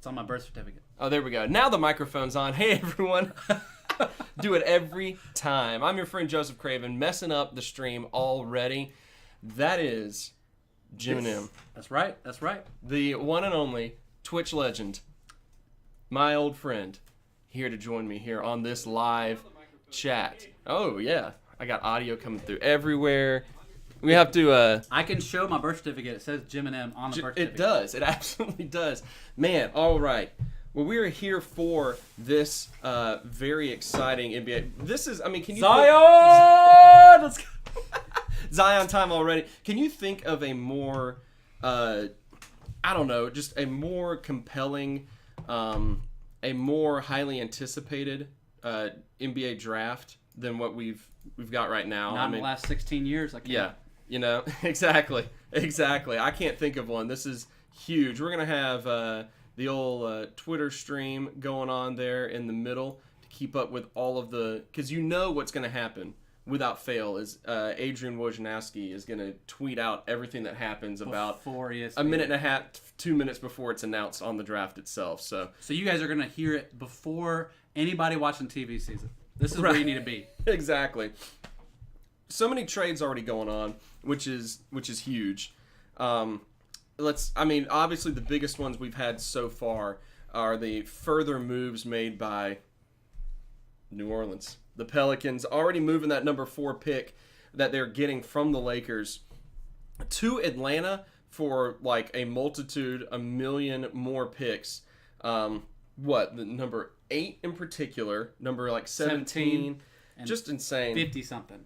It's on my birth certificate. Oh, there we go. Now the microphone's on. Hey, everyone. Do it every time. I'm your friend Joseph Craven, messing up the stream already. That is Jim and M. That's right. That's right. The one and only Twitch legend, my old friend, here to join me here on this live chat. Oh, yeah. I got audio coming through everywhere. We have to... I can show my birth certificate. It says Jim and M on the birth certificate. It does. It absolutely does. Man, all right. Well, we are here for this very exciting NBA. This is, I mean, can you... Zion! Let's go. Zion time already. Can you think of a more, I don't know, just a more compelling, a more highly anticipated NBA draft than what we've got right now? Not in the last 16 years. I can't. Yeah, you know, exactly. I can't think of one. This is huge. We're going to have the old Twitter stream going on there in the middle to keep up with all of the, because you know what's going to happen without fail is Adrian Wojnarowski is going to tweet out everything that happens about a minute and a half, 2 minutes before it's announced on the draft itself. So you guys are going to hear it before anybody watching TV sees it. This is where you need to be. Exactly. So many trades already going on, which is huge. Obviously the biggest ones we've had so far are the further moves made by New Orleans. The Pelicans already moving that number 4 pick that they're getting from the Lakers to Atlanta for like a million more picks. The number 8 in particular, number like 17 just insane. 50 something.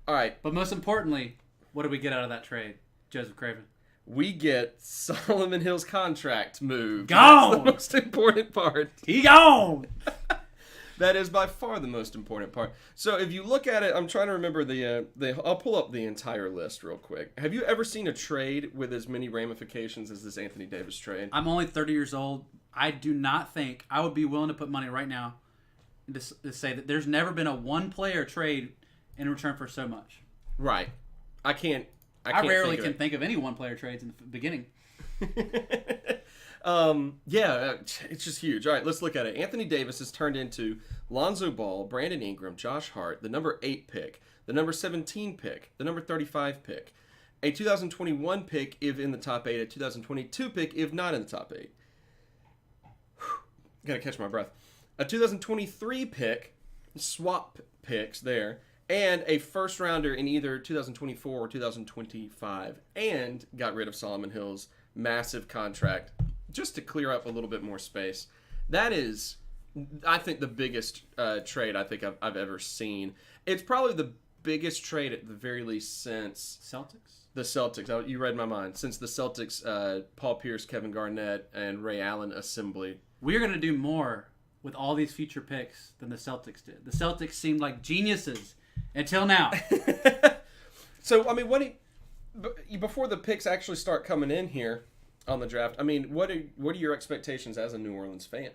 All right. But most importantly, what do we get out of that trade, Joseph Craven? We get Solomon Hill's contract moved. Gone! That's the most important part. He gone! That is by far the most important part. So if you look at it, I'm trying to remember I'll pull up the entire list real quick. Have you ever seen a trade with as many ramifications as this Anthony Davis trade? I'm only 30 years old. I do not think I would be willing to put money right now to say that there's never been a one-player trade in return for so much. Right. I rarely can think of any one-player trades in the beginning. It's just huge. All right, let's look at it. Anthony Davis has turned into Lonzo Ball, Brandon Ingram, Josh Hart, the number 8 pick, the number 17 pick, the number 35 pick, a 2021 pick if in the top 8, a 2022 pick if not in the top 8. Gotta catch my breath. A 2023 pick, swap picks there, and a first rounder in either 2024 or 2025, and got rid of Solomon Hill's massive contract just to clear up a little bit more space. That is, I think, the biggest trade I think I've ever seen. It's probably the biggest trade at the very least since the Celtics. You read my mind. Since the Celtics, Paul Pierce, Kevin Garnett, and Ray Allen assembly. We're going to do more with all these future picks than the Celtics did. The Celtics seemed like geniuses until now. So, I mean, before the picks actually start coming in here on the draft, I mean, what are your expectations as a New Orleans fan?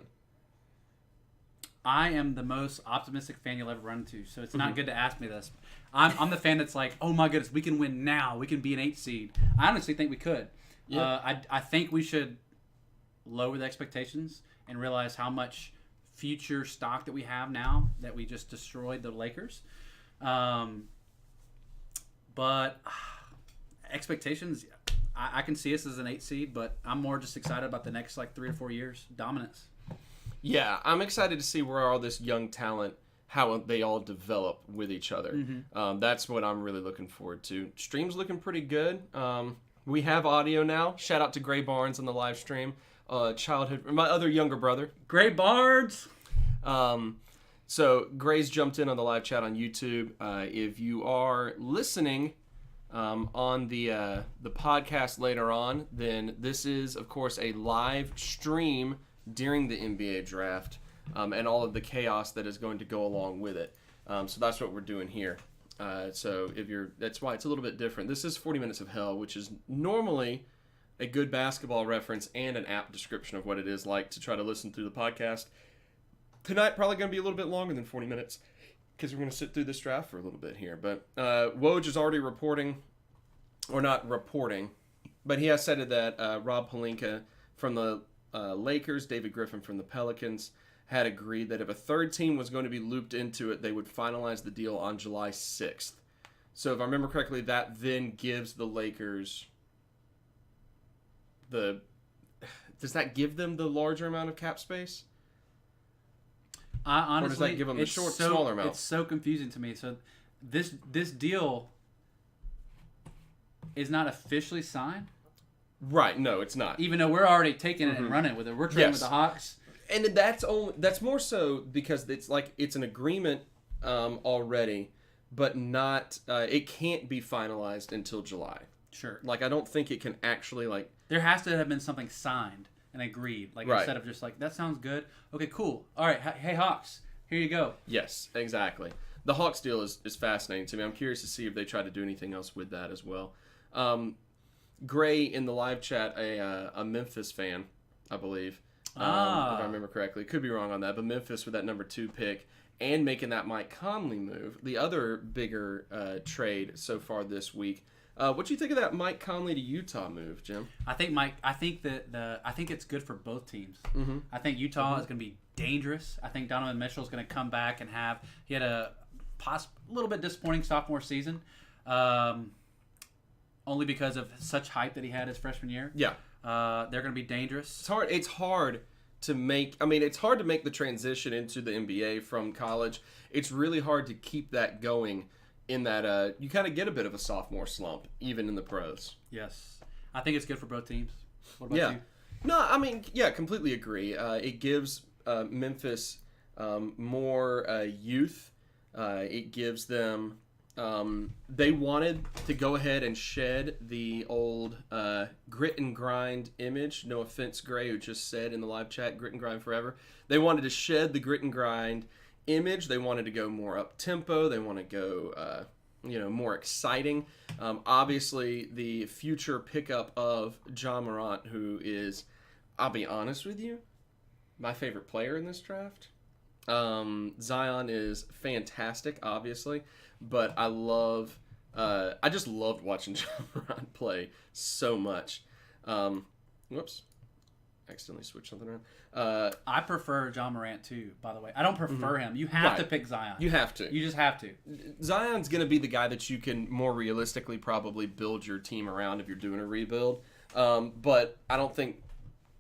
I am the most optimistic fan you'll ever run into, so it's not good to ask me this. I'm the fan that's like, oh my goodness, we can win now. We can be an 8 seed. I honestly think we could. Yeah. I think we should lower the expectations and realize how much future stock that we have now that we just destroyed the Lakers. But expectations, I can see us as an 8 seed, but I'm more just excited about the next 3 or 4 years dominance. Yeah, I'm excited to see where all this young talent, how they all develop with each other. Mm-hmm. That's what I'm really looking forward to. Stream's looking pretty good. We have audio now. Shout out to Gray Barnes on the live stream. My other younger brother. Gray Barnes! So Gray's jumped in on the live chat on YouTube. If you are listening on the podcast later on, then this is, of course, a live stream during the NBA draft and all of the chaos that is going to go along with it. So that's what we're doing here. So that's why it's a little bit different. This is 40 Minutes of Hell, which is normally a good basketball reference and an apt description of what it is like to try to listen through the podcast. Tonight, probably going to be a little bit longer than 40 minutes because we're going to sit through this draft for a little bit here. But Woj is already reporting, or not reporting, but he has said that Rob Pelinka from the Lakers, David Griffin from the Pelicans, had agreed that if a third team was going to be looped into it, they would finalize the deal on July 6th. So if I remember correctly, that then gives the Lakers does that give them the larger amount of cap space? Honestly, or does that give them the smaller amount? It's so confusing to me. So this deal is not officially signed? Right, no, it's not. Even though we're already taking it and running with it. We're trading with the Hawks. And that's more so because it's an agreement already, but not it can't be finalized until July. Sure. Like, I don't think it can actually, like... There has to have been something signed and agreed. Like, instead of just like, that sounds good. Okay, cool. All right, hey, Hawks, here you go. Yes, exactly. The Hawks deal is fascinating to me. I'm curious to see if they try to do anything else with that as well. Gray in the live chat, a Memphis fan, I believe, if I remember correctly. Could be wrong on that, but Memphis with that number 2 pick and making that Mike Conley move, the other bigger trade so far this week. What do you think of that Mike Conley to Utah move, Jim? I think it's good for both teams. Mm-hmm. I think Utah is going to be dangerous. I think Donovan Mitchell is going to come back and he had a little bit disappointing sophomore season, only because of such hype that he had his freshman year. Yeah, they're going to be dangerous. It's hard to make. I mean, it's hard to make the transition into the NBA from college. It's really hard to keep that going. In that you kind of get a bit of a sophomore slump, even in the pros. Yes. I think it's good for both teams. What about you? No, I mean, completely agree. It gives Memphis more youth. It gives them... they wanted to go ahead and shed the old grit and grind image. No offense, Gray, who just said in the live chat, grit and grind forever. They wanted to shed the grit and grind image. They wanted to go more up tempo. They want to go more exciting. Obviously the future pickup of Ja Morant, who is, I'll be honest with you, my favorite player in this draft. Zion is fantastic, obviously, but I just loved watching Ja Morant play so much. Whoops, accidentally switched something around. I prefer Ja Morant too, by the way. I don't prefer him. You have to pick Zion. You have to. You just have to. Zion's going to be the guy that you can more realistically probably build your team around if you're doing a rebuild. But I don't think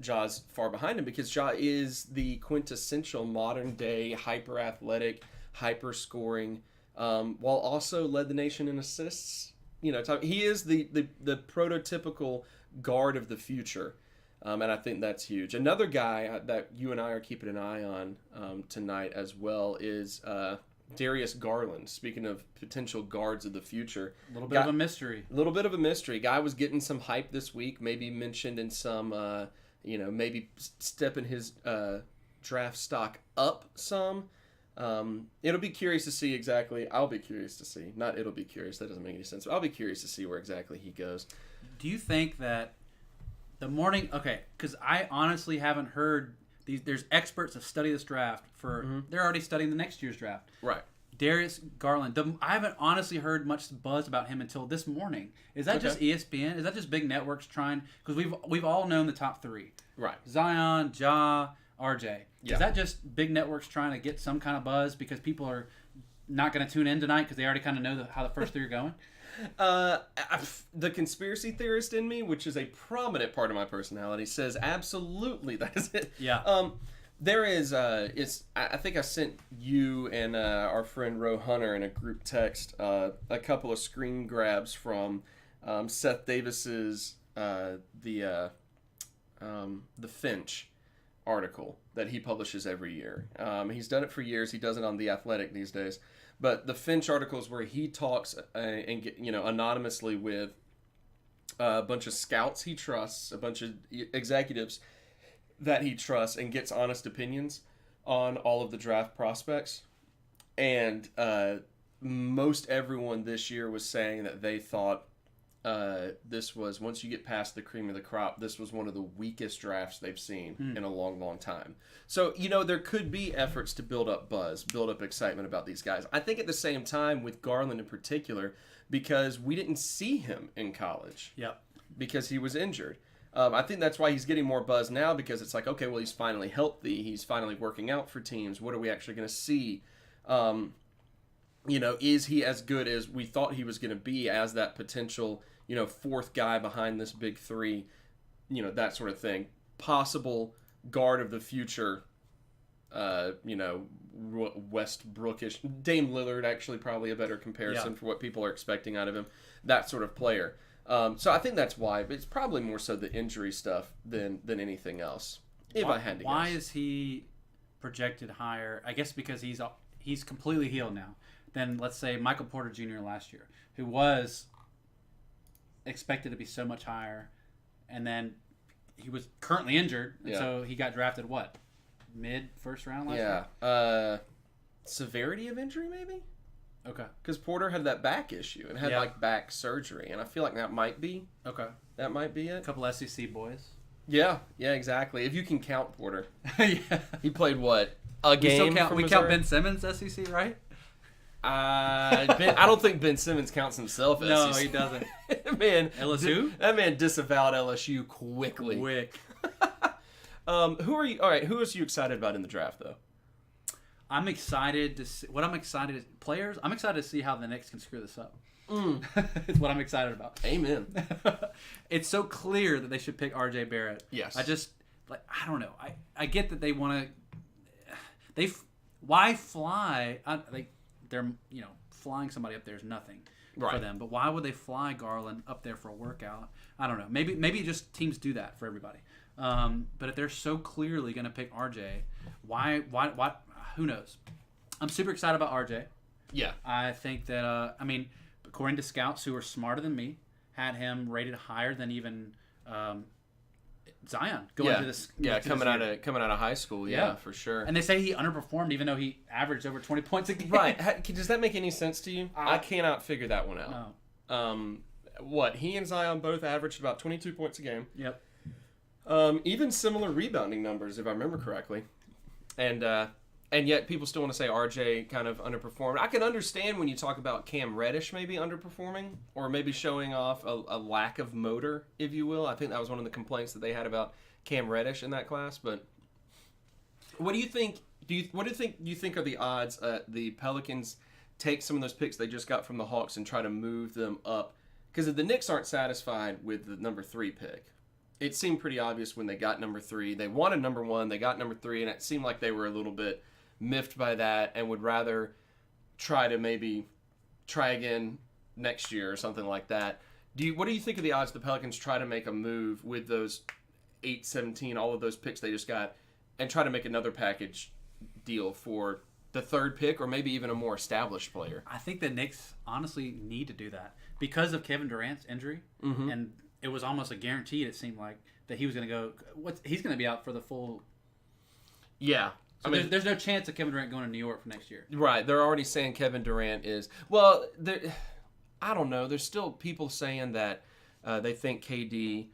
Ja's far behind him because Ja is the quintessential modern day hyper athletic, hyper scoring, while also led the nation in assists. He is the prototypical guard of the future. And I think that's huge. Another guy that you and I are keeping an eye on tonight as well is Darius Garland. Speaking of potential guards of the future. A little bit of a mystery. A little bit of a mystery. Guy was getting some hype this week, maybe mentioned in some, maybe stepping his draft stock up some. It'll be curious to see exactly. I'll be curious to see. Not it'll be curious. That doesn't make any sense. But I'll be curious to see where exactly he goes. Do you think that because I honestly haven't heard these. There's experts that study this draft they're already studying the next year's draft. Right. Darius Garland. I haven't honestly heard much buzz about him until this morning. Is that just ESPN? Is that just big networks trying? Because we've all known the top 3. Right. Zion, Ja, RJ. Yeah. Is that just big networks trying to get some kind of buzz because people are not going to tune in tonight because they already kind of know how the first 3 are going? The conspiracy theorist in me, which is a prominent part of my personality, says absolutely that is it. Yeah. There is I think I sent you and our friend Ro Hunter in a group text a couple of screen grabs from Seth Davis's the Finch article that he publishes every year. He's done it for years. He does it on The Athletic these days. But the Finch articles where he talks anonymously with a bunch of scouts he trusts, a bunch of executives that he trusts, and gets honest opinions on all of the draft prospects. And most everyone this year was saying that they thought this was, once you get past the cream of the crop, this was one of the weakest drafts they've seen in a long, long time. So, there could be efforts to build up buzz, build up excitement about these guys. I think at the same time with Garland in particular, because we didn't see him in college. Yep. Because he was injured. I think that's why he's getting more buzz now, because it's like, okay, well, he's finally healthy. He's finally working out for teams. What are we actually going to see? Is he as good as we thought he was going to be as that potential, fourth guy behind this big three, that sort of thing. Possible guard of the future, Westbrookish. Dame Lillard, actually, probably a better comparison for what people are expecting out of him. That sort of player. So I think that's why, but it's probably more so the injury stuff than anything else. If I had to guess. Why is he projected higher? I guess because he's completely healed now than, let's say, Michael Porter Jr. last year, who was expected to be so much higher, and then he was currently injured, and so he got drafted mid first round last year. Severity of injury, maybe. Okay. Because Porter had that back issue and had back surgery, and I feel like that might be it. A couple SEC boys. Yeah, exactly. If you can count Porter. Yeah. He played what? A game? We count Ben Simmons SEC, right? I don't think Ben Simmons counts himself as No, SEC. he doesn't. Man, LSU? That man disavowed LSU quickly. Who are you? All right, who is you excited about in the draft, though? I'm excited to see players. I'm excited to see how the Knicks can screw this up. It's what I'm excited about. Amen. It's so clear that they should pick R.J. Barrett. Yes. I don't know. I get that they want to. Why fly? They're flying somebody up there is nothing for them. But why would they fly Garland up there for a workout? I don't know. Maybe just teams do that for everybody. But if they're so clearly going to pick RJ, why? Who knows? I'm super excited about RJ. Yeah. I think that, according to scouts who are smarter than me, had him rated higher than even Zion going into this. Yeah, coming out of high school. Yeah, for sure. And they say he underperformed even though he averaged over 20 points a game. Right. Does that make any sense to you? I cannot figure that one out. No. He and Zion both averaged about 22 points a game. Yep. Even similar rebounding numbers, if I remember correctly. And yet people still want to say RJ kind of underperformed. I can understand when you talk about Cam Reddish maybe underperforming or maybe showing off a lack of motor, if you will. I think that was one of the complaints that they had about Cam Reddish in that class. But what do you think? Do you think are the odds the Pelicans take some of those picks they just got from the Hawks and try to move them up? Because if the Knicks aren't satisfied with the number 3 pick, it seemed pretty obvious when they got number 3. They wanted number 1, they got number 3, and it seemed like they were a little bit miffed by that and would rather try again next year or something like that. What do you think of the odds the Pelicans try to make a move with those 8, 17, all of those picks they just got, and try to make another package deal for the 3rd pick or maybe even a more established player? I think the Knicks honestly need to do that because of Kevin Durant's injury, and it was almost a guaranteed. It seemed like that he was going to go. He's going to be out for the full. Yeah. So there's no chance of Kevin Durant going to New York for next year. Right. They're already saying Kevin Durant is... Well, I don't know. There's still people saying that they think KD...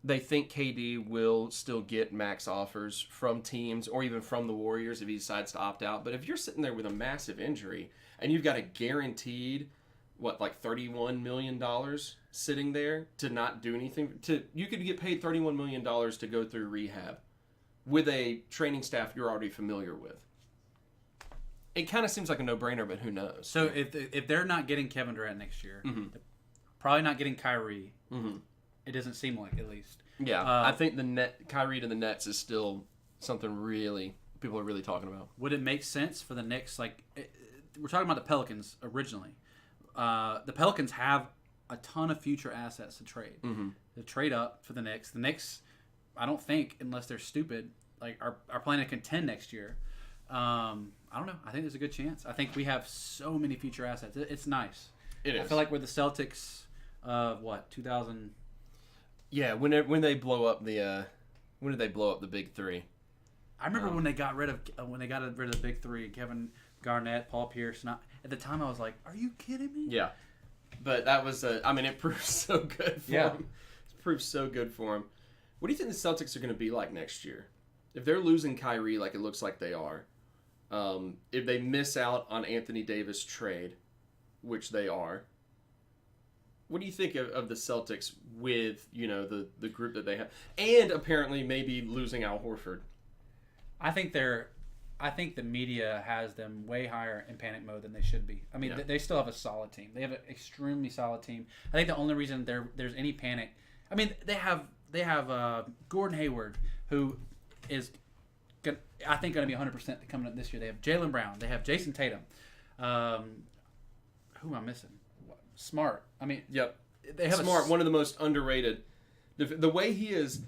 they think KD will still get max offers from teams or even from the Warriors if he decides to opt out. But if you're sitting there with a massive injury and you've got a guaranteed, $31 million sitting there to not do anything... You could get paid $31 million to go through rehab with a training staff you're already familiar with. It kind of seems like a no-brainer, but who knows? So if they're not getting Kevin Durant next year, they're probably not getting Kyrie. It doesn't seem like, at least. Yeah, I think Kyrie to the Nets is still something people are really talking about. Would it make sense for the Knicks? We're talking about the Pelicans originally. The Pelicans have a ton of future assets to trade. To trade up for the Knicks. The Knicks, I don't think, unless they're stupid, are planning to contend next year. I don't know. I think there's a good chance. I think we have so many future assets. It's nice. It is. I feel like we're the Celtics of 2000. Yeah, when they blow up when did they blow up the big 3? I remember when they got rid of the big 3, Kevin Garnett, Paul Pierce. At the time, I was like, "Are you kidding me?" Yeah, but that was it proved so good for him. It proved so good for him. What do you think the Celtics are going to be like next year? If they're losing Kyrie like it looks like they are, if they miss out on Anthony Davis trade, which they are, what do you think of the Celtics with, the group that they have, and apparently maybe losing Al Horford? I think the media has them way higher in panic mode than they should be. I mean, they still have a solid team. They have an extremely solid team. I think the only reason there's any panic, I mean, they have Gordon Hayward, who is, I think, going to be 100% coming up this year. They have Jaylen Brown. They have Jason Tatum. Who am I missing? Smart. I mean, yep. They have Smart, one of the most underrated. The way he has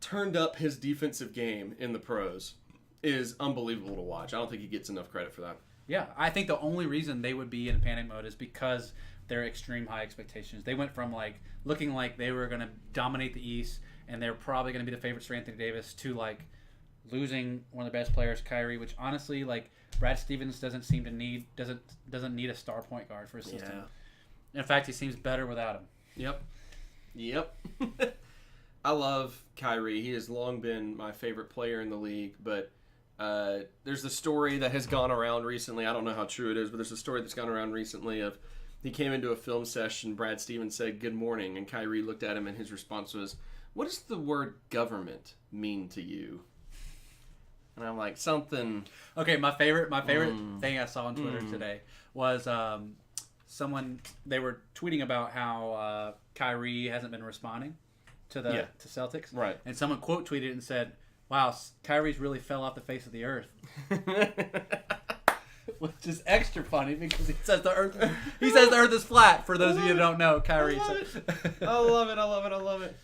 turned up his defensive game in the pros is unbelievable to watch. I don't think he gets enough credit for that. Yeah, I think the only reason they would be in panic mode is because they're extreme high expectations. They went from looking like they were going to dominate the East and they're probably going to be the favorites for Anthony Davis to losing one of the best players, Kyrie, which honestly, Brad Stevens doesn't need a star point guard for his system. Yeah. In fact, he seems better without him. Yep. I love Kyrie. He has long been my favorite player in the league, but there's a story that has gone around recently. I don't know how true it is, but there's a story that's gone around recently of he came into a film session, Brad Stevens said, "Good morning," and Kyrie looked at him and his response was, "What does the word government mean to you?" And I'm like, something. Okay, my favorite thing I saw on Twitter today was they were tweeting about how Kyrie hasn't been responding to Celtics, right? And someone quote tweeted and said, "Wow, Kyrie's really fell off the face of the earth," which is extra funny because he says the earth is flat. For those of you who don't know, Kyrie. I love it.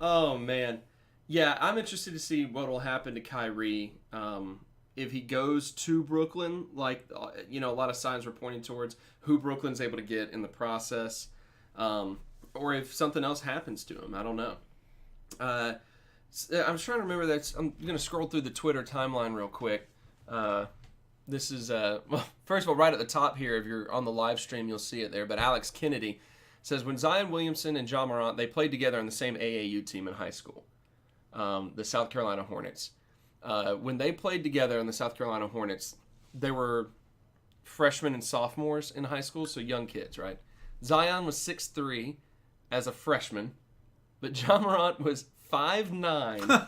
Oh man. Yeah, I'm interested to see what will happen to Kyrie if he goes to Brooklyn. A lot of signs were pointing towards who Brooklyn's able to get in the process, or if something else happens to him. I don't know. I'm trying to remember that. I'm going to scroll through the Twitter timeline real quick. This is, first of all, right at the top here, if you're on the live stream, you'll see it there. But Alex Kennedy says, when Zion Williamson and Ja Morant, they played together on the same AAU team in high school. The South Carolina Hornets. When they played together in the South Carolina Hornets, they were freshmen and sophomores in high school, so young kids, right? Zion was 6'3" as a freshman, but Ja Morant was 5'9"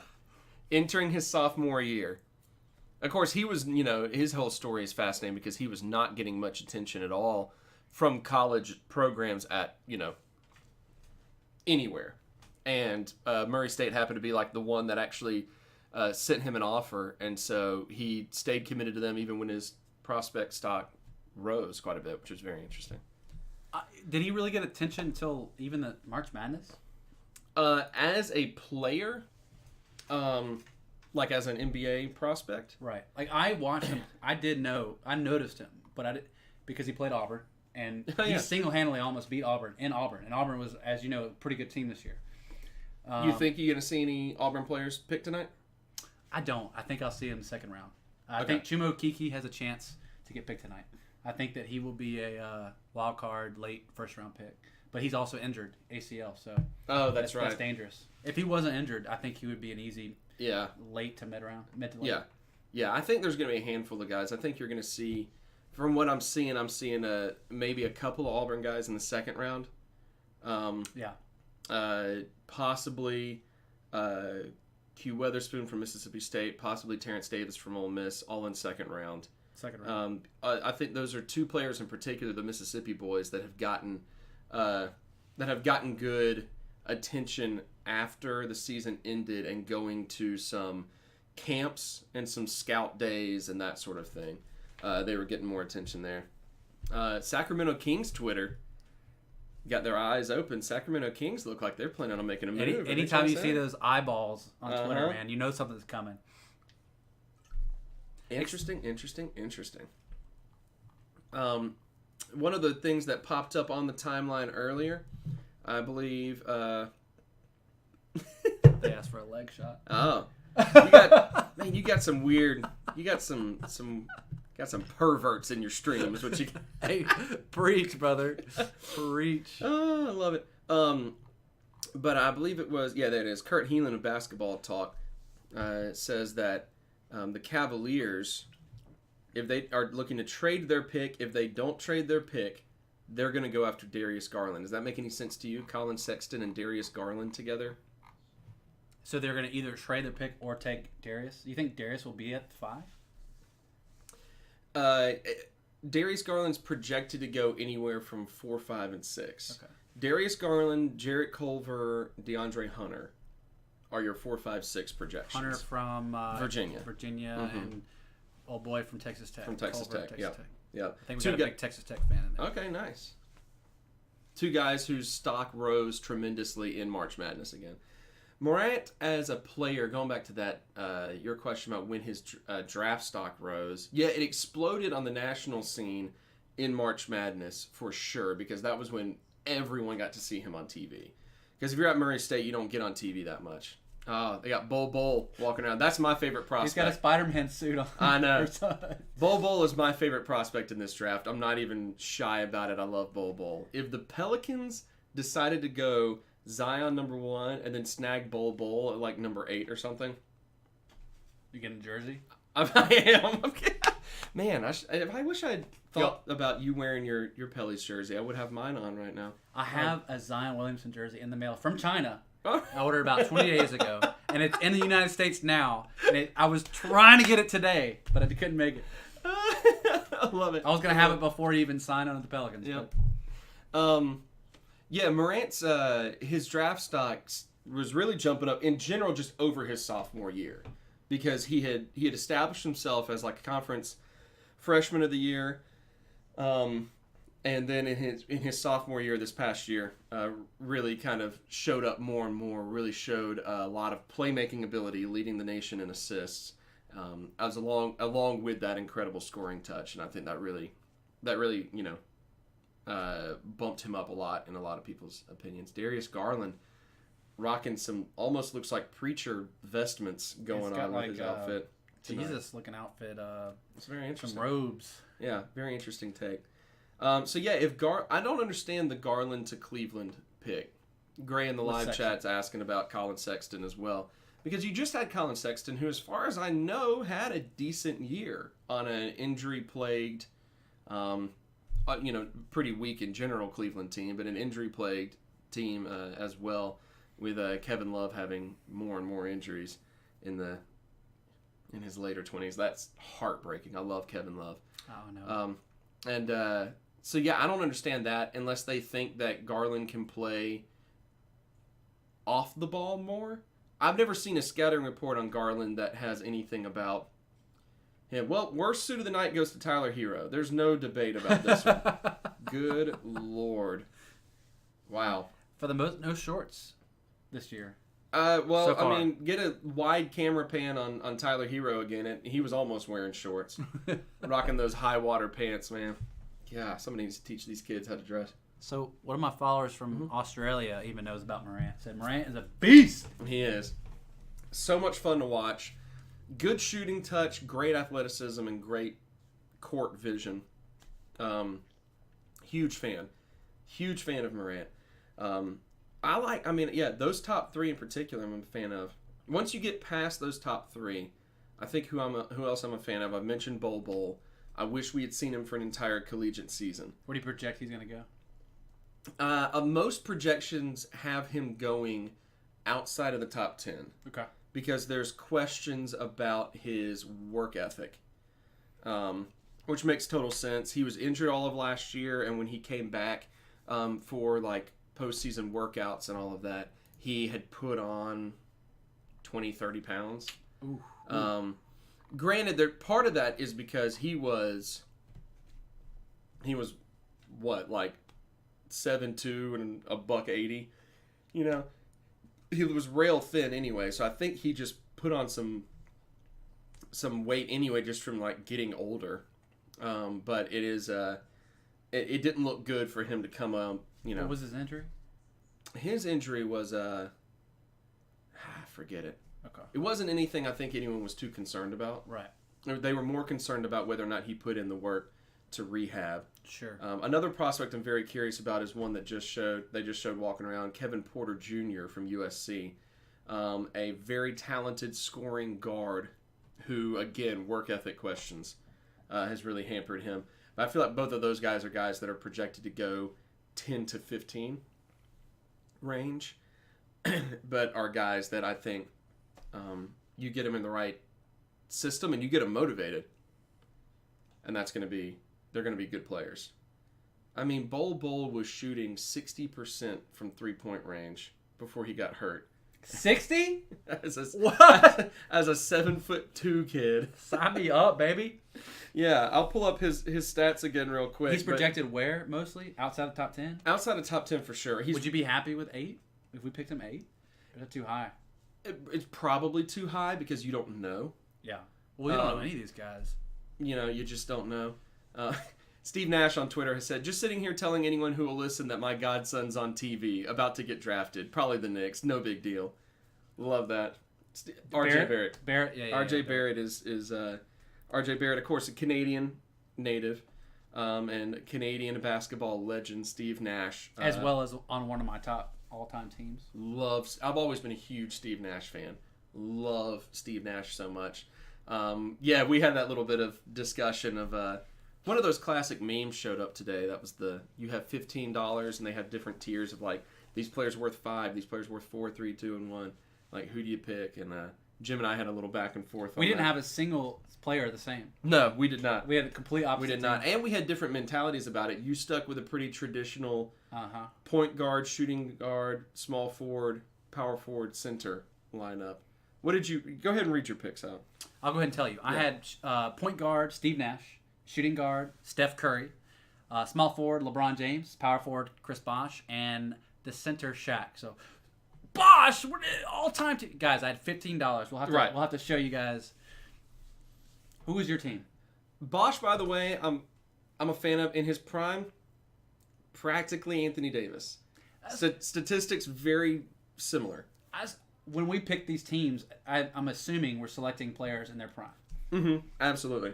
entering his sophomore year. Of course, he was, his whole story is fascinating because he was not getting much attention at all from college programs at, anywhere. And Murray State happened to be the one that actually sent him an offer, and so he stayed committed to them even when his prospect stock rose quite a bit, which was very interesting. Did he really get attention until even the March Madness? As a player, as an NBA prospect, right? I watched him. I noticed him, but because he played Auburn, and he single-handedly almost beat Auburn in Auburn, and Auburn was, as you know, a pretty good team this year. You think you're going to see any Auburn players picked tonight? I don't. I think I'll see him in the second round. I think Chuma Okeke has a chance to get picked tonight. I think that he will be a wild card, late first-round pick. But he's also injured, ACL, so that's right. That's dangerous. If he wasn't injured, I think he would be an easy late to mid-round. Mid to late. Yeah, I think there's going to be a handful of guys. I think you're going to see, from what I'm seeing maybe a couple of Auburn guys in the second round. Possibly Q Weatherspoon from Mississippi State, possibly Terrence Davis from Ole Miss, all in second round. I think those are two players in particular, the Mississippi boys, that have gotten good attention after the season ended and going to some camps and some scout days and that sort of thing. They were getting more attention there. Sacramento Kings Twitter got their eyes open. Sacramento Kings look like they're planning on making a move. Anytime you see those eyeballs on Twitter, man, you know something's coming. Interesting. One of the things that popped up on the timeline earlier, I believe... They asked for a leg shot. Oh. You got some weird... You got some perverts in your streams, which you... Hey, preach, brother. Preach. Oh, I love it. But I believe it was... Yeah, there it is. Kurt Heelan of Basketball Talk says that the Cavaliers, if they are looking to trade their pick, if they don't trade their pick, they're going to go after Darius Garland. Does that make any sense to you? Colin Sexton and Darius Garland together? So they're going to either trade the pick or take Darius? Do you think Darius will be at 5? Darius Garland's projected to go anywhere from 4, 5, and 6. Okay. Darius Garland, Jarrett Culver, DeAndre Hunter are your 4, 5, 6 projections. Hunter from Virginia, and old boy from Texas Tech. From Texas Culver, Tech, Texas Tech. Yeah. I think we got a big Texas Tech fan in there. Okay, nice. 2 guys whose stock rose tremendously in March Madness again. Morant as a player, going back to that, your question about when his draft stock rose. Yeah, it exploded on the national scene in March Madness for sure, because that was when everyone got to see him on TV. Because if you're at Murray State, you don't get on TV that much. Oh, they got Bol walking around. That's my favorite prospect. He's got a Spider-Man suit on. I know. Bol is my favorite prospect in this draft. I'm not even shy about it. I love Bol. If the Pelicans decided to go Zion number 1 and then snag Bol at like number 8 or something. You getting a jersey? I am. Man, I wish I had thought about you wearing your Pelly's jersey. I would have mine on right now. I have a Zion Williamson jersey in the mail from China. Oh. I ordered about 20 days ago, and it's in the United States now. And I was trying to get it today, but I couldn't make it. I love it. I was going to have it before he even signed on with the Pelicans. Yep. Yeah, Morant's his draft stocks was really jumping up in general just over his sophomore year, because he had established himself as like a conference freshman of the year, and then in his sophomore year this past year, really kind of showed up more and more. Really showed a lot of playmaking ability, leading the nation in assists. As along with that incredible scoring touch, and I think that really bumped him up a lot in a lot of people's opinions. Darius Garland rocking some almost looks like preacher vestments going on with his outfit. Jesus looking outfit. It's very interesting. Some robes. Yeah, very interesting take. So yeah, I don't understand the Garland to Cleveland pick. Gray in the live chat's asking about Colin Sexton as well. Because you just had Colin Sexton, who, as far as I know, had a decent year on an injury-plagued, pretty weak in general Cleveland team, but an injury-plagued team as well, with Kevin Love having more and more injuries in his later 20s. That's heartbreaking. I love Kevin Love. Oh, no. So, yeah, I don't understand that unless they think that Garland can play off the ball more. I've never seen a scouting report on Garland that has anything about him. Well, worst suit of the night goes to Tyler Hero. There's no debate about this one. Good Lord. Wow. For the most, no shorts this year. Well, I mean, get a wide camera pan on Tyler Hero again. He was almost wearing shorts. Rocking those high water pants, man. Yeah, somebody needs to teach these kids how to dress. So one of my followers from Australia even knows about Morant. Said Morant is a beast. He is. So much fun to watch. Good shooting touch, great athleticism, and great court vision. Huge fan. Huge fan of Morant. Those top 3 in particular I'm a fan of. Once you get past those top 3, I think who else I'm a fan of. I've mentioned Bol. I wish we had seen him for an entire collegiate season. Where do you project he's going to go? Most projections have him going outside of the top 10. Okay. Because there's questions about his work ethic, which makes total sense. He was injured all of last year, and when he came back for like postseason workouts and all of that, he had put on 20, 30 pounds. Ooh. Granted, part of that is because he was what, like 7'2" and a $180, you know. He was rail thin anyway, so I think he just put on some weight anyway, just from like getting older. But it is it didn't look good for him to come up. You know, what was his injury? His injury was forget it. Okay. It wasn't anything I think anyone was too concerned about. Right. They were more concerned about whether or not he put in the work to rehab. Sure. Another prospect I'm very curious about is one that they just showed walking around, Kevin Porter Jr. from USC. A very talented scoring guard who, again, work ethic questions has really hampered him. But I feel like both of those guys are guys that are projected to go 10 to 15 range, but are guys that I think you get them in the right system and you get them motivated, and they're going to be good players. I mean, Bol was shooting 60% from 3-point range before he got hurt. 60? What? As a 7'2" kid. Sign me up, baby. Yeah, I'll pull up his stats again real quick. He's projected where mostly? Outside the top 10? Outside of top 10 for sure. Would you be happy with 8 if we picked him 8? Or is that too high? It's probably too high because you don't know. Yeah. Well, we don't know any of these guys. You just don't know. Steve Nash on Twitter has said, just sitting here telling anyone who will listen that my godson's on TV, about to get drafted. Probably the Knicks. No big deal. Love that. RJ Barrett. RJ Barrett is RJ Barrett, of course, a Canadian native, and Canadian basketball legend Steve Nash. As well as on one of my top all-time teams. I've always been a huge Steve Nash fan. Love Steve Nash so much. We had that little bit of discussion of one of those classic memes showed up today. That was you have $15 and they have different tiers of like, these players worth 5, these players worth 4, 3, 2, and 1. Like, who do you pick? And Jim and I had a little back and forth. We didn't have a single player the same. No, we did not. We had a complete opposite. We did not. team. And we had different mentalities about it. You stuck with a pretty traditional point guard, shooting guard, small forward, power forward, center lineup. What did you... Go ahead and read your picks out. I'll go ahead and tell you. I had point guard, Steve Nash. Shooting guard, Steph Curry. Small forward, LeBron James. Power forward, Chris Bosh. And the center, Shaq. So, Bosh! All-time... Guys, I had $15. We'll have to show you guys. Who was your team? Bosh, by the way, I'm a fan of. In his prime, practically Anthony Davis. Statistics very similar. When we pick these teams, I'm assuming we're selecting players in their prime. Mm-hmm. Absolutely.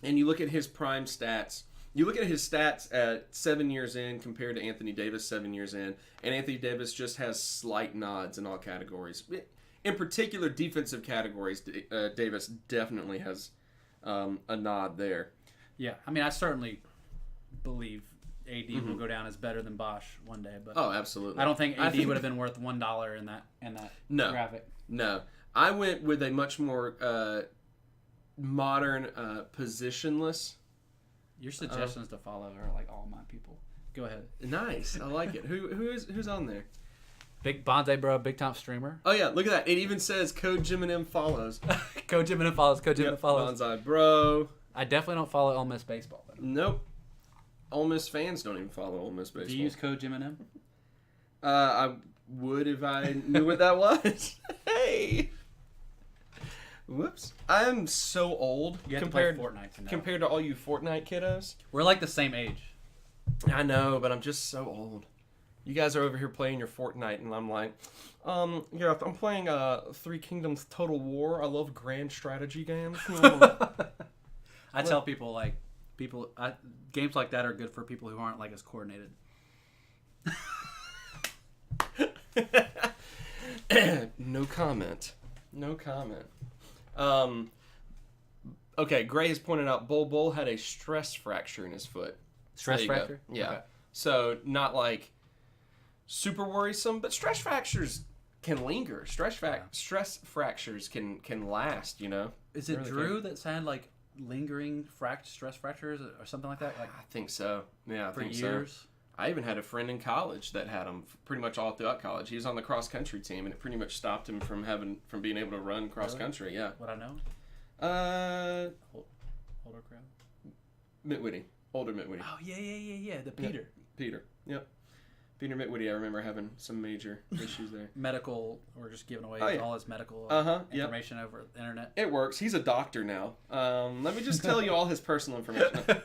And you look at his prime stats. You look at his stats at 7 years in compared to Anthony Davis 7 years in, and Anthony Davis just has slight nods in all categories. In particular, defensive categories, Davis definitely has a nod there. Yeah, I mean, I certainly believe AD will go down as better than Bosh one day, but absolutely. I don't think AD would have been worth $1 in that graphic. No, I went with a much more modern positionless. Your suggestions to follow are like all my people. Go ahead. Nice, I like it. Who's on there? Big Bonsai Bro, big time streamer. Oh yeah, look at that. It even says Code Jim and M follows. Code Jim and M follows. Code Jim and M follows. Bonsai Bro. I definitely don't follow Ole Miss baseball. Though. Nope. Ole Miss fans don't even follow Ole Miss baseball. Do you use Code Jim and M? I would if I knew what that was. Hey. Whoops. I'm so old compared to all you Fortnite kiddos. We're like the same age. I know, but I'm just so old. You guys are over here playing your Fortnite, and I'm like, I'm playing Three Kingdoms Total War. I love grand strategy games. I tell people games like that are good for people who aren't like as coordinated. No comment. Okay, Gray has pointed out Bol had a stress fracture in his foot. Stress fracture? Yeah. Okay. So not like super worrisome, but stress fractures can linger. Stress fractures can last, you know. Is it Drew that's had like lingering stress fractures or something like that? Like I think so. Yeah, for years. So. I even had a friend in college that had them pretty much all throughout college. He was on the cross country team, and it pretty much stopped him from being able to run cross country. Yeah. What I know? Older crowd. Older Mitwitty. Oh yeah. The Peter. Yeah. Peter. Yep. Peter Mitwitty. I remember having some major issues there. Medical, or just giving away all his medical information over the internet. It works. He's a doctor now. Let me just tell you all his personal information.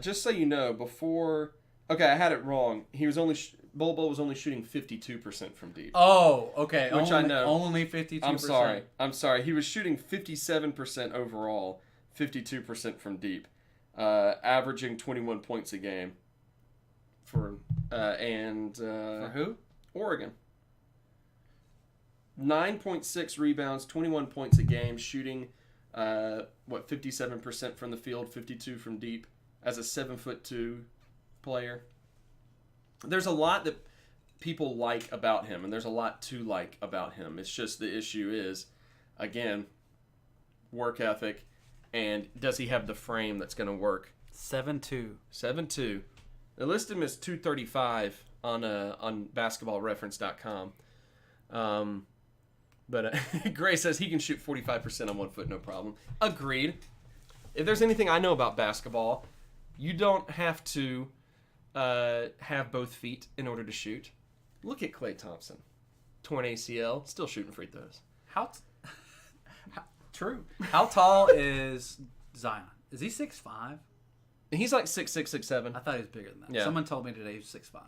Just so you know, before. Okay, I had it wrong. He was only Bol was only shooting 52% from deep. Oh, okay. Which I know. Only 52%. I'm sorry. He was shooting 57% overall, 52% from deep, averaging 21 points a game. For who? Oregon. 9.6 rebounds, 21 points a game, shooting 57% from the field, 52 from deep, as a 7'2" player. There's a lot that people like about him, and there's a lot to like about him. It's just the issue is, again, work ethic, and does he have the frame that's going to work? 7'2". 7'2". They list him as 235 on basketballreference.com. But Gray says he can shoot 45% on 1 foot, no problem. Agreed. If there's anything I know about basketball, you don't have to have both feet in order to shoot. Look at Klay Thompson. Torn ACL, still shooting free throws. True. How tall is Zion? Is he 6'5"? He's like 6'6", 6'7". I thought he was bigger than that. Yeah. Someone told me today he was 6'5".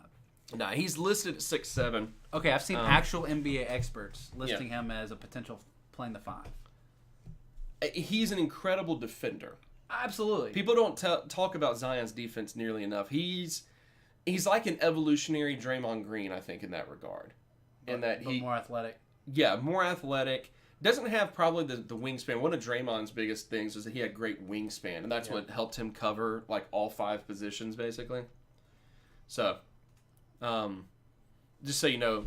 Nah, he's listed at 6'7". Okay, I've seen actual NBA experts listing him as a potential playing the 5. He's an incredible defender. Absolutely. People don't talk about Zion's defense nearly enough. He's like an evolutionary Draymond Green, I think, in that regard. But more athletic. Yeah, more athletic. Doesn't have probably the wingspan. One of Draymond's biggest things was that he had great wingspan, and that's what helped him cover like all 5 positions, basically. So, just so you know,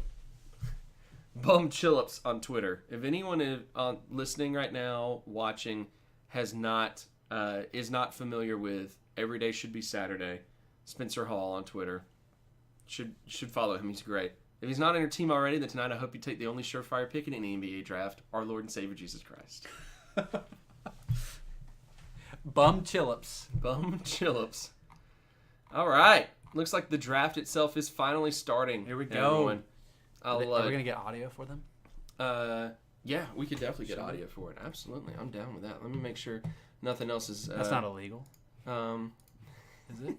Bum Chillups on Twitter. If anyone is listening right now, watching, is not familiar with Every Day Should Be Saturday, Spencer Hall on Twitter, should follow him. He's great. If he's not on your team already, then tonight I hope you take the only surefire pick in any NBA draft, our Lord and Savior Jesus Christ. Bum Chillups. Bum Chillups. All right. Looks like the draft itself is finally starting. Here we go. Are we going to get audio for them? Yeah, we could definitely get audio for it. Absolutely. I'm down with that. Let me make sure nothing else is... That's not illegal. Is it?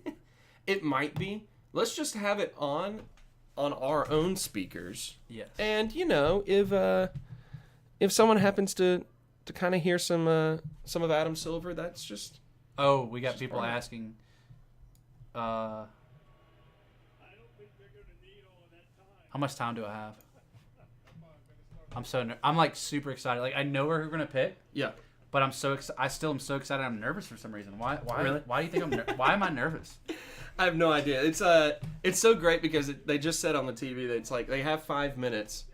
It might be. Let's just have it on our own speakers. Yes. And, if someone happens to kind of hear some of Adam Silver, that's just... Oh, we got people asking... how much time do I have? I'm like super excited. Like I know where we're gonna pick. Yeah. But I still am so excited. I'm nervous for some reason. Why? Really? Why do you think why am I nervous? I have no idea. It's so great because they just said on the TV that it's like they have 5 minutes,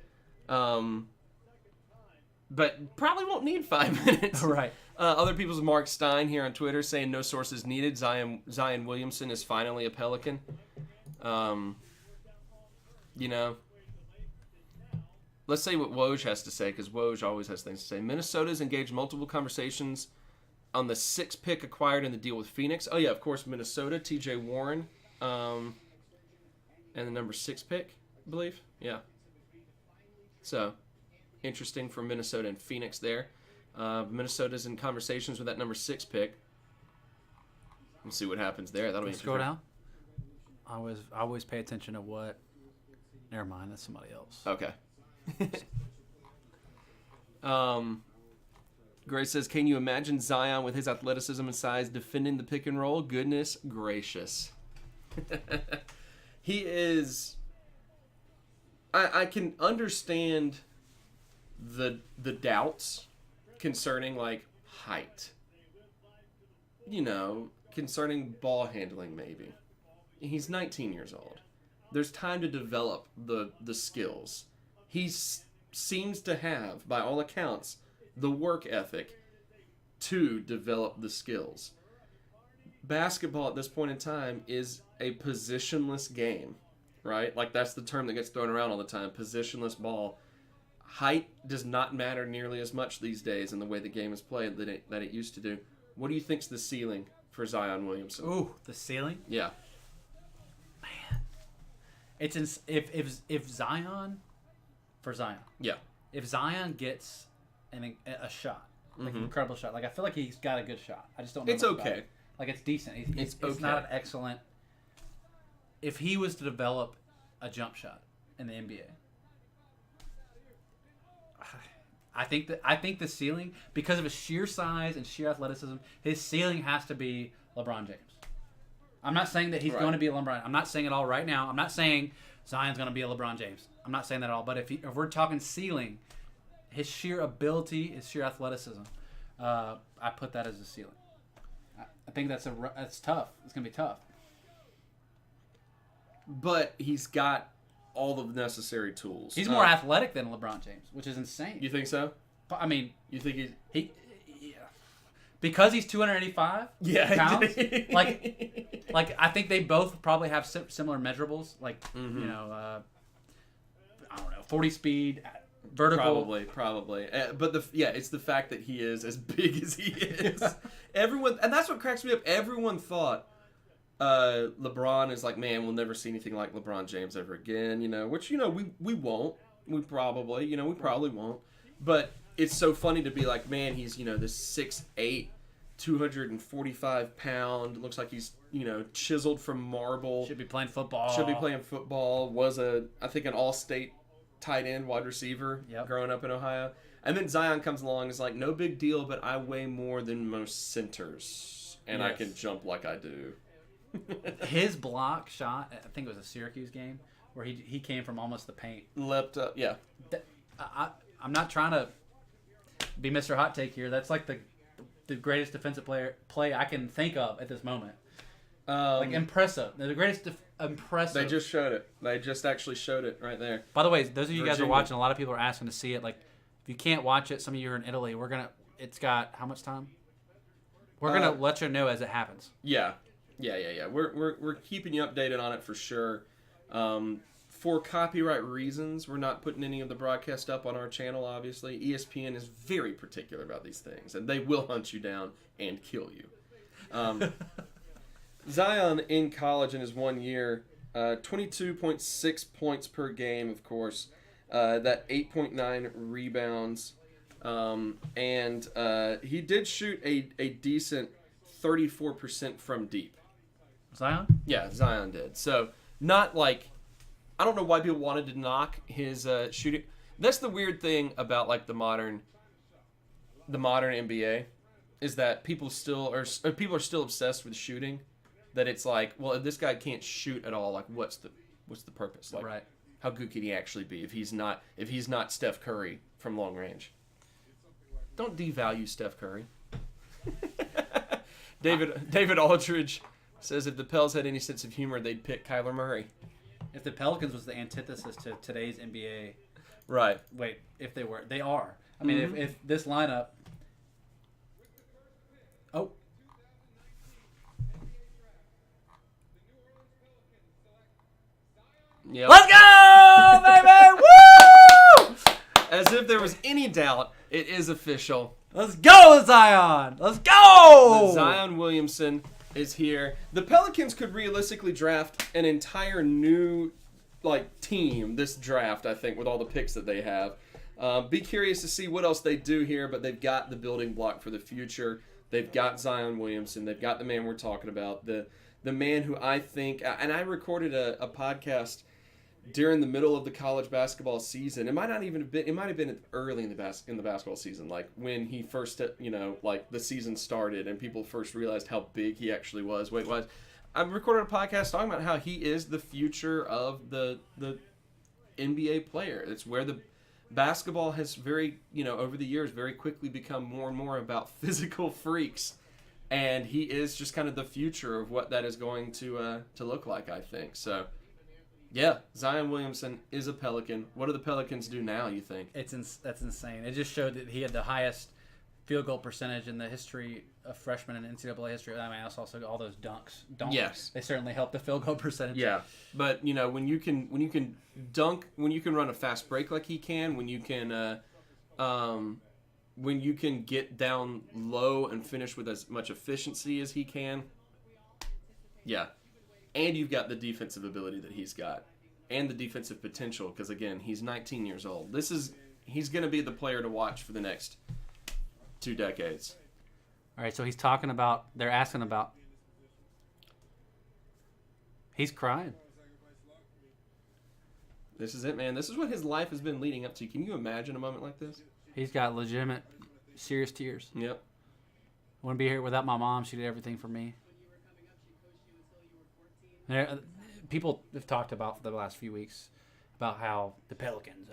but probably won't need 5 minutes. Right. Other people's Mark Stein here on Twitter saying no sources needed. Zion Williamson is finally a Pelican. Let's say what Woj has to say, because Woj always has things to say. Minnesota's engaged multiple conversations on the 6th pick acquired in the deal with Phoenix. Oh, yeah, of course, Minnesota, T.J. Warren, and the number 6 pick, I believe. Yeah. So, interesting for Minnesota and Phoenix there. Minnesota's in conversations with that number 6 pick. We'll see what happens there. That'll be interesting. Scroll down. I always pay attention to what... Never mind, that's somebody else. Okay. Gray says, can you imagine Zion with his athleticism and size defending the pick and roll? Goodness gracious. He is... I can understand the doubts concerning, like, height. Concerning ball handling, maybe. He's 19 years old. There's time to develop the skills. He seems to have, by all accounts, the work ethic to develop the skills. Basketball at this point in time is a positionless game, right? Like that's the term that gets thrown around all the time, positionless ball. Height does not matter nearly as much these days in the way the game is played that it used to do. What do you think's the ceiling for Zion Williamson? Ooh, the ceiling? Yeah. Man. It's if Zion... For Zion. Yeah. If Zion gets a shot, like an incredible shot, like I feel like he's got a good shot. I just don't know. It's okay. Like it's decent. It's okay. not an excellent. If he was to develop a jump shot in the NBA, I think the ceiling, because of his sheer size and sheer athleticism, his ceiling has to be LeBron James. I'm not saying that he's going to be a LeBron. I'm not saying it all right now. I'm not saying Zion's going to be a LeBron James. I'm not saying that at all. But if we're talking ceiling, his sheer ability, his sheer athleticism, I put that as a ceiling. I think that's tough. It's gonna be tough. But he's got all the necessary tools. He's more athletic than LeBron James, which is insane. You think so? I mean, You think yeah. Because he's 285 pounds. like I think they both probably have similar measurables. Like I don't know, 40 speed, vertical. Probably. But it's the fact that he is as big as he is. Everyone, and that's what cracks me up. Everyone thought LeBron is like, man, we'll never see anything like LeBron James ever again. Which we won't. We probably won't. But it's so funny to be like, man, he's this 6'8", 245 pound. Looks like he's chiseled from marble. Should be playing football. Was I think an all-state tight end, wide receiver, growing up in Ohio. And then Zion comes along and is like, no big deal, but I weigh more than most centers, and I can jump like I do. His block shot, I think it was a Syracuse game, where he came from almost the paint. Leapt up, yeah. I'm not trying to be Mr. Hot Take here. That's like the greatest defensive play I can think of at this moment. Like impressive. The greatest impressive. They just showed it. They just actually showed it right there. By the way, those of you guys are watching, a lot of people are asking to see it. Like, if you can't watch it, some of you are in Italy. It's got how much time? We're gonna let you know as it happens. Yeah. We're keeping you updated on it for sure. For copyright reasons, we're not putting any of the broadcast up on our channel, obviously. ESPN is very particular about these things, and they will hunt you down and kill you. Zion in college in his 1 year, 22.6 points per game, of course. That 8.9 rebounds. And he did shoot a decent 34% from deep. Zion? Yeah, Zion did. So, not like... I don't know why people wanted to knock his shooting. That's the weird thing about like the modern NBA, is that people are still obsessed with shooting. That it's like, well, if this guy can't shoot at all, like what's the purpose? Like, right. How good can he actually be if he's not Steph Curry from long range? Don't devalue Steph Curry. David Aldridge says if the Pels had any sense of humor, they'd pick Kyler Murray. If the Pelicans was the antithesis to today's NBA, right? Wait, if they were, they are. I mean, if this lineup, Yep. Let's go, baby! Woo! As if there was any doubt, it is official. Let's go, Zion! Let's go! Zion Williamson is here. The Pelicans could realistically draft an entire new team this draft, I think, with all the picks that they have. Be curious to see what else they do here, but they've got the building block for the future. They've got Zion Williamson. They've got the man we're talking about, the man who I think, and I recorded a podcast during the middle of the college basketball season. It might not even have been. It might have been early in the basketball season, like when he first, the season started and people first realized how big he actually was. I recorded a podcast talking about how he is the future of the NBA player. It's where the basketball has over the years very quickly become more and more about physical freaks, and he is just kind of the future of what that is going to look like, I think. So. Yeah, Zion Williamson is a Pelican. What do the Pelicans do now, you think? That's insane. It just showed that he had the highest field goal percentage in the history of freshmen in NCAA history. I mean, also all those dunks. Yes. They certainly helped the field goal percentage. Yeah, but when you can dunk, when you can run a fast break like he can, when you can get down low and finish with as much efficiency as he can. Yeah. And you've got the defensive ability that he's got, and the defensive potential. Because again, he's 19 years old. He's going to be the player to watch for the next 2 decades. All right, so he's talking about. They're asking about. He's crying. This is it, man. This is what his life has been leading up to. Can you imagine a moment like this? He's got legitimate, serious tears. Yep. I wouldn't be here without my mom. She did everything for me. People have talked about for the last few weeks about how the Pelicans,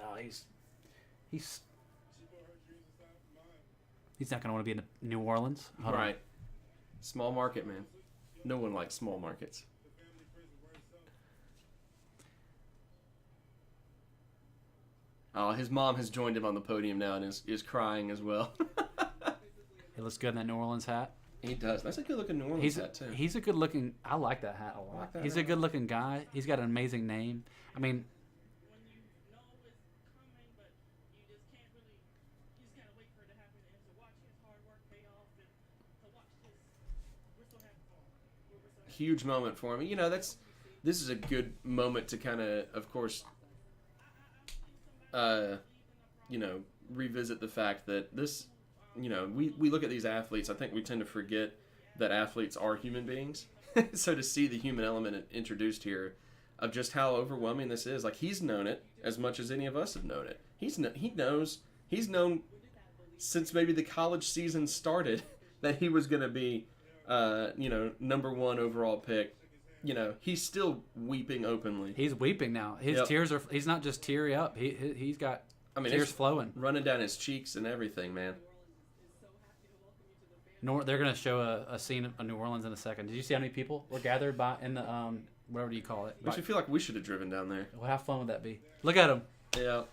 He's not going to want to be in New Orleans. Hold on. Right. Small market, man. No one likes small markets. Oh, his mom has joined him on the podium now and is crying as well. He looks good in that New Orleans hat. He does. That's a good-looking New Orleans hat, too. He's a good-looking... I like that hat a lot. He's a good-looking guy. He's got an amazing name. I mean... Huge moment for him. You know, this is a good moment to kind of course, revisit the fact that this, we look at these athletes. I think we tend to forget that athletes are human beings. So to see the human element introduced here of just how overwhelming this is, like he's known it as much as any of us have known it. He's known since maybe the college season started that he was going to be number 1 overall pick. He's still weeping openly. He's weeping now. His tears are. He's not just teary up. He's got tears flowing, running down his cheeks and everything, man. They're gonna show a scene of New Orleans in a second. Did you see how many people were gathered in the whatever do you call it? Makes me feel like we should have driven down there. Well, how fun would that be? Look at them. Yeah.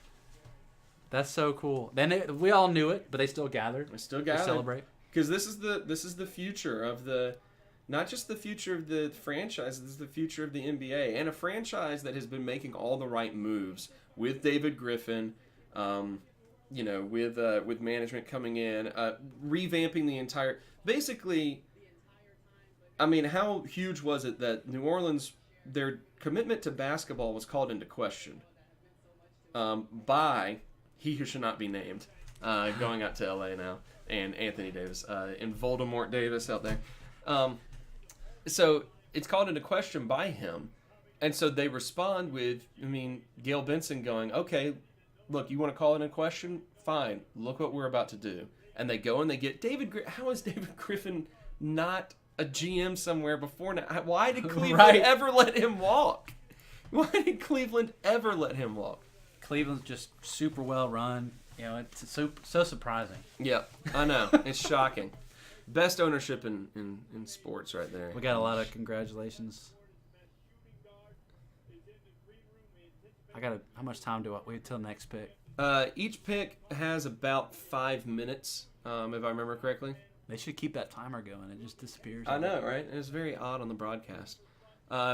That's so cool. Then we all knew it, but they still gathered. We still gathered to celebrate. Because this is the future of not just the future of the franchise, this is the future of the NBA, and a franchise that has been making all the right moves with David Griffin, with management coming in, revamping the entire. Basically, I mean, how huge was it that New Orleans, their commitment to basketball was called into question by he who should not be named, going out to LA now. And Anthony Davis, and Voldemort Davis out there. So it's called into question by him. And so they respond with, Gail Benson going, okay, look, you want to call it into question? Fine. Look what we're about to do. And they go and they get David Griffin. How is David Griffin not a GM somewhere before now? Why did Cleveland ever let him walk? Why did Cleveland ever let him walk? Cleveland's just super well run. It's so surprising. Yeah, I know. It's shocking. Best ownership in sports right there. We got a lot of congratulations. How much time do I wait till the next pick? Each pick has about 5 minutes, if I remember correctly. They should keep that timer going. It just disappears. I know, right? It's very odd on the broadcast.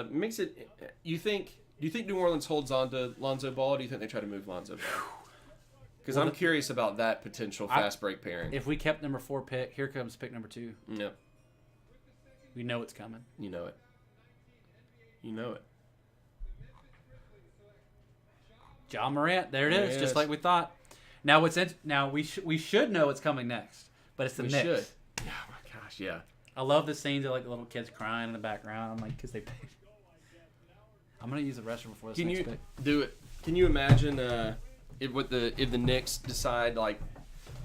Makes it. Do you think New Orleans holds on to Lonzo Ball, or do you think they try to move Lonzo Ball? Because I'm curious about that potential fast break pairing. If we kept number 4 pick, here comes pick number 2. Yep. We know it's coming. You know it. You know it. Ja Morant, there it is, just like we thought. Now we should know what's coming next, but it's the Knicks. We should. Oh my gosh, yeah. I love the scenes of like the little kids crying in the background, like because they paid. I'm gonna use the restroom before this next pick. Do it? Can you imagine? If the Knicks decide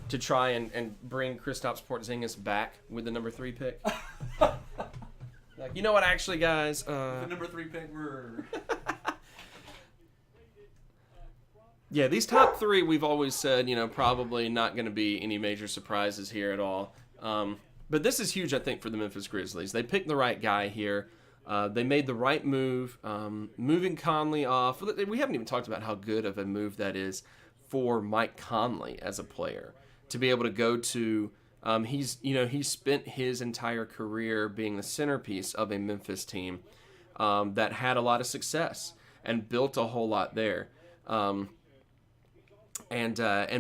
to try and bring Kristaps Porzingis back with the number 3 pick, you know what? Actually, guys, the number 3 pick, yeah, these top 3 we've always said probably not going to be any major surprises here at all. But this is huge, I think, for the Memphis Grizzlies. They picked the right guy here. They made the right move, moving Conley off. We haven't even talked about how good of a move that is for Mike Conley as a player to be able to go to. He's spent his entire career being the centerpiece of a Memphis team that had a lot of success and built a whole lot there. And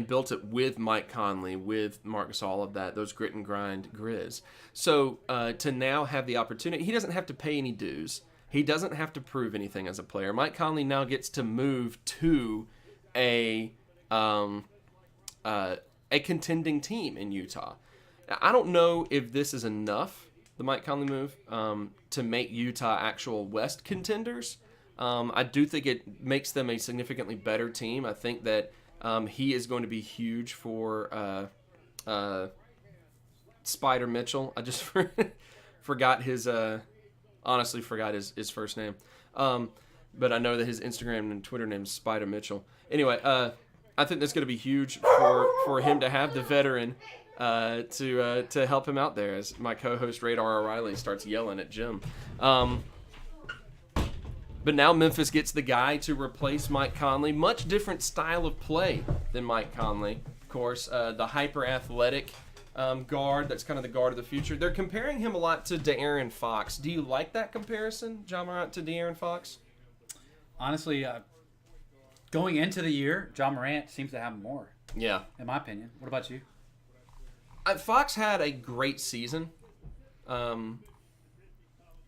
built it with Mike Conley, with Marc Gasol, those grit and grind Grizz. So to now have the opportunity, he doesn't have to pay any dues. He doesn't have to prove anything as a player. Mike Conley now gets to move to a contending team in Utah. I don't know if this is enough, the Mike Conley move, to make Utah actual West contenders. I do think it makes them a significantly better team. I think that he is going to be huge for Spider Mitchell. I just forgot his first name. But I know that his Instagram and Twitter name is Spider Mitchell. Anyway, I think that's going to be huge for him to have the veteran to help him out there as my co-host Radar O'Reilly starts yelling at Jim. But now Memphis gets the guy to replace Mike Conley. Much different style of play than Mike Conley. Of course, the hyper-athletic guard that's kind of the guard of the future. They're comparing him a lot to De'Aaron Fox. Do you like that comparison, Ja Morant to De'Aaron Fox? Honestly, going into the year, Ja Morant seems to have more. Yeah. In my opinion. What about you? Fox had a great season.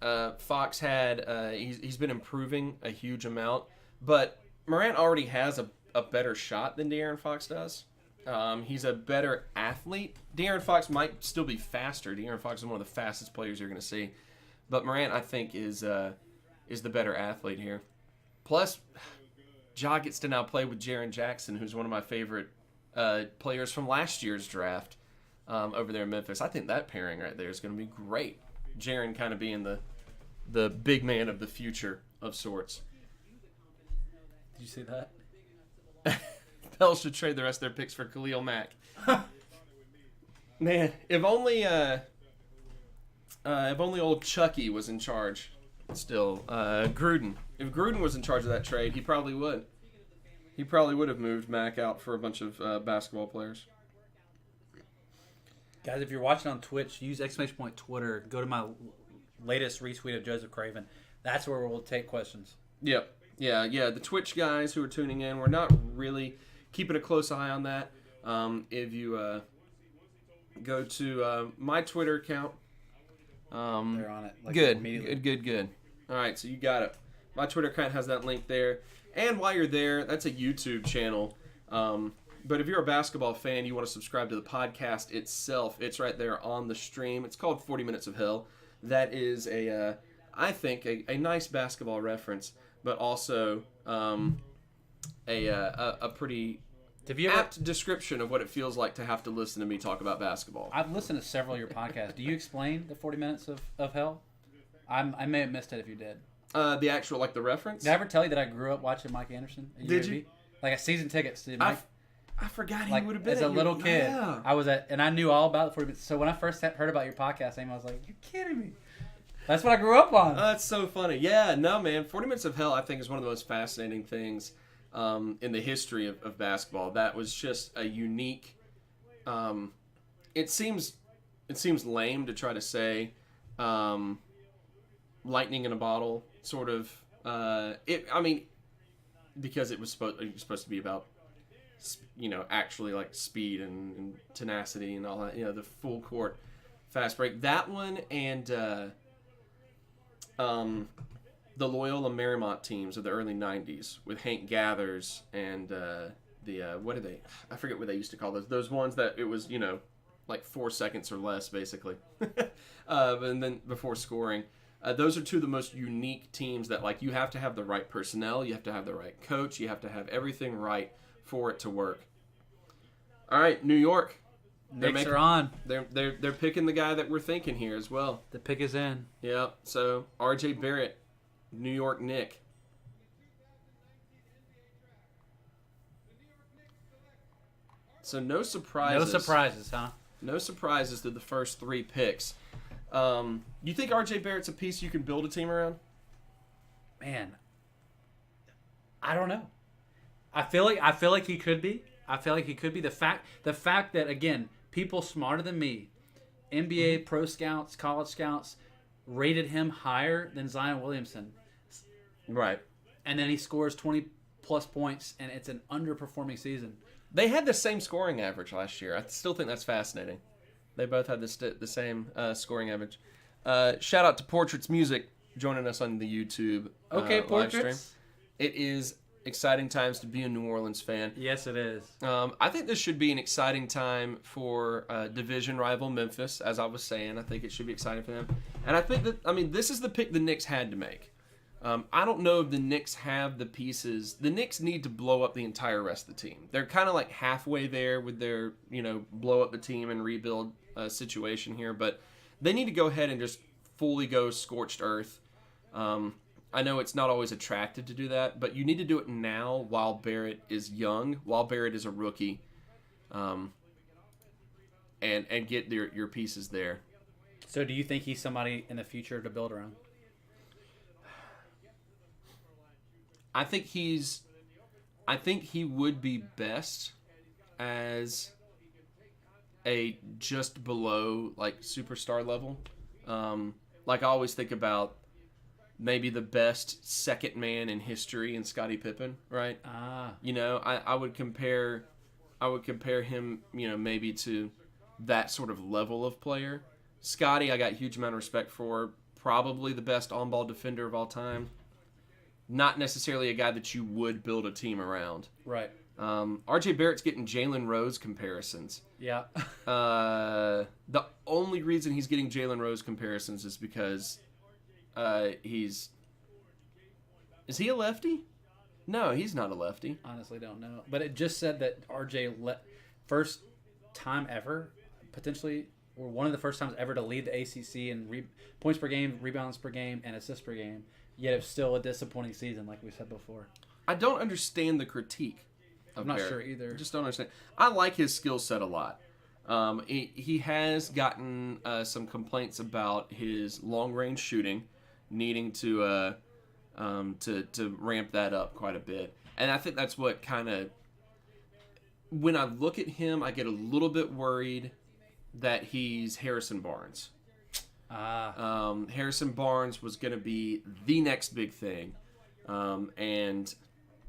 Fox had he's been improving a huge amount, but Morant already has a better shot than De'Aaron Fox does. He's a better athlete. De'Aaron Fox might still be faster. De'Aaron Fox is one of the fastest players you're going to see, but Morant I think is the better athlete here. Plus, Ja gets to now play with Jaren Jackson, who's one of my favorite players from last year's draft over there in Memphis. I think that pairing right there is going to be great. Jaren kind of being the big man of the future of sorts. Did you see that? Pels should trade the rest of their picks for Khalil Mack. Man, if only old Chucky was in charge still. Gruden. If Gruden was in charge of that trade, he probably would. He probably would have moved Mack out for a bunch of basketball players. Guys, if you're watching on Twitch, use !Twitter. Go to my latest retweet of Joseph Craven. That's where we'll take questions. Yep. Yeah. The Twitch guys who are tuning in, we're not really keeping a close eye on that. If you go to my Twitter account. They're on it. Like Good. All right, so you got it. My Twitter account has that link there. And while you're there, that's a YouTube channel. But if you're a basketball fan, you want to subscribe to the podcast itself. It's right there on the stream. It's called 40 Minutes of Hell. That is I think a nice basketball reference, but also a pretty apt description of what it feels like to have to listen to me talk about basketball. I've listened to several of your podcasts. Do you explain the 40 Minutes of Hell? I may have missed it if you did. The actual, like the reference? Did I ever tell you that I grew up watching Mike Anderson? Did you? Like a season tickets to Mike. I forgot he like, would have been as a little kid. Yeah. I was and I knew all about the 40 Minutes. So when I first heard about your podcast name, I was like, "You're kidding me." That's what I grew up on. That's so funny. Yeah, no, man. 40 Minutes of Hell, I think, is one of the most fascinating things in the history of basketball. That was just a unique. It seems lame to try to say lightning in a bottle, sort of. Because it was supposed to be about, actually like speed and tenacity and all that. The full court fast break. That one and the Loyola Marymount teams of the early 90s with Hank Gathers and what are they? I forget what they used to call those. Those ones that it was, like 4 seconds or less, basically. And then before scoring. Those are two of the most unique teams that, like, you have to have the right personnel, you have to have the right coach, you have to have everything right for it to work. All right, New York. Knicks are on. They're picking the guy that we're thinking here as well. The pick is in. Yeah. So R.J. Barrett, New York Knick. So no surprises. No surprises, huh? No surprises to the first three picks. You think R.J. Barrett's a piece you can build a team around? Man, I don't know. I feel like he could be. The fact that, again, people smarter than me, NBA pro scouts, college scouts, rated him higher than Zion Williamson. Right. And then he scores 20 plus points, and it's an underperforming season. They had the same scoring average last year. I still think that's fascinating. They both had the same scoring average. Shout out to Portraits Music joining us on the YouTube live stream. It is exciting times to be a New Orleans fan. Yes, it is. I think this should be an exciting time for division rival Memphis, as I was saying. I think it should be exciting for them. And I think that, this is the pick the Knicks had to make. I don't know if the Knicks have the pieces. The Knicks need to blow up the entire rest of the team. They're kind of like halfway there with their, blow up the team and rebuild situation here. But they need to go ahead and just fully go scorched earth. I know it's not always attractive to do that, but you need to do it now while Barrett is young, while Barrett is a rookie. and get your pieces there. So do you think he's somebody in the future to build around? I think he would be best as a just below like superstar level. Like I always think about maybe the best second man in history in Scottie Pippen, right? You know, I would compare him, you know, maybe to that sort of level of player. Scottie, I got a huge amount of respect for. Probably the best on-ball defender of all time. Not necessarily a guy that you would build a team around. Right. R.J. Barrett's getting Jalen Rose comparisons. Yeah. The only reason he's getting Jalen Rose comparisons is because is he a lefty? No, he's not a lefty. Honestly, don't know. But it just said that RJ first time ever, potentially, or one of the first times ever to lead the ACC in points per game, rebounds per game, and assists per game. Yet it's still a disappointing season, like we said before. I don't understand the critique. I'm not sure either. I just don't understand. I like his skill set a lot. He has gotten some complaints about his long range shooting, needing to ramp that up quite a bit. And I think that's what kind of, when I look at him, I get a little bit worried that he's Harrison Barnes. Harrison Barnes was going to be the next big thing, and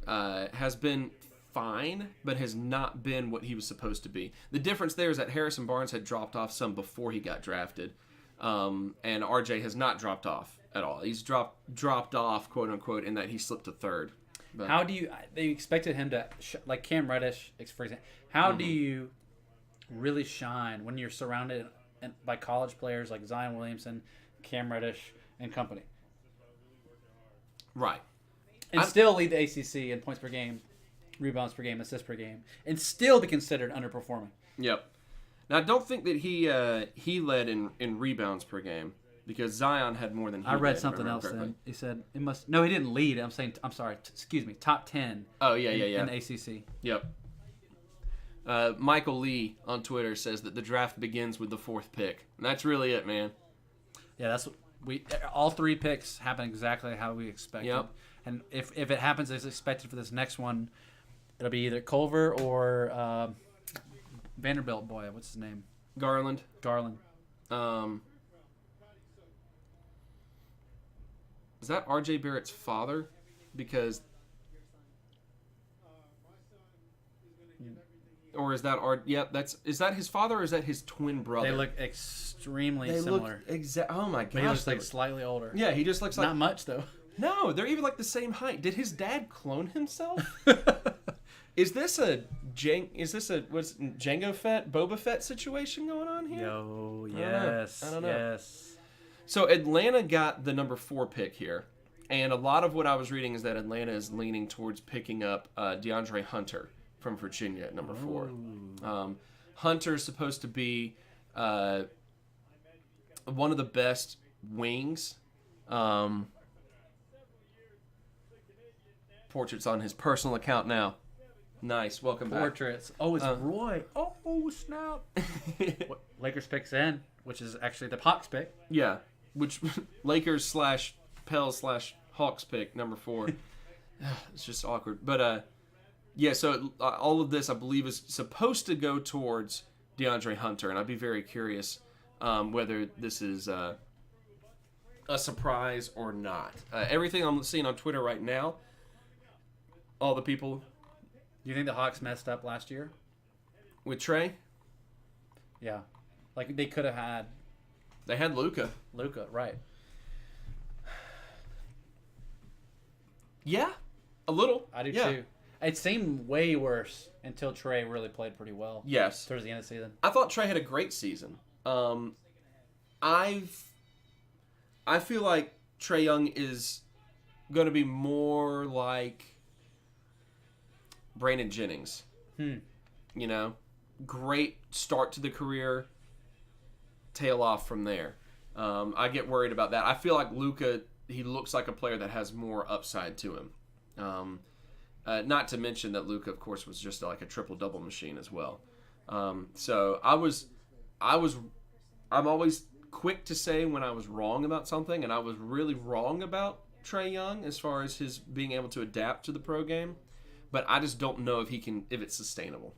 has been fine, but has not been what he was supposed to be. The difference there is that Harrison Barnes had dropped off some before he got drafted, and RJ has not dropped off at all. He's dropped off, quote unquote, in that he slipped to third. But how do you? They expected him to like Cam Reddish, for example. How do you really shine when you're surrounded by college players like Zion Williamson, Cam Reddish, and company? Right. And still lead the ACC in points per game, rebounds per game, assists per game, and still be considered underperforming. Yep. Now, I don't think that he led in rebounds per game because Zion had more than he I read did, something else then. He said it must. No, he didn't lead. I'm sorry. Excuse me. Top 10. Oh, yeah. In the ACC. Yep. Michael Lee on Twitter says that the draft begins with the 4th pick. And that's really it, man. Yeah, that's all 3 picks happen exactly how we expected. Yep. And if it happens as expected for this next one, it'll be either Culver or Vanderbilt boy. What's his name? Garland. Is that R.J. Barrett's father? Because, or is that is that his father or is that his twin brother? They look extremely similar. Oh my gosh. But he looks like slightly older. Yeah, he just looks like not much though. No, they're even like the same height. Did his dad clone himself? Is this a Jango Fett, Boba Fett situation going on here? Yo, yes. I don't know. Yes. So Atlanta got the number 4 pick here. And a lot of what I was reading is that Atlanta is leaning towards picking up DeAndre Hunter from Virginia at number 4. Hunter's supposed to be one of the best wings. Portraits on his personal account now. Nice. Welcome back. Portraits. Oh, it's Roy. Oh, snap. Lakers picks in, which is actually the Hawks pick. Yeah. Which Lakers / Pels / Hawks pick, number 4. It's just awkward. But, yeah, so all of this, I believe, is supposed to go towards DeAndre Hunter. And I'd be very curious whether this is a surprise or not. Everything I'm seeing on Twitter right now, all the people. Do you think the Hawks messed up last year? With Trey? Yeah. Like, they could have had... They had Luka, right. Yeah, a little. I do too. It seemed way worse until Trey really played pretty well. Yes. Towards the end of the season. I thought Trey had a great season. I feel like Trae Young is going to be more like Brandon Jennings. You know, great start to the career, tail off from there. I get worried about that. I feel like Luka, he looks like a player that has more upside to him. Not to mention that Luka, of course, was just like a triple-double machine as well. So I was I'm always quick to say when I was wrong about something, and I was really wrong about Trae Young as far as his being able to adapt to the pro game. But I just don't know if it's sustainable.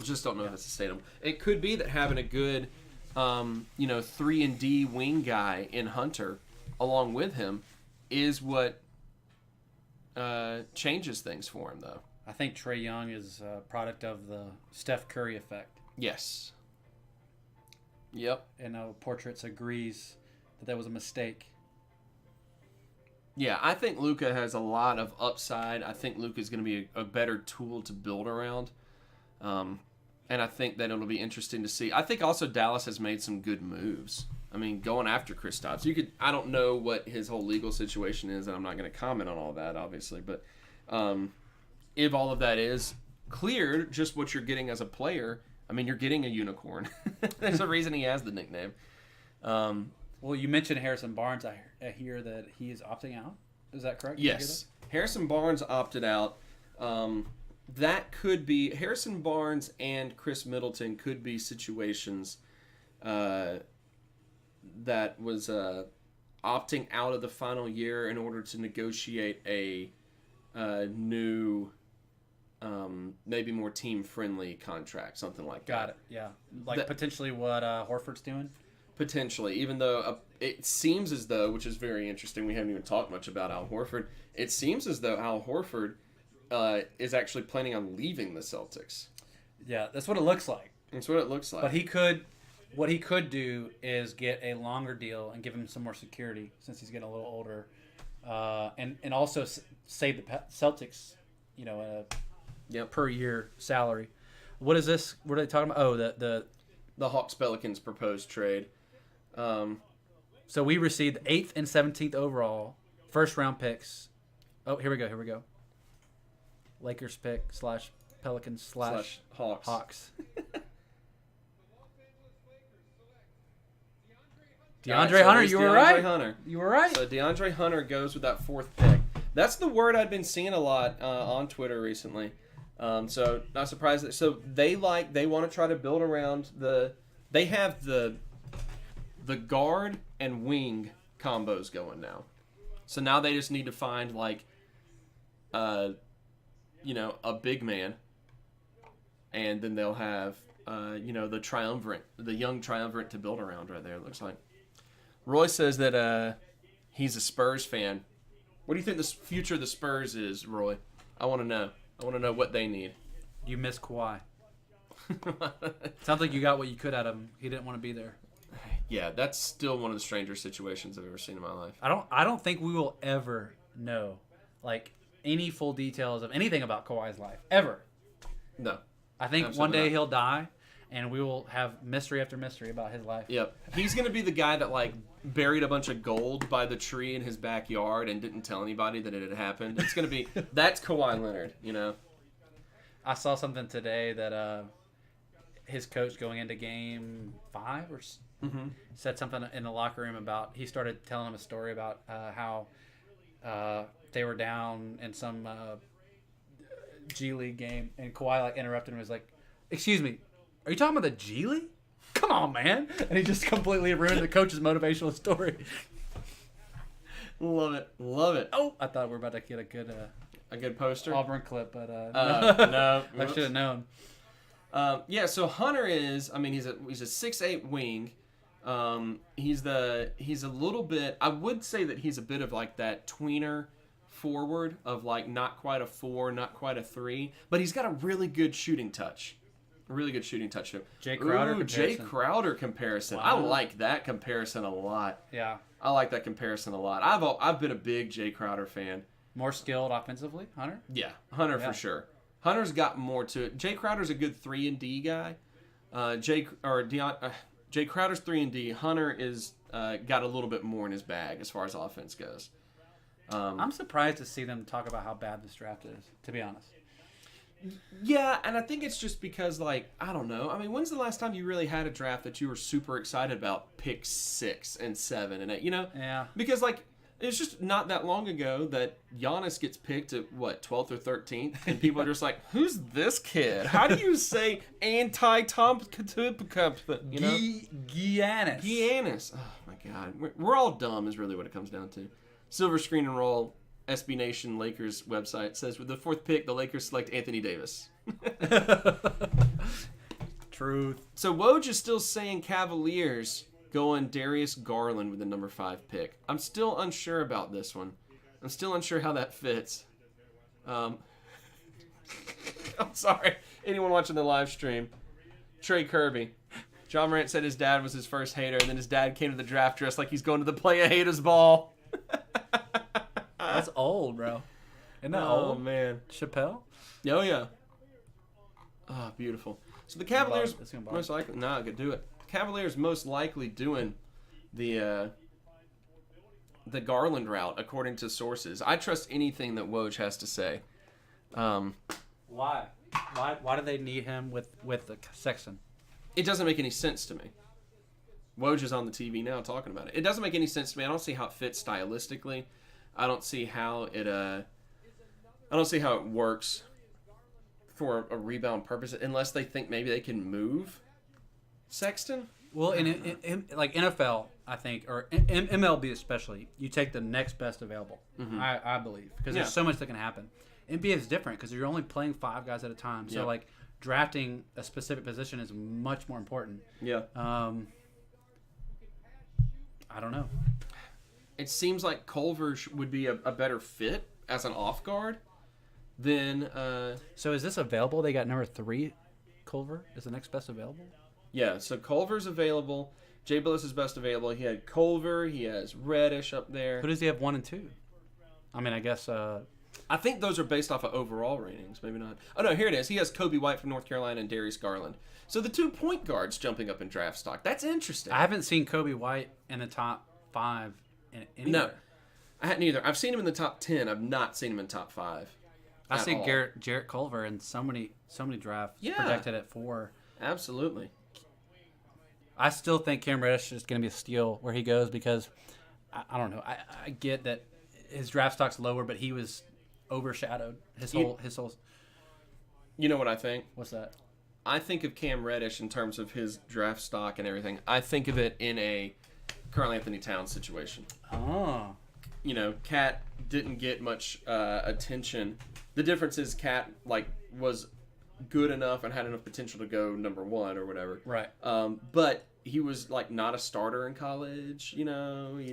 I just don't know if it's sustainable. It could be that having a good, 3-and-D wing guy in Hunter along with him is what changes things for him, though. I think Trae Young is a product of the Steph Curry effect. Yes. Yep. And Portraits agrees that was a mistake. Yeah, I think Luka has a lot of upside. I think Luka is going to be a better tool to build around. And I think that it'll be interesting to see. I think also Dallas has made some good moves. I mean, going after Kristaps. I don't know what his whole legal situation is, and I'm not going to comment on all that, obviously. But if all of that is cleared, just what you're getting as a player, I mean, you're getting a unicorn. There's a reason he has the nickname. Well, you mentioned Harrison Barnes. I hear that he is opting out. Is that correct? Yes. Harrison Barnes opted out. That could be Harrison Barnes and Chris Middleton could be situations that was opting out of the final year in order to negotiate a new, maybe more team-friendly contract, something like that. Got it, yeah. Potentially what Horford's doing? Potentially, even though it seems as though, which is very interesting, we haven't even talked much about Al Horford. It seems as though Al Horford is actually planning on leaving the Celtics. Yeah, that's what it looks like. That's what it looks like. But what he could do is get a longer deal and give him some more security since he's getting a little older, and also save the Celtics, per year salary. What is this? What are they talking about? Oh, the Hawks Pelicans proposed trade. So we received 8th and 17th overall, first round picks. Oh, here we go. Lakers pick / Pelicans / Hawks. DeAndre Hunter, you were right. Hunter. You were right. So DeAndre Hunter goes with that 4th pick. That's the word I've been seeing a lot on Twitter recently. So not surprised. So they want to try to build around they have the guard and wing combos going now. So now they just need to find a big man, and then they'll have the young triumvirate to build around right there. It looks like. Roy says that he's a Spurs fan. What do you think the future of the Spurs is, Roy? I want to know. I want to know what they need. You miss Kawhi. Sounds like you got what you could out of him. He didn't want to be there. Yeah, that's still one of the strangest situations I've ever seen in my life. I don't think we will ever know any full details of anything about Kawhi's life ever. No. I think one day he'll die, and we will have mystery after mystery about his life. Yep. He's gonna be the guy that buried a bunch of gold by the tree in his backyard and didn't tell anybody that it had happened. It's gonna be that's Kawhi Leonard, I saw something today that his coach going into game 5 said something in the locker room about he started telling him a story about how they were down in some G League game, and Kawhi interrupted him and was like, "Excuse me, are you talking about the G League? Come on, man!" And he just completely ruined the coach's motivational story. Love it. Oh, I thought we were about to get a good poster Auburn clip, but no, I should have known. So Hunter is, he's a 6'8" wing. He's a little bit, I would say that he's a bit of that tweener forward of not quite a 4, not quite a 3, but he's got a really good shooting touch. Jay Crowder comparison. Wow. I like that comparison a lot. Yeah. I like that comparison a lot. I've been a big Jay Crowder fan. More skilled offensively, Hunter? Yeah, Hunter for sure. Hunter's got more to it. Jay Crowder's a good 3-and-D guy. Jay Crowder's 3-and-D. Hunter is got a little bit more in his bag as far as offense goes. I'm surprised to see them talk about how bad this draft is, to be honest. Yeah, and I think it's just because, I don't know. When's the last time you really had a draft that you were super excited about? Pick 6 and 7 and 8, Yeah. Because, It's just not that long ago that Giannis gets picked at, 12th or 13th? And people are just like, who's this kid? How do you say anti-Tom, you know? Giannis. Giannis. Oh, my God. We're all dumb is really what it comes down to. Silver Screen and Roll, SB Nation Lakers website says, with the 4th pick, the Lakers select Anthony Davis. Truth. So Woj is still saying Cavaliers going Darius Garland with the number 5 pick. I'm still unsure about this one. I'm still unsure how that fits. I'm sorry. Anyone watching the live stream, Trey Kirby. John Morant said his dad was his first hater, and then his dad came to the draft dressed like he's going to the Playa Haters Ball. That's old, bro. Isn't that old? Oh, man. Chappelle? Oh, yeah. Oh, beautiful. So the Cavaliers It's gonna most likely... No, I could do it. Cavaliers most likely doing the Garland route, according to sources. I trust anything that Woj has to say. Why? Why do they need him with the Sexton? It doesn't make any sense to me. Woj is on the TV now talking about it. It doesn't make any sense to me. I don't see how it fits stylistically. I don't see how it works for a rebound purpose, unless they think maybe they can move Sexton. Well, in like NFL, I think, or MLB especially, you take the next best available. Mm-hmm. I believe, because there's so much that can happen. NBA is different because you're only playing 5 guys at a time. So like drafting a specific position is much more important. Yeah. I don't know. It seems like Culver would be a better fit as an off guard than. So is this available? They got number 3, Culver is the next best available. Yeah, so Culver's available. Jay Billis is best available. He had Culver. He has Reddish up there. Who does he have 1 and 2? I mean, I guess. I think those are based off of overall ratings. Maybe not. Oh, no, here it is. He has Kobe White from North Carolina and Darius Garland. So the 2 point guards jumping up in draft stock. That's interesting. I haven't seen Kobe White in the top 5 anywhere. No, I hadn't either. I've seen him in the top 10. I've not seen him in top 5. I see Jarrett Culver in so many drafts projected at 4. Absolutely. I still think Cam Reddish is going to be a steal where he goes because I don't know. I get that his draft stock's lower, but he was overshadowed. His whole. You know what I think? What's that? I think of Cam Reddish in terms of his draft stock and everything. I think of it in a Karl Anthony Towns situation. Oh. You know, Cat didn't get much attention. The difference is Cat was good enough and had enough potential to go number 1 or whatever. Right. But he was not a starter in college. He played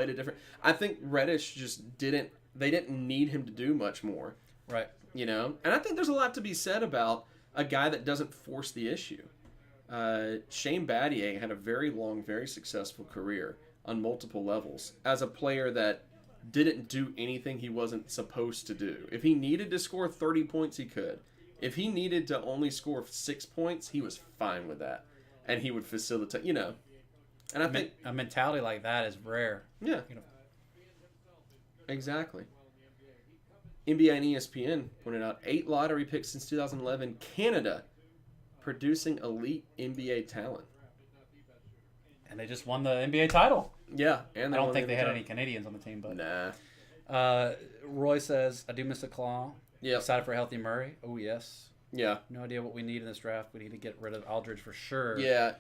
a different. I think Reddish just didn't. They didn't need him to do much more. Right. And I think there's a lot to be said about a guy that doesn't force the issue. Shane Battier had a very long, very successful career on multiple levels as a player that didn't do anything he wasn't supposed to do. If he needed to score 30 points, he could. If he needed to only score 6 points, he was fine with that. And he would facilitate, And I think a mentality like that is rare. Yeah. Exactly. NBA and ESPN pointed out 8 lottery picks since 2011. Canada producing elite NBA talent. And they just won the NBA title. Yeah, and I don't think they had any Canadians on the team, but nah. Roy says, I do miss a claw. Yeah. Excited for a healthy Murray. Oh yes. Yeah. No idea what we need in this draft. We need to get rid of Aldridge for sure. Yeah.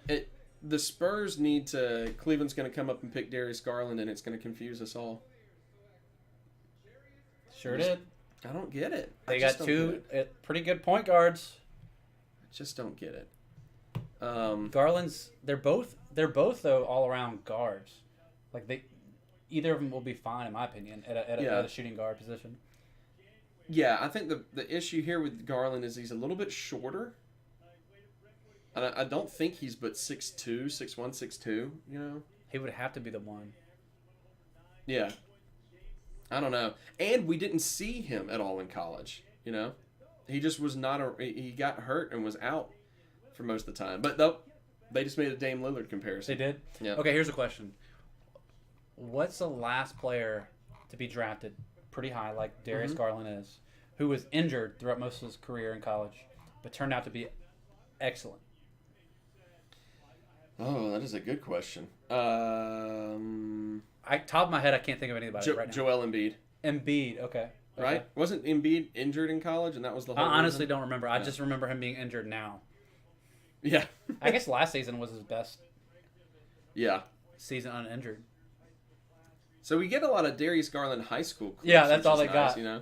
The Spurs need to. Cleveland's going to come up and pick Darius Garland, and it's going to confuse us all. Sure did. I don't get it. They got 2 pretty good point guards. I just don't get it. Garland's. They're both though all around guards. Either of them will be fine in my opinion at a shooting guard position. Yeah, I think the issue here with Garland is he's a little bit shorter. And I don't think he's but 6'2", 6'1", 6'2", He would have to be the one. Yeah. I don't know. And we didn't see him at all in college, He just was not he got hurt and was out for most of the time. But they just made a Dame Lillard comparison. They did? Yeah. Okay, here's a question. What's the last player to be drafted pretty high, like Darius Garland is, who was injured throughout most of his career in college, but turned out to be excellent? Oh, that is a good question. I top of my head, I can't think of anybody right now. Joel Embiid. Embiid, okay. Right? Wasn't Embiid injured in college, and that was the whole I honestly reason? don't remember. I just remember him being injured now. Yeah. I guess last season was his best Yeah. season uninjured. So we get a lot of Darius Garland high school clips, Yeah, that's which all is they nice, got. You know?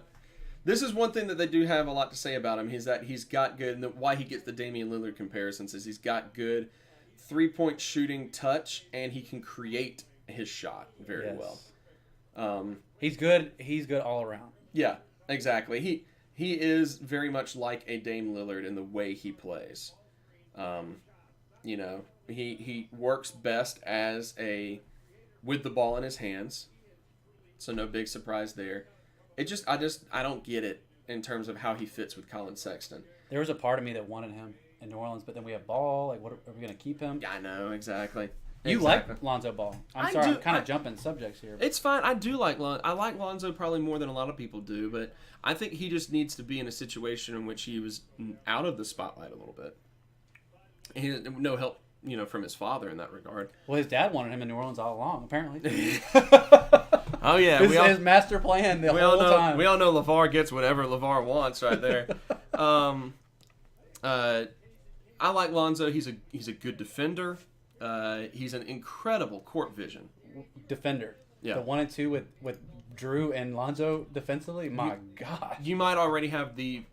This is one thing that they do have a lot to say about him, is that he's got good, and why he gets the Damian Lillard comparisons is he's got good three-point shooting touch, and he can create his shot very well. He's good. He's good all around. Yeah, exactly. He is very much like a Dame Lillard in the way he plays. You know, he works best with the ball in his hands. So no big surprise there. I don't get it in terms of how he fits with Colin Sexton. There was a part of me that wanted him in New Orleans, but then we have Ball. Like, what are we going to keep him? Yeah, I know, exactly. You like Lonzo Ball. I'm sorry, I'm kind of jumping subjects here. It's fine. I do like Lonzo. I like Lonzo probably more than a lot of people do, but I think he just needs to be in a situation in which he was out of the spotlight a little bit. He had no help, you know, from his father in that regard. Well, his dad wanted him in New Orleans all along, apparently. Oh yeah, his master plan the whole time. We all know LeVar gets whatever LeVar wants right there. I like Lonzo. He's a good defender. He's an incredible court vision defender. Yeah. The 1 and 2 with Drew and Lonzo defensively. My God. You might already have the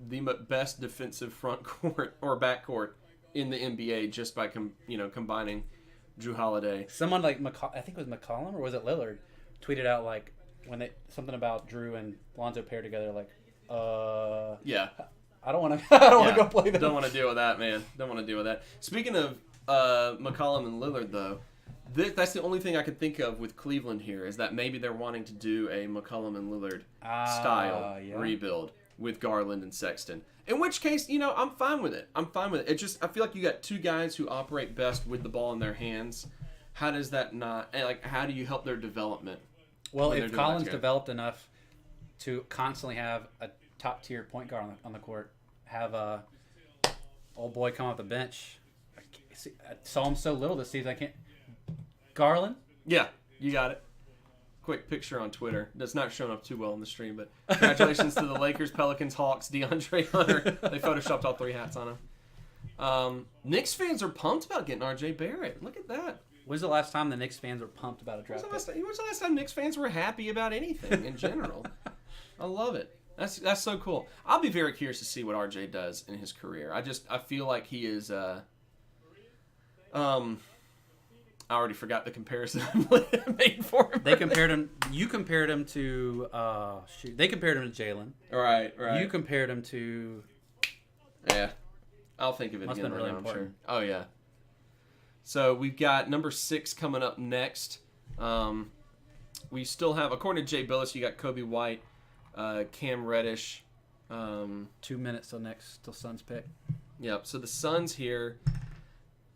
best defensive front court or back court in the NBA just by combining Drew Holiday. Someone like I think it was McCollum or was it Lillard, tweeted out like something about Drew and Lonzo paired together. Like, yeah. I don't want to. I don't want to go play them. Don't want to deal with that, man. Don't want to deal with that. Speaking of McCollum and Lillard, though, that's the only thing I can think of with Cleveland here is that maybe they're wanting to do a McCollum and Lillard style rebuild with Garland and Sexton. In which case, you know, I'm fine with it. I feel like you got two guys who operate best with the ball in their hands. How does that not? Like, how do you help their development? Well, if Collins developed enough to constantly have a top tier point guard on the court, have a old boy come off the bench. I saw him so little this season. I can't. Garland? Yeah, you got it. Quick picture on Twitter. That's not showing up too well on the stream, but congratulations to the Lakers, Pelicans, Hawks, DeAndre Hunter. They photoshopped all three hats on him. Knicks fans are pumped about getting RJ Barrett. Look at that. When's the last time the Knicks fans were pumped about a draft pick? When's the last time Knicks fans were happy about anything in general? I love it. That's so cool. I'll be very curious to see what RJ does in his career. I feel like he is. I already forgot the comparison I made for him. They compared him. You compared him to. They compared him to Jalen. Right. You compared him to. Yeah, I'll think of it Must again. Been really I'm important. sure. Oh yeah. So we've got number 6 coming up next. We still have, according to Jay Billis, you got Kobe White, Cam Reddish. 2 minutes till Suns pick. Yep. So the Suns here.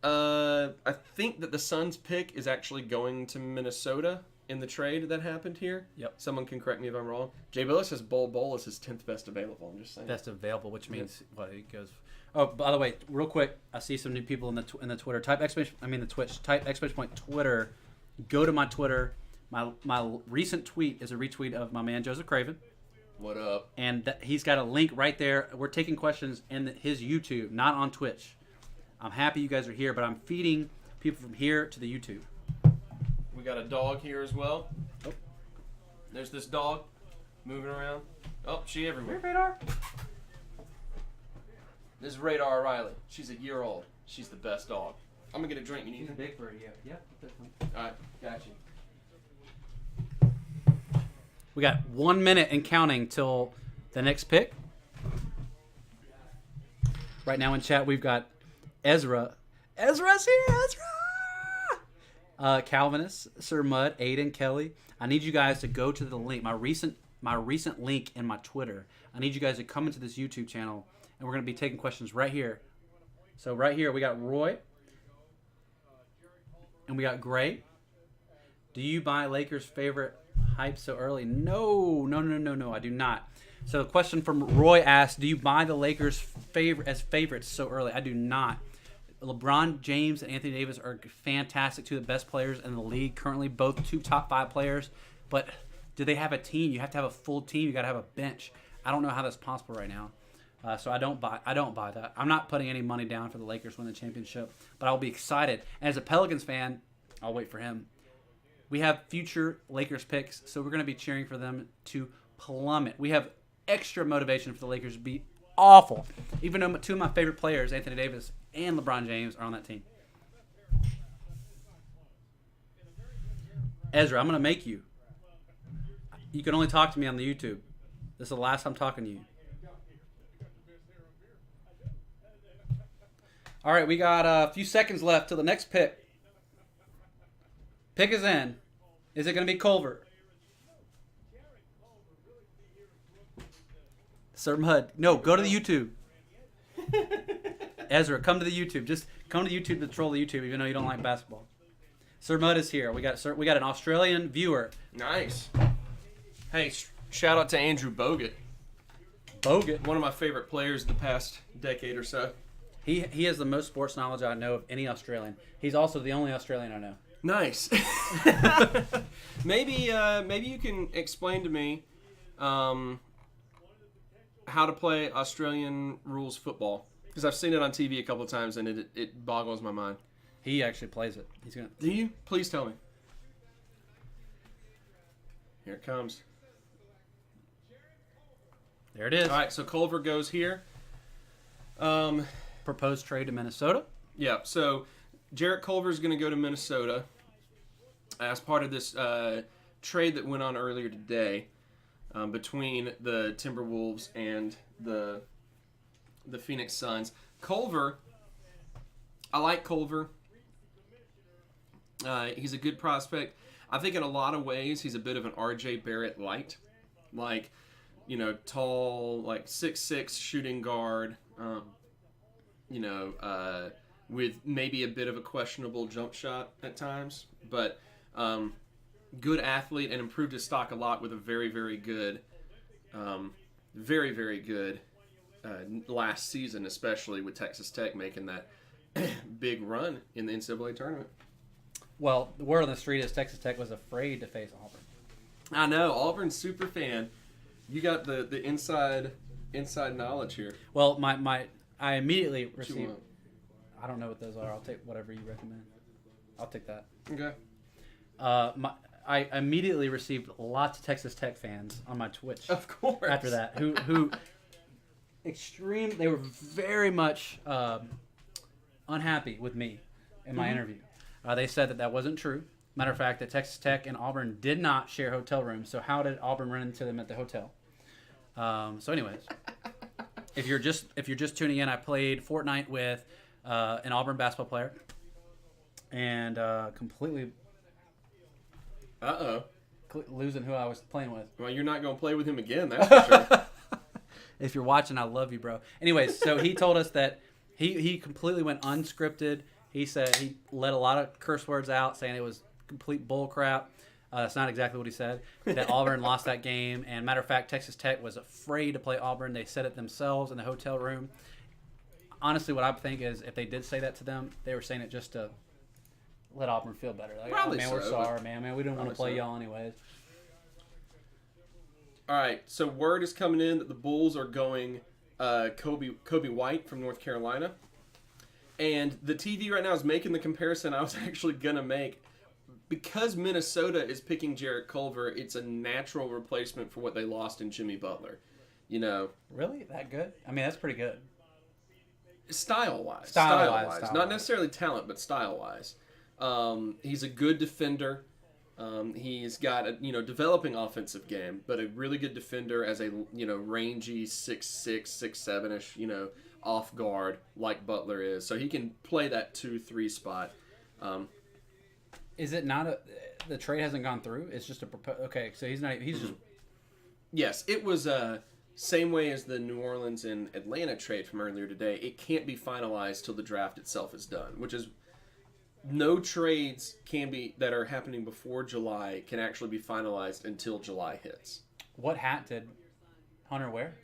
I think that the Suns pick is actually going to Minnesota in the trade that happened here. Yep. Someone can correct me if I'm wrong. Jay Billis has Bol as his 10th best available. I'm just saying. Best available, which means it goes. Oh, by the way, real quick, I see some new people in the Twitter. The Twitch. Type exclamation point Twitter. Go to my Twitter. My recent tweet is a retweet of my man Joseph Craven. What up? And he's got a link right there. We're taking questions in his YouTube, not on Twitch. I'm happy you guys are here, but I'm feeding people from here to the YouTube. We got a dog here as well. Oh. There's this dog moving around. Oh, she everywhere. Radar. This is Radar O'Reilly. She's a year old. She's the best dog. I'm going to get a drink. You need He's a it? big bird, yeah. All right, got you. We got 1 minute and counting till the next pick. Right now in chat, we've got Ezra. Ezra's here, Ezra! Calvinist, Sir Mudd, Aiden, Kelly. I need you guys to go to the link, my recent link in my Twitter. I need you guys to come into this YouTube channel, and we're going to be taking questions right here. So right here, we got Roy, and we got Gray. Do you buy Lakers' favorite hype so early? No, I do not. So the question from Roy asked, do you buy the Lakers' favorites so early? I do not. LeBron James and Anthony Davis are fantastic, two of the best players in the league currently, both 2 top 5 players. But do they have a team? You have to have a full team. You got to have a bench. I don't know how that's possible right now. So I don't buy that. I'm not putting any money down for the Lakers to win the championship, but I'll be excited. And as a Pelicans fan, I'll wait for him. We have future Lakers picks, so we're going to be cheering for them to plummet. We have extra motivation for the Lakers to be awful, even though 2 of my favorite players, Anthony Davis and LeBron James, are on that team. Ezra, I'm going to make you. You can only talk to me on the YouTube. This is the last time talking to you. All right, we got a few seconds left till the next pick. Pick is in. Is it going to be Culver? Sir Mud. No, go to the YouTube. Ezra, come to the YouTube. Just come to YouTube to troll the YouTube, even though you don't like basketball. Sir Mud is here. We got an Australian viewer. Nice. Hey, shout out to Andrew Bogut. Bogut. One of my favorite players the past decade or so. He has the most sports knowledge I know of any Australian. He's also the only Australian I know. Nice. Maybe you can explain to me how to play Australian rules football, because I've seen it on TV a couple of times and it boggles my mind. He actually plays it. He's gonna. Do you? Please tell me. Here it comes. There it is. All right, so Culver goes here. Proposed trade to Minnesota. Yeah, so Jarrett Culver is going to go to Minnesota as part of this trade that went on earlier today between the Timberwolves and the Phoenix Suns. Culver, I like Culver. He's a good prospect. I think in a lot of ways he's a bit of an R.J. Barrett light. Like, tall, like 6'6", shooting guard. With maybe a bit of a questionable jump shot at times, but good athlete and improved his stock a lot with a very, very good, very, very good last season, especially with Texas Tech making that big run in the NCAA tournament. Well, the word on the street is Texas Tech was afraid to face Auburn. I know, Auburn's super fan. You got the inside knowledge here. Well, I immediately received. I don't know what those are. I'll take whatever you recommend. I'll take that. Okay. I immediately received lots of Texas Tech fans on my Twitch. Of course. After that, who they were very much unhappy with me in my interview. They said that wasn't true. Matter of fact, that Texas Tech and Auburn did not share hotel rooms. So how did Auburn run into them at the hotel? So, anyways, if you're just tuning in, I played Fortnite with an Auburn basketball player, and completely losing who I was playing with. Well, you're not going to play with him again, that's for sure. If you're watching, I love you, bro. Anyways, so he told us that he completely went unscripted. He said he let a lot of curse words out, saying it was complete bull crap. That's not exactly what he said. That Auburn lost that game. And matter of fact, Texas Tech was afraid to play Auburn. They said it themselves in the hotel room. Honestly, what I think is if they did say that to them, they were saying it just to let Auburn feel better. Like, Probably man, so, we're sorry, man. We didn't want to play so. y'all anyways. All right, so word is coming in that the Bulls are going Kobe White from North Carolina. And the TV right now is making the comparison I was actually going to make. Because Minnesota is picking Jarrett Culver, it's a natural replacement for what they lost in Jimmy Butler. Really? That good? I mean, that's pretty good. Style-wise. Style-wise. Not necessarily talent, but style-wise. He's a good defender. He's got a developing offensive game, but a really good defender as a rangy 6'6", 6'7"-ish, off guard like Butler is. So he can play that 2-3 spot. Is it not the trade hasn't gone through? It's just okay. So he's just. Yes, it was same way as the New Orleans and Atlanta trade from earlier today. It can't be finalized till the draft itself is done, which is no trades that are happening before July can actually be finalized until July hits. What hat did Hunter wear?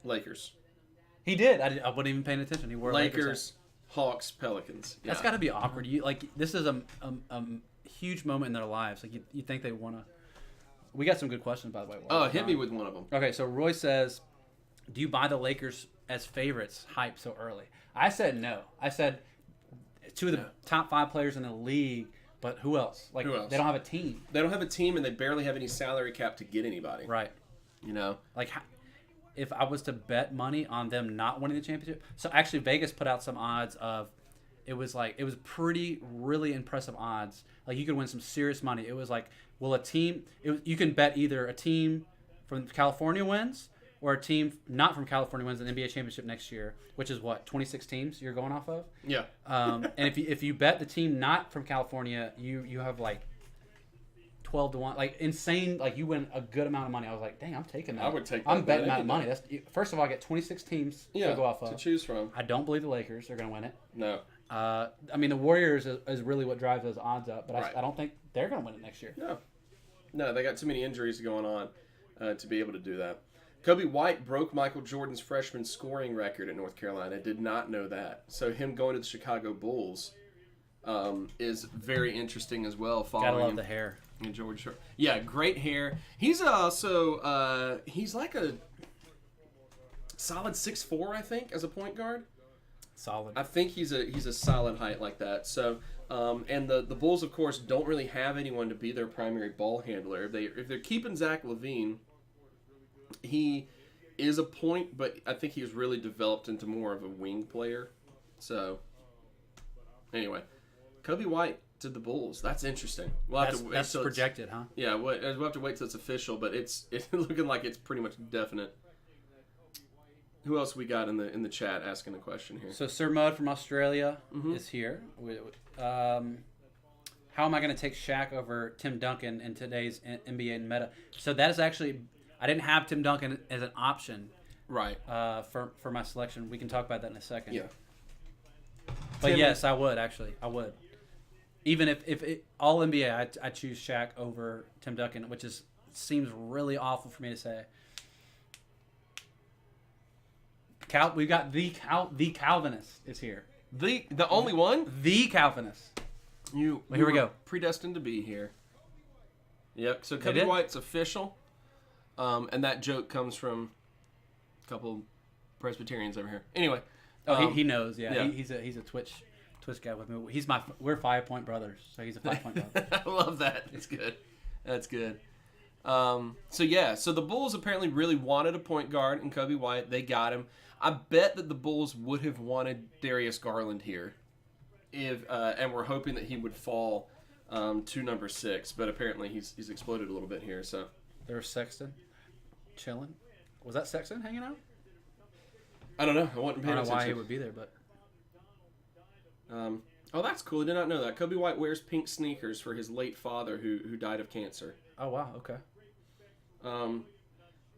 Lakers. He did. I wasn't even paying attention. He wore Lakers. Hawks, Pelicans. Yeah. That's got to be awkward. This is a huge moment in their lives. Like you think they want to. We got some good questions, by the way. Oh, hit me with one of them. Okay, so Roy says, "Do you buy the Lakers as favorites hype so early?" I said no. I said two of the top 5 players in the league, but who else? Like, who else? They don't have a team. They don't have a team, and they barely have any salary cap to get anybody. Right. You know? Like, if I was to bet money on them not winning the championship. So, actually, Vegas put out some odds of, it was really impressive odds. Like, you could win some serious money. It was like, you can bet either a team from California wins or a team not from California wins an NBA championship next year, which is what, 26 teams you're going off of? Yeah. And if you bet the team not from California, you have like 12 to 1, like insane, like you win a good amount of money. I was like, dang, I'm taking that. I would take that. I'm betting that money. That's first of all, I get 26 teams to go off of. To choose from. I don't believe the Lakers are going to win it. No. I mean, the Warriors is really what drives those odds up, but right. I don't think they're going to win it next year. No, they got too many injuries going on to be able to do that. Kobe White broke Michael Jordan's freshman scoring record at North Carolina. Did not know that. So him going to the Chicago Bulls is very interesting as well. Gotta love the hair. And George Short. Yeah, great hair. He's also he's like a solid 6'4", I think, as a point guard. Solid. I think he's a solid height like that. So and the Bulls, of course, don't really have anyone to be their primary ball handler. If they're keeping Zach LaVine, he is a point, but I think he's really developed into more of a wing player. So anyway, Kobe White to the Bulls. That's interesting. That's projected, huh? Yeah, we'll have to wait till it's official, but it's looking like it's pretty much definite. Who else we got in the chat asking a question here? So Sir Mud from Australia is here. How am I going to take Shaq over Tim Duncan in today's NBA meta? So that is actually, I didn't have Tim Duncan as an option, right? For my selection. We can talk about that in a second. Yeah. But yes, I would actually. I would. Even if it, all NBA, I choose Shaq over Tim Duncan, which seems really awful for me to say. We got the Calvinist is here. The only one? The Calvinist. Here we go. Predestined to be here. Yep. So Kobe White's official, and that joke comes from a couple Presbyterians over here. Anyway. He knows. Yeah. He's a Twitch guy with me. We're 5 Point brothers, so he's a 5 point brother. I love that. It's good. That's good. So the Bulls apparently really wanted a point guard in Kobe White. They got him. I bet that the Bulls would have wanted Darius Garland here, and we're hoping that he would fall to number 6. But apparently he's exploded a little bit here. So there's Sexton chilling. Was that Sexton hanging out? I don't know. I wasn't paying attention. I don't know why he would be there, but. Oh, that's cool. I did not know that. Kobe White wears pink sneakers for his late father who died of cancer. Oh, wow. Okay.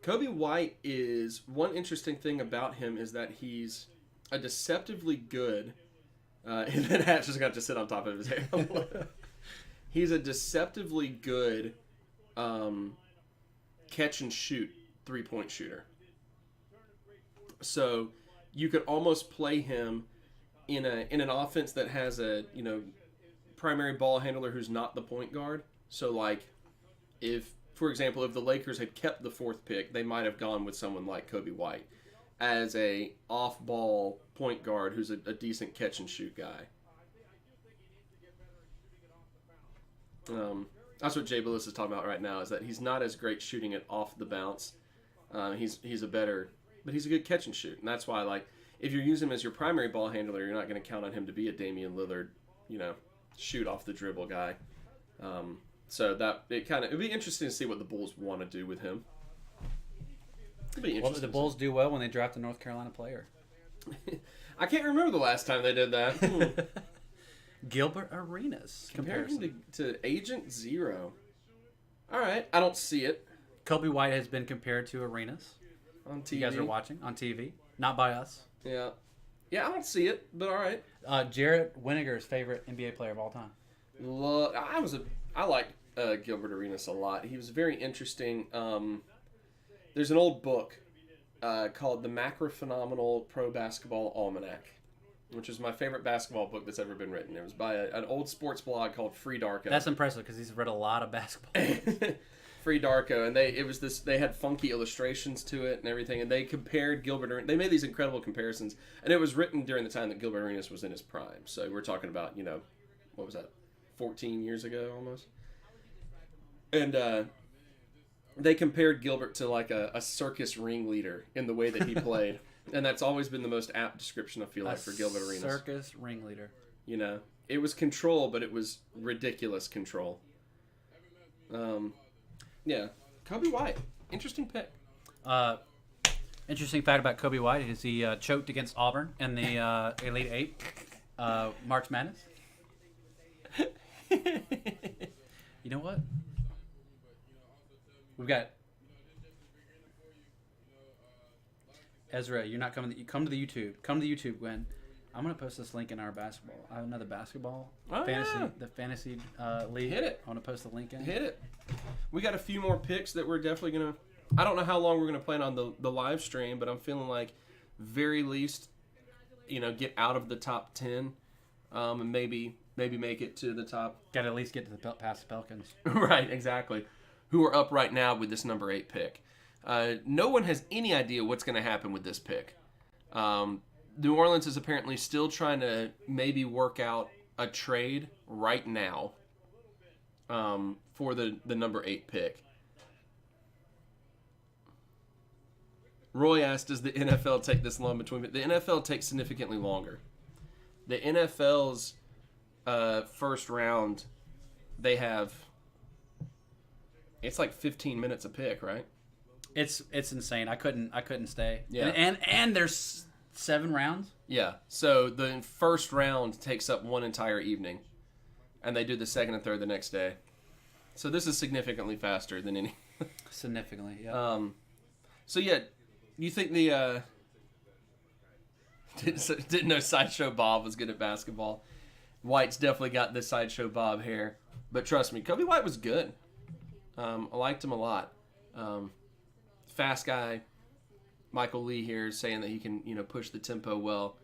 Kobe White is, one interesting thing about him is that he's a deceptively good, and then Hatch just got to sit on top of his hair. He's a deceptively good catch and shoot 3-point shooter. So you could almost play him in an offense that has a primary ball handler who's not the point guard. So like for example, if the Lakers had kept the 4th pick, they might have gone with someone like Kobe White as a off-ball point guard who's a decent catch-and-shoot guy. That's what Jay Billis is talking about right now, is that he's not as great shooting it off the bounce. He's a good catch-and-shoot. And that's why, like, if you're using him as your primary ball handler, you're not going to count on him to be a Damian Lillard, shoot off the dribble guy. So it'd be interesting to see what the Bulls want to do with him. It'd be interesting. Well, the Bulls do well when they draft a North Carolina player. I can't remember the last time they did that. Gilbert Arenas. Comparing to Agent Zero. All right, I don't see it. Kobe White has been compared to Arenas. On TV. You guys are watching on TV, not by us. Yeah, I don't see it, but all right. Jarrett Winninger's favorite NBA player of all time. I like Gilbert Arenas a lot. He was very interesting. There's an old book called The Macrophenomenal Pro Basketball Almanac. which is my favorite basketball book that's ever been written. It was by an old sports blog called Free Darko. That's impressive because he's read a lot of basketball. Free Darko, and they had funky illustrations to it and everything, and they compared Gilbert Arenas. They made these incredible comparisons, and it was written during the time that Gilbert Arenas was in his prime. So we're talking about, what was that, 14 years ago almost? And they compared Gilbert to like a circus ringleader in the way that he played. And that's always been the most apt description, I feel like, for Gilbert Arenas. Circus ringleader. It was control, but it was ridiculous control. Yeah. Kobe White. Interesting pick. Interesting fact about Kobe White is he choked against Auburn in the Elite Eight March Madness. You know what? We've got Ezra. You're not coming. You come to the YouTube. Come to the YouTube, Gwen. I'm gonna post this link in our basketball. I have another basketball fantasy. Yeah. The fantasy league. Hit it. I want to post the link in. Hit it. We got a few more picks that we're definitely gonna. I don't know how long we're gonna plan on the live stream, but I'm feeling like, very least, get out of the top 10, and maybe make it to the top. Got to at least get to the past the Pelicans. Right, exactly. Who are up right now with this number 8 pick. No one has any idea what's going to happen with this pick. New Orleans is apparently still trying to maybe work out a trade right now for the number 8 pick. Roy asked, does the NFL take this long between? The NFL takes significantly longer. The NFL's first round, they have... It's like 15 minutes a pick, right? It's insane. I couldn't stay. Yeah. And there's 7 rounds. Yeah. So the first round takes up one entire evening, and they do the second and third the next day. So this is significantly faster than any. Significantly, yeah. So yeah, you think the didn't know Sideshow Bob was good at basketball. White's definitely got the Sideshow Bob hair, but trust me, Kobe White was good. I liked him a lot. Fast guy. Michael Lee here is saying that he can, push the tempo well.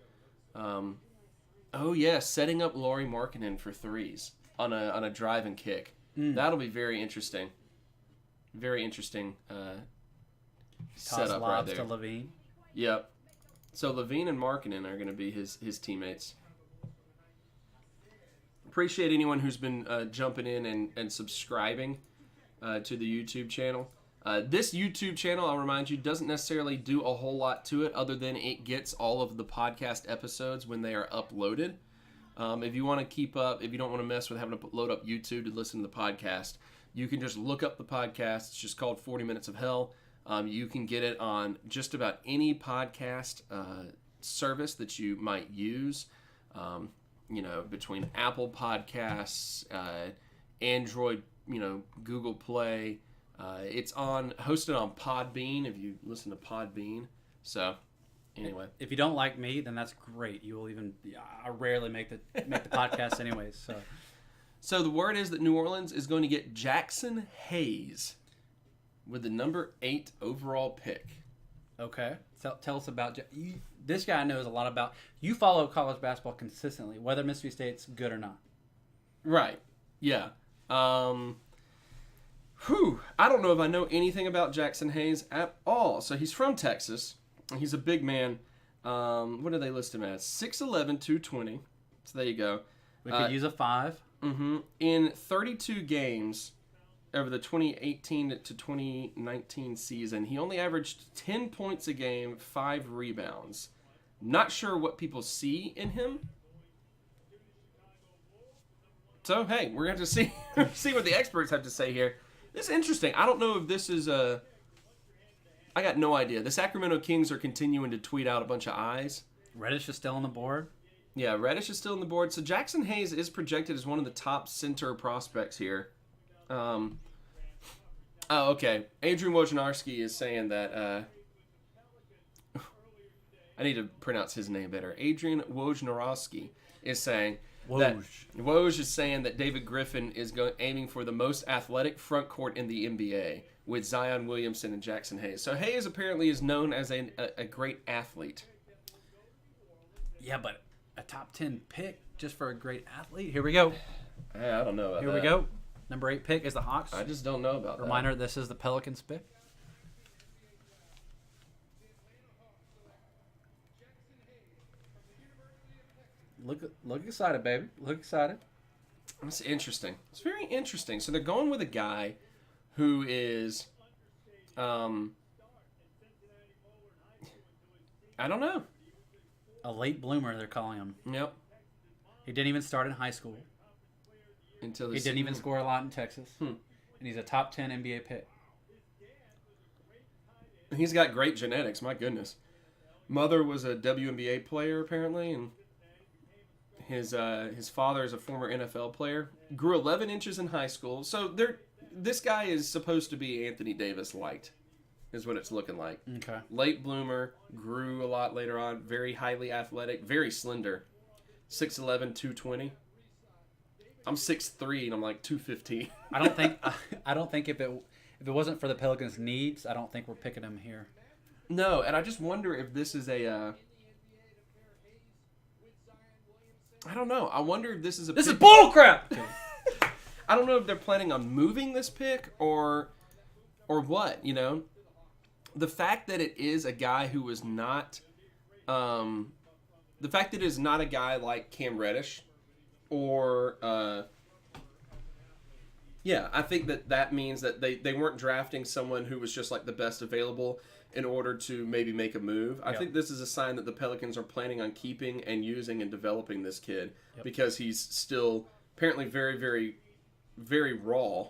Oh yeah, setting up Lauri Markkanen for threes on a drive and kick. That'll be very interesting. Very interesting setup right there. To Levine. Yep. So Levine and Markkanen are going to be his teammates. Appreciate anyone who's been jumping in and subscribing to the YouTube channel. This YouTube channel, I'll remind you, doesn't necessarily do a whole lot to it other than it gets all of the podcast episodes when they are uploaded. If you want to keep up, if you don't want to mess with having to load up YouTube to listen to the podcast, you can just look up the podcast. It's just called 40 Minutes of Hell. You can get it on just about any podcast service that you might use. Between Apple Podcasts, Android, Google Play. It's hosted on Podbean if you listen to Podbean. So, anyway. If you don't like me, then that's great. You will even... I rarely make the podcast anyways, so... So, the word is that New Orleans is going to get Jackson Hayes with the number 8 overall pick. Okay. Tell us about... This guy knows a lot about... You follow college basketball consistently, whether Mississippi State's good or not. Right. Yeah. I don't know if I know anything about Jackson Hayes at all. So he's from Texas. He's a big man. What do they list him as? 6'11", 220. So there you go. We could use a 5. Mm-hmm. In 32 games over the 2018 to 2019 season, he only averaged 10 points a game, 5 rebounds. Not sure what people see in him. So, hey, we're going to see what the experts have to say here. This is interesting. I don't know if this is I got no idea. The Sacramento Kings are continuing to tweet out a bunch of eyes. Reddish is still on the board. Yeah, Reddish is still on the board. So Jackson Hayes is projected as one of the top center prospects here. Okay. Adrian Wojnarowski is saying that... I need to pronounce his name better. Adrian Wojnarowski is saying... Woj is saying that David Griffin is aiming for the most athletic front court in the NBA with Zion Williamson and Jackson Hayes. So Hayes apparently is known as a great athlete. Yeah, but a top 10 pick just for a great athlete. Here we go. I don't know about Here we go. Number 8 pick is the Hawks. I just don't know about that. Reminder, this is the Pelicans pick. Look excited, baby. Look excited. It's interesting. It's very interesting. So they're going with a guy who is, I don't know. A late bloomer, they're calling him. Yep. He didn't even start in high school. Until He didn't even score a lot in Texas. And he's a top 10 NBA pick. He's got great genetics. My goodness. Mother was a WNBA player apparently, and his father is a former NFL player. Grew 11 inches in high school. So this guy is supposed to be Anthony Davis light, is what it's looking like. Okay. Late bloomer, grew a lot later on. Very highly athletic, very slender. 6'11", 220. I'm 6'3", and I'm like 215. I don't think if it wasn't for the Pelicans' needs, I don't think we're picking him here. No, and I just wonder if this is a. I don't know. I wonder if this is a. This is bullcrap. I don't know if they're planning on moving this pick or what. You know, the fact that it is a guy who was not, the fact that it is not a guy like Cam Reddish, or yeah, I think that means that they weren't drafting someone who was just like the best available in order to maybe make a move. I think this is a sign that the Pelicans are planning on keeping and using and developing this kid because he's still apparently very, very, very raw.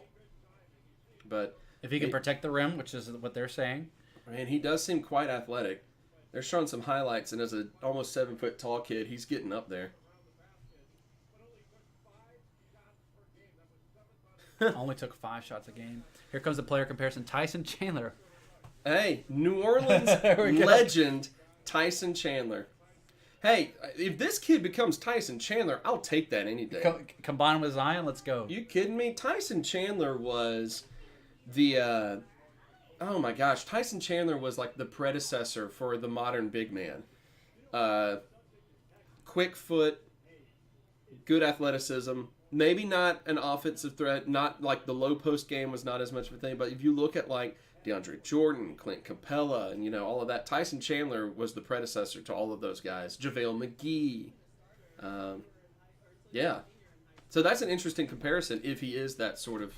But If he can protect the rim, which is what they're saying. man, he does seem quite athletic. They're showing some highlights, and as an almost 7 foot tall kid, he's getting up there. Only took 5 shots a game. Here comes the player comparison. Tyson Chandler. Hey, New Orleans legend Tyson Chandler. Hey, if this kid becomes Tyson Chandler, I'll take that any day. Combined with Zion, let's go. You kidding me? Tyson Chandler was the oh my gosh, Tyson Chandler was like the predecessor for the modern big man. Quick foot, good athleticism. Maybe not an offensive threat, not like the low post game was not as much of a thing, but if you look at like DeAndre Jordan, Clint Capella, and you know all of that, Tyson Chandler was the predecessor to all of those guys. JaVale McGee. Yeah. So that's an interesting comparison if he is that sort of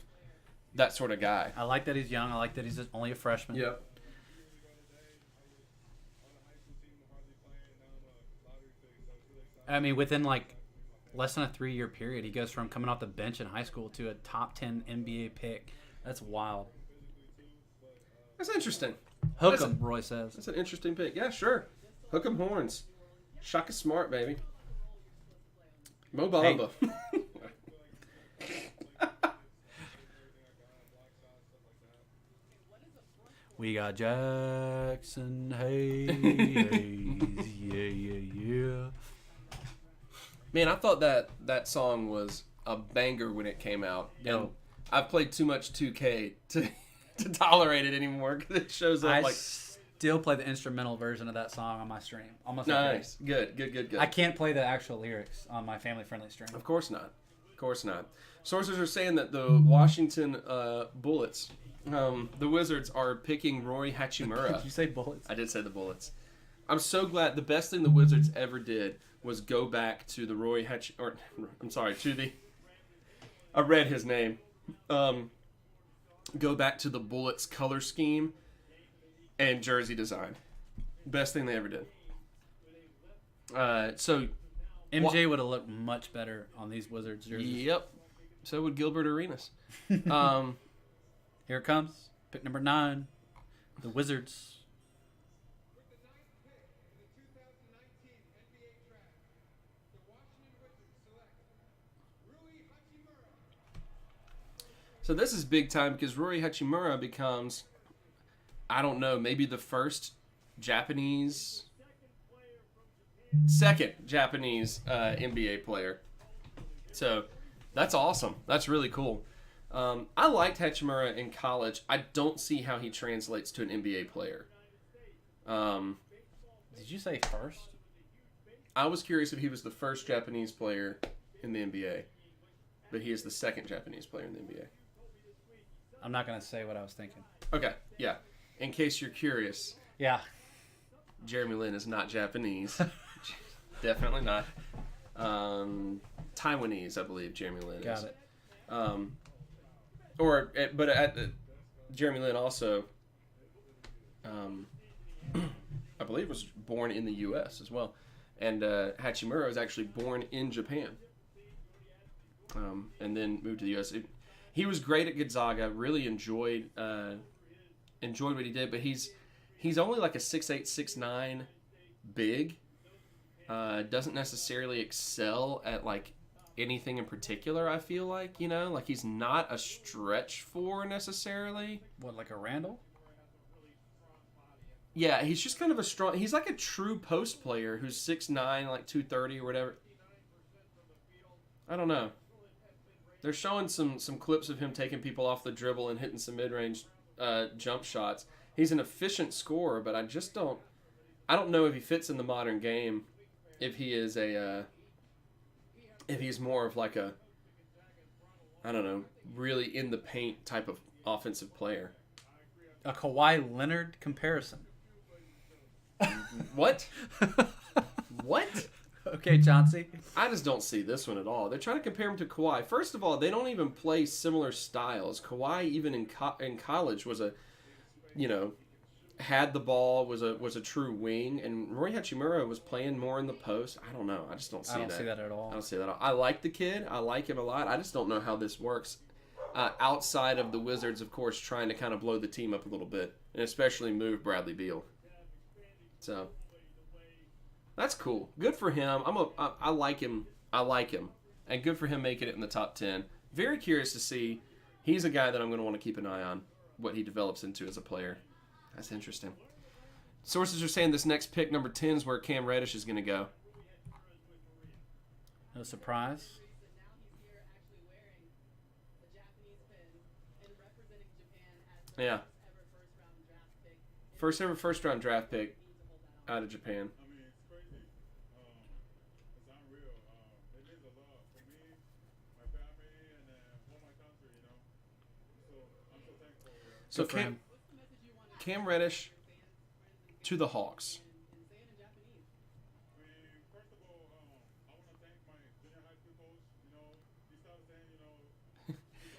guy. I like that he's young. I like that he's only a freshman. Yep. I mean, within like less than a 3-year period, he goes from coming off the bench in high school to a top 10 NBA pick. That's wild. That's interesting. Hook 'em, Roy says. That's an interesting pick. Yeah, sure. Hook 'em horns. Shaka Smart, baby. Mo Bamba. We got Jackson Hayes. Yeah. Man, I thought that song was a banger when it came out. Yo. And I've played too much 2K to tolerate it anymore because it shows up I like. still play the instrumental version of that song on my stream. Almost Nice. Good. I can't play the actual lyrics on my family-friendly stream. Of course not. Sources are saying that the Washington Bullets, the Wizards, are picking Rory Hachimura. Did you say Bullets? I did say the Bullets. I'm so glad. The best thing the Wizards ever did was go back to the I read his name. Go back to the Bullets color scheme and jersey design. Best thing they ever did. So MJ would have looked much better on these Wizards jerseys. Yep. So would Gilbert Arenas. Here it comes. Pick number 9. The Wizards. So this is big time because Rory Hachimura becomes, I don't know, maybe the second Japanese NBA player. So that's awesome. That's really cool. I liked Hachimura in college. I don't see how he translates to an NBA player. Did you say first? I was curious if he was the first Japanese player in the NBA, but he is the second Japanese player in the NBA. I'm not going to say what I was thinking. Okay, yeah. In case you're curious, Yeah. Jeremy Lin is not Japanese. Definitely not. Taiwanese, I believe Jeremy Lin is. Got it. Jeremy Lin also, I believe, was born in the U.S. as well. And Hachimura was actually born in Japan. And then moved to the U.S. He was great at Gonzaga. Really enjoyed what he did. But he's only like a 6'8", 6'9", big. Doesn't necessarily excel at like anything in particular. I feel like like he's not a stretch four necessarily. What, like a Randall? Yeah, he's just kind of a strong. He's like a true post player who's 6'9", like 230 or whatever. I don't know. They're showing some clips of him taking people off the dribble and hitting some mid-range jump shots. He's an efficient scorer, but I don't know if he fits in the modern game. If he is if he's more of like a, I don't know, really in the paint type of offensive player. A Kawhi Leonard comparison. What? What? Okay, Chauncey. I just don't see this one at all. They're trying to compare him to Kawhi. First of all, they don't even play similar styles. Kawhi, even in college, was had the ball, was a true wing, and Rui Hachimura was playing more in the post. I don't know. I just don't see that. I don't see that at all. I don't see that at all. I like the kid. I like him a lot. I just don't know how this works. Outside of the Wizards, of course, trying to kind of blow the team up a little bit, and especially move Bradley Beal. So that's cool. Good for him. I like him. I like him, and good for him making it in the top 10. Very curious to see. He's a guy that I'm going to want to keep an eye on what he develops into as a player. That's interesting. Sources are saying this next pick, number 10, is where Cam Reddish is going to go. No surprise. Yeah. First ever first-round draft pick out of Japan. So Cam Reddish to the Hawks.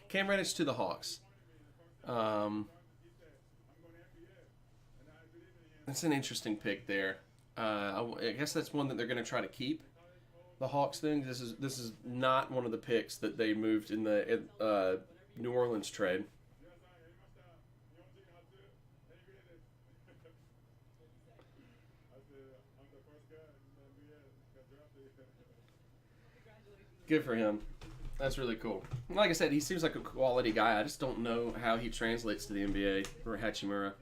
Cam Reddish to the Hawks. That's an interesting pick there. I guess that's one that they're going to try to keep. The Hawks thing. This is not one of the picks that they moved in the New Orleans trade. Good for him. That's really cool. Like I said, he seems like a quality guy. I just don't know how he translates to the NBA for Hachimura.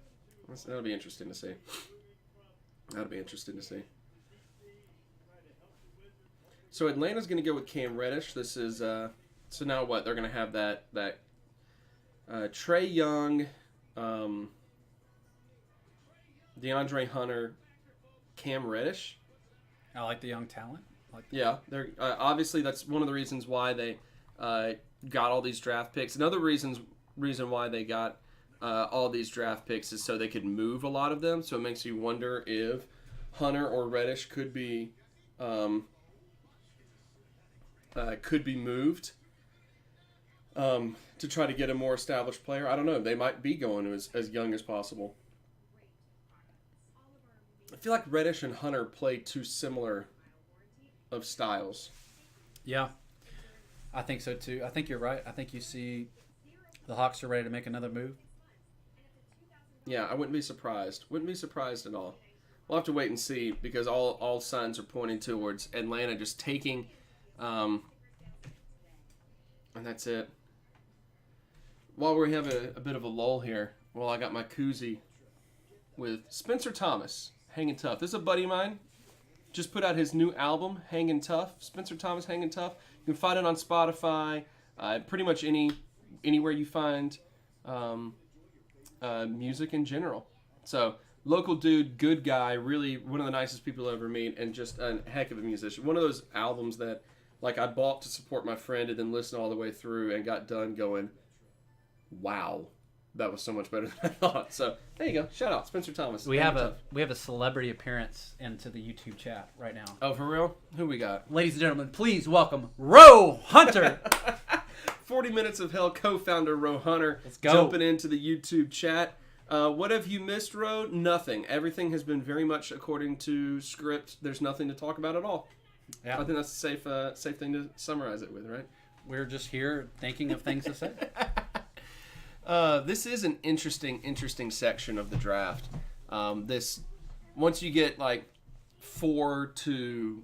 That'll be interesting to see. That'll be interesting to see. So Atlanta's going to go with Cam Reddish. This is so now what? They're going to have that Trae Young, DeAndre Hunter, Cam Reddish. I like the young talent. Yeah, they're obviously that's one of the reasons why they got all these draft picks. Another reason why they got all these draft picks is so they could move a lot of them. So it makes you wonder if Hunter or Reddish could be moved to try to get a more established player. I don't know. They might be going as young as possible. I feel like Reddish and Hunter play too similar of styles. Yeah, I think so too. I think you're right. I think you see the Hawks are ready to make another move. Yeah, I wouldn't be surprised. Wouldn't be surprised at all. We'll have to wait and see because all signs are pointing towards Atlanta just taking, and that's it. While we have a bit of a lull here, I got my koozie with Spencer Thomas, Hanging Tough. This is a buddy of mine. Just put out his new album, Hanging Tough. Spencer Thomas, Hanging Tough. You can find it on Spotify, pretty much anywhere you find music in general. So Local dude, good guy, really one of the nicest people I'll ever meet, and just a heck of a musician. One of those albums that, like, I bought to support my friend and then listened all the way through and got done going, wow, that was so much better than I thought. So there you go. Shout out Spencer Thomas. We have a celebrity appearance into the YouTube chat right now. Oh, for real? Who we got? Ladies and gentlemen, please welcome Ro Hunter. 40 Minutes of Hell co-founder Ro Hunter. Let's go. Jumping into the YouTube chat. What have you missed, Ro? Nothing. Everything has been very much according to script. There's nothing to talk about at all. Yeah. I think that's a safe thing to summarize it with, right? We're just here thinking of things to say. This is an interesting section of the draft. Once you get like 4 to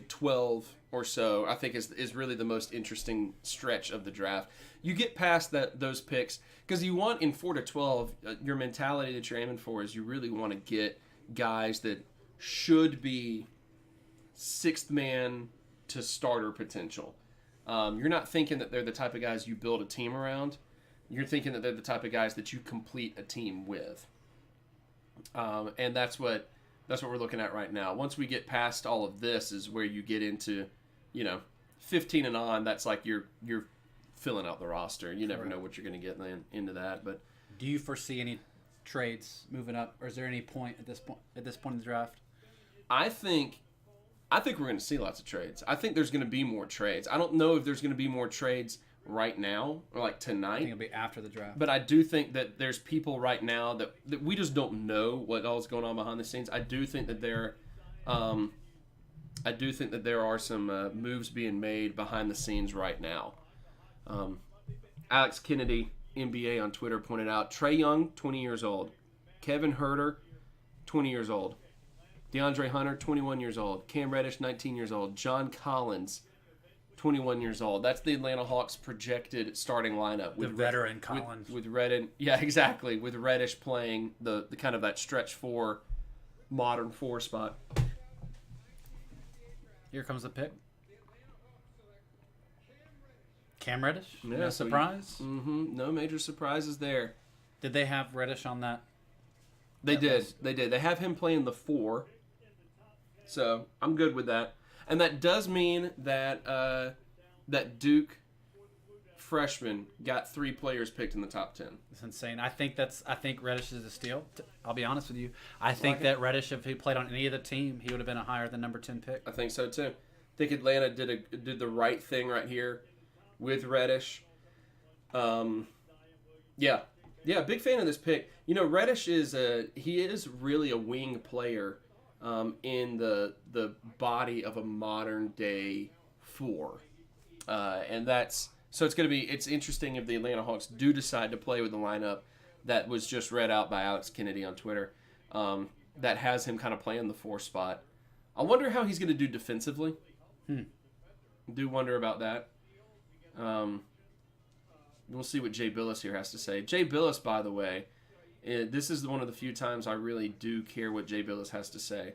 12 or so, I think is really the most interesting stretch of the draft. You get past those picks because you want in 4 to 12, your mentality that you're aiming for is you really want to get guys that should be sixth man to starter potential. You're not thinking that they're the type of guys you build a team around. You're thinking that they're the type of guys that you complete a team with. And that's what we're looking at right now. Once we get past all of this is where you get into, 15 and on. That's like you're filling out the roster. You never know what you're going to get into that. But do you foresee any trades moving up, or is there any point at this point in the draft? I think we're going to see lots of trades. I think there's going to be more trades. I don't know if there's going to be more trades right now or like tonight. I think it'll be after the draft. But I do think that there's people right now that we just don't know what all's going on behind the scenes. I do think that there are some moves being made behind the scenes right now. Alex Kennedy, NBA on Twitter, pointed out Trae Young, 20 years old. Kevin Huerter, 20 years old. DeAndre Hunter, 21 years old. Cam Reddish, 19 years old. John Collins, 21 years old. That's the Atlanta Hawks' projected starting lineup. The veteran Collins. With Reddish, yeah, exactly. With Reddish playing the kind of that stretch 4, modern 4 spot. Here comes the pick. Cam Reddish? Yeah, No surprise? No major surprises there. Did they have Reddish on that? They did. They have him playing the 4. So I'm good with that. And that does mean that that Duke freshman got 3 players picked in the top 10. It's insane. I think Reddish is a steal. I'll be honest with you. I think that Reddish, if he played on any other team, he would have been a higher than number 10 pick. I think so too. I think Atlanta did the right thing right here with Reddish. Yeah, big fan of this pick. Reddish is really a wing player in the body of a modern day 4, and so it's interesting if the Atlanta Hawks do decide to play with the lineup that was just read out by Alex Kennedy on Twitter, that has him kind of playing the 4 spot. I wonder how he's going to do defensively. Do wonder about that. We'll see what Jay Billis here has to say. Jay Billis, by the way, this is one of the few times I really do care what Jay Billis has to say.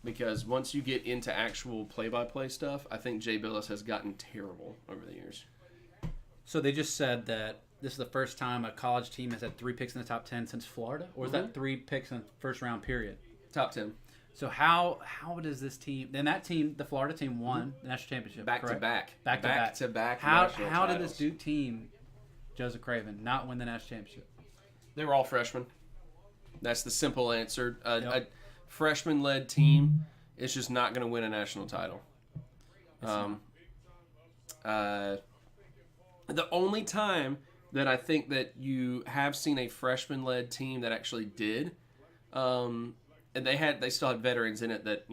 Because once you get into actual play-by-play stuff, I think Jay Billis has gotten terrible over the years. So they just said that this is the first time a college team has had 3 picks in the top 10 since Florida? Or is that 3 picks in the first round period? Top 10. So how does this team? Then that team, the Florida team, won the national championship. Back to back. How did this Duke team, Joseph Craven, not win the national championship? They were all freshmen. That's the simple answer. A freshman-led team is just not going to win a national title. The only time that I think that you have seen a freshman-led team that actually did. And they still had veterans in it that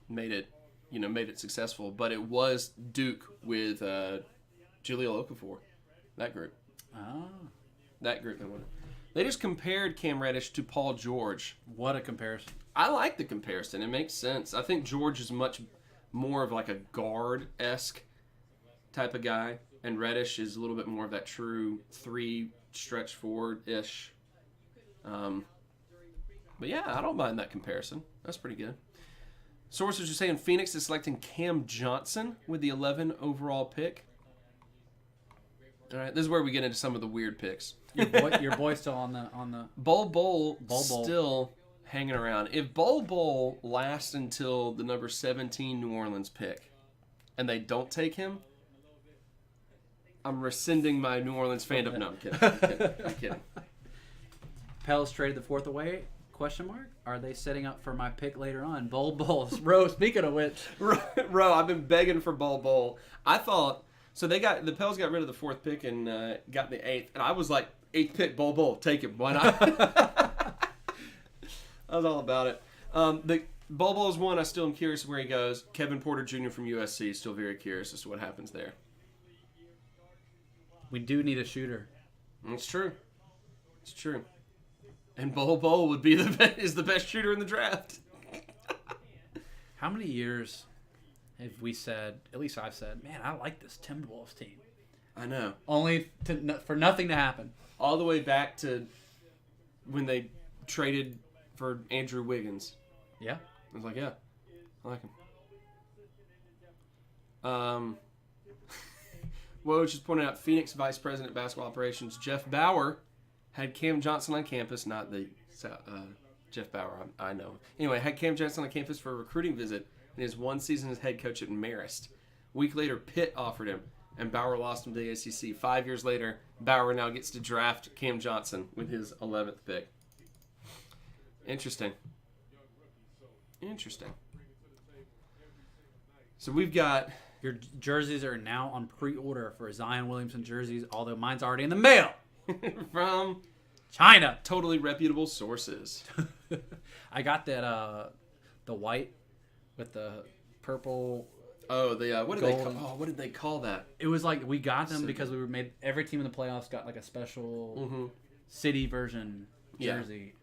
made it successful, but it was Duke with Jaleel Okafor, that group. Oh, that group that won it. They just compared Cam Reddish to Paul George. What a comparison! I like the comparison; it makes sense. I think George is much more of like a guard-esque type of guy, and Reddish is a little bit more of that true 3 stretch forward-ish. But yeah, I don't mind that comparison. That's pretty good. Sources are saying Phoenix is selecting Cam Johnson with the 11 overall pick. All right, this is where we get into some of the weird picks. Your boy's still on the Bol still hanging around. If Bol lasts until the number 17 New Orleans pick, and they don't take him, I'm rescinding my New Orleans fandom. No, I'm kidding. Pels traded the 4th away? Question mark? Are they setting up for my pick later on? Bol. Ro, speaking of which. Ro, I've been begging for Bol. I thought, so the Pels got rid of the 4th pick and got the 8th. And I was like, 8th pick, Bol. Take him. Why not? I was all about it. The Bol is one. I still am curious where he goes. Kevin Porter Jr. from USC, still very curious as to what happens there. We do need a shooter. It's true. It's true. And Bol would be is the best shooter in the draft. How many years have we said, at least I've said, man, I like this Timberwolves team. I know. Only for nothing to happen. All the way back to when they traded for Andrew Wiggins. Yeah. I was like, yeah, I like him. Woj just pointed out Phoenix Vice President of Basketball Operations Jeff Bauer had Cam Johnson on campus, not the Jeff Bauer I know. Anyway, had Cam Johnson on campus for a recruiting visit in his one season as head coach at Marist. A week later, Pitt offered him, and Bauer lost him to the ACC. 5 years later, Bauer now gets to draft Cam Johnson with his 11th pick. Interesting. So we've got... Your jerseys are now on pre-order for Zion Williamson jerseys, although mine's already in the mail. From China. Totally reputable sources. I got that the white with the purple. Oh, the what did they call that? It was like we got them because we were made. Every team in the playoffs got like a special city version jersey.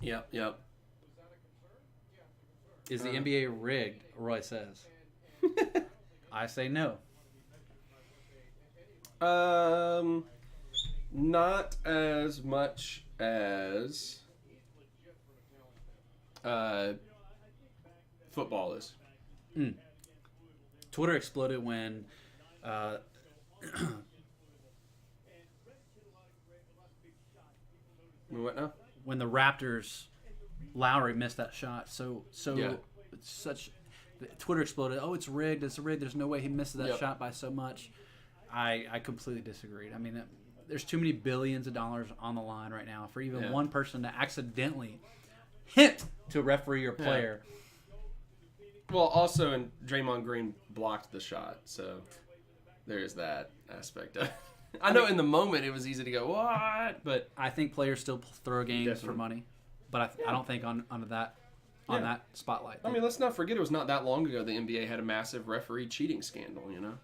Yep. Is the NBA rigged? Roy says. I say no. Not as much as football is. Twitter exploded when what now? When the Raptors, Lowry missed that shot. So Yeah. such Twitter exploded. Oh, it's rigged. It's rigged. There's no way he missed that shot by so much. I completely disagreed. I mean, there's too many billions of dollars on the line right now for even one person to accidentally hint to a referee or player. Well, also, and Draymond Green blocked the shot, so there's that aspect of it. I know in the moment it was easy to go, what? But I think players still throw games for money, but I don't think on that spotlight. I mean, let's not forget it was not that long ago the NBA had a massive referee cheating scandal, you know?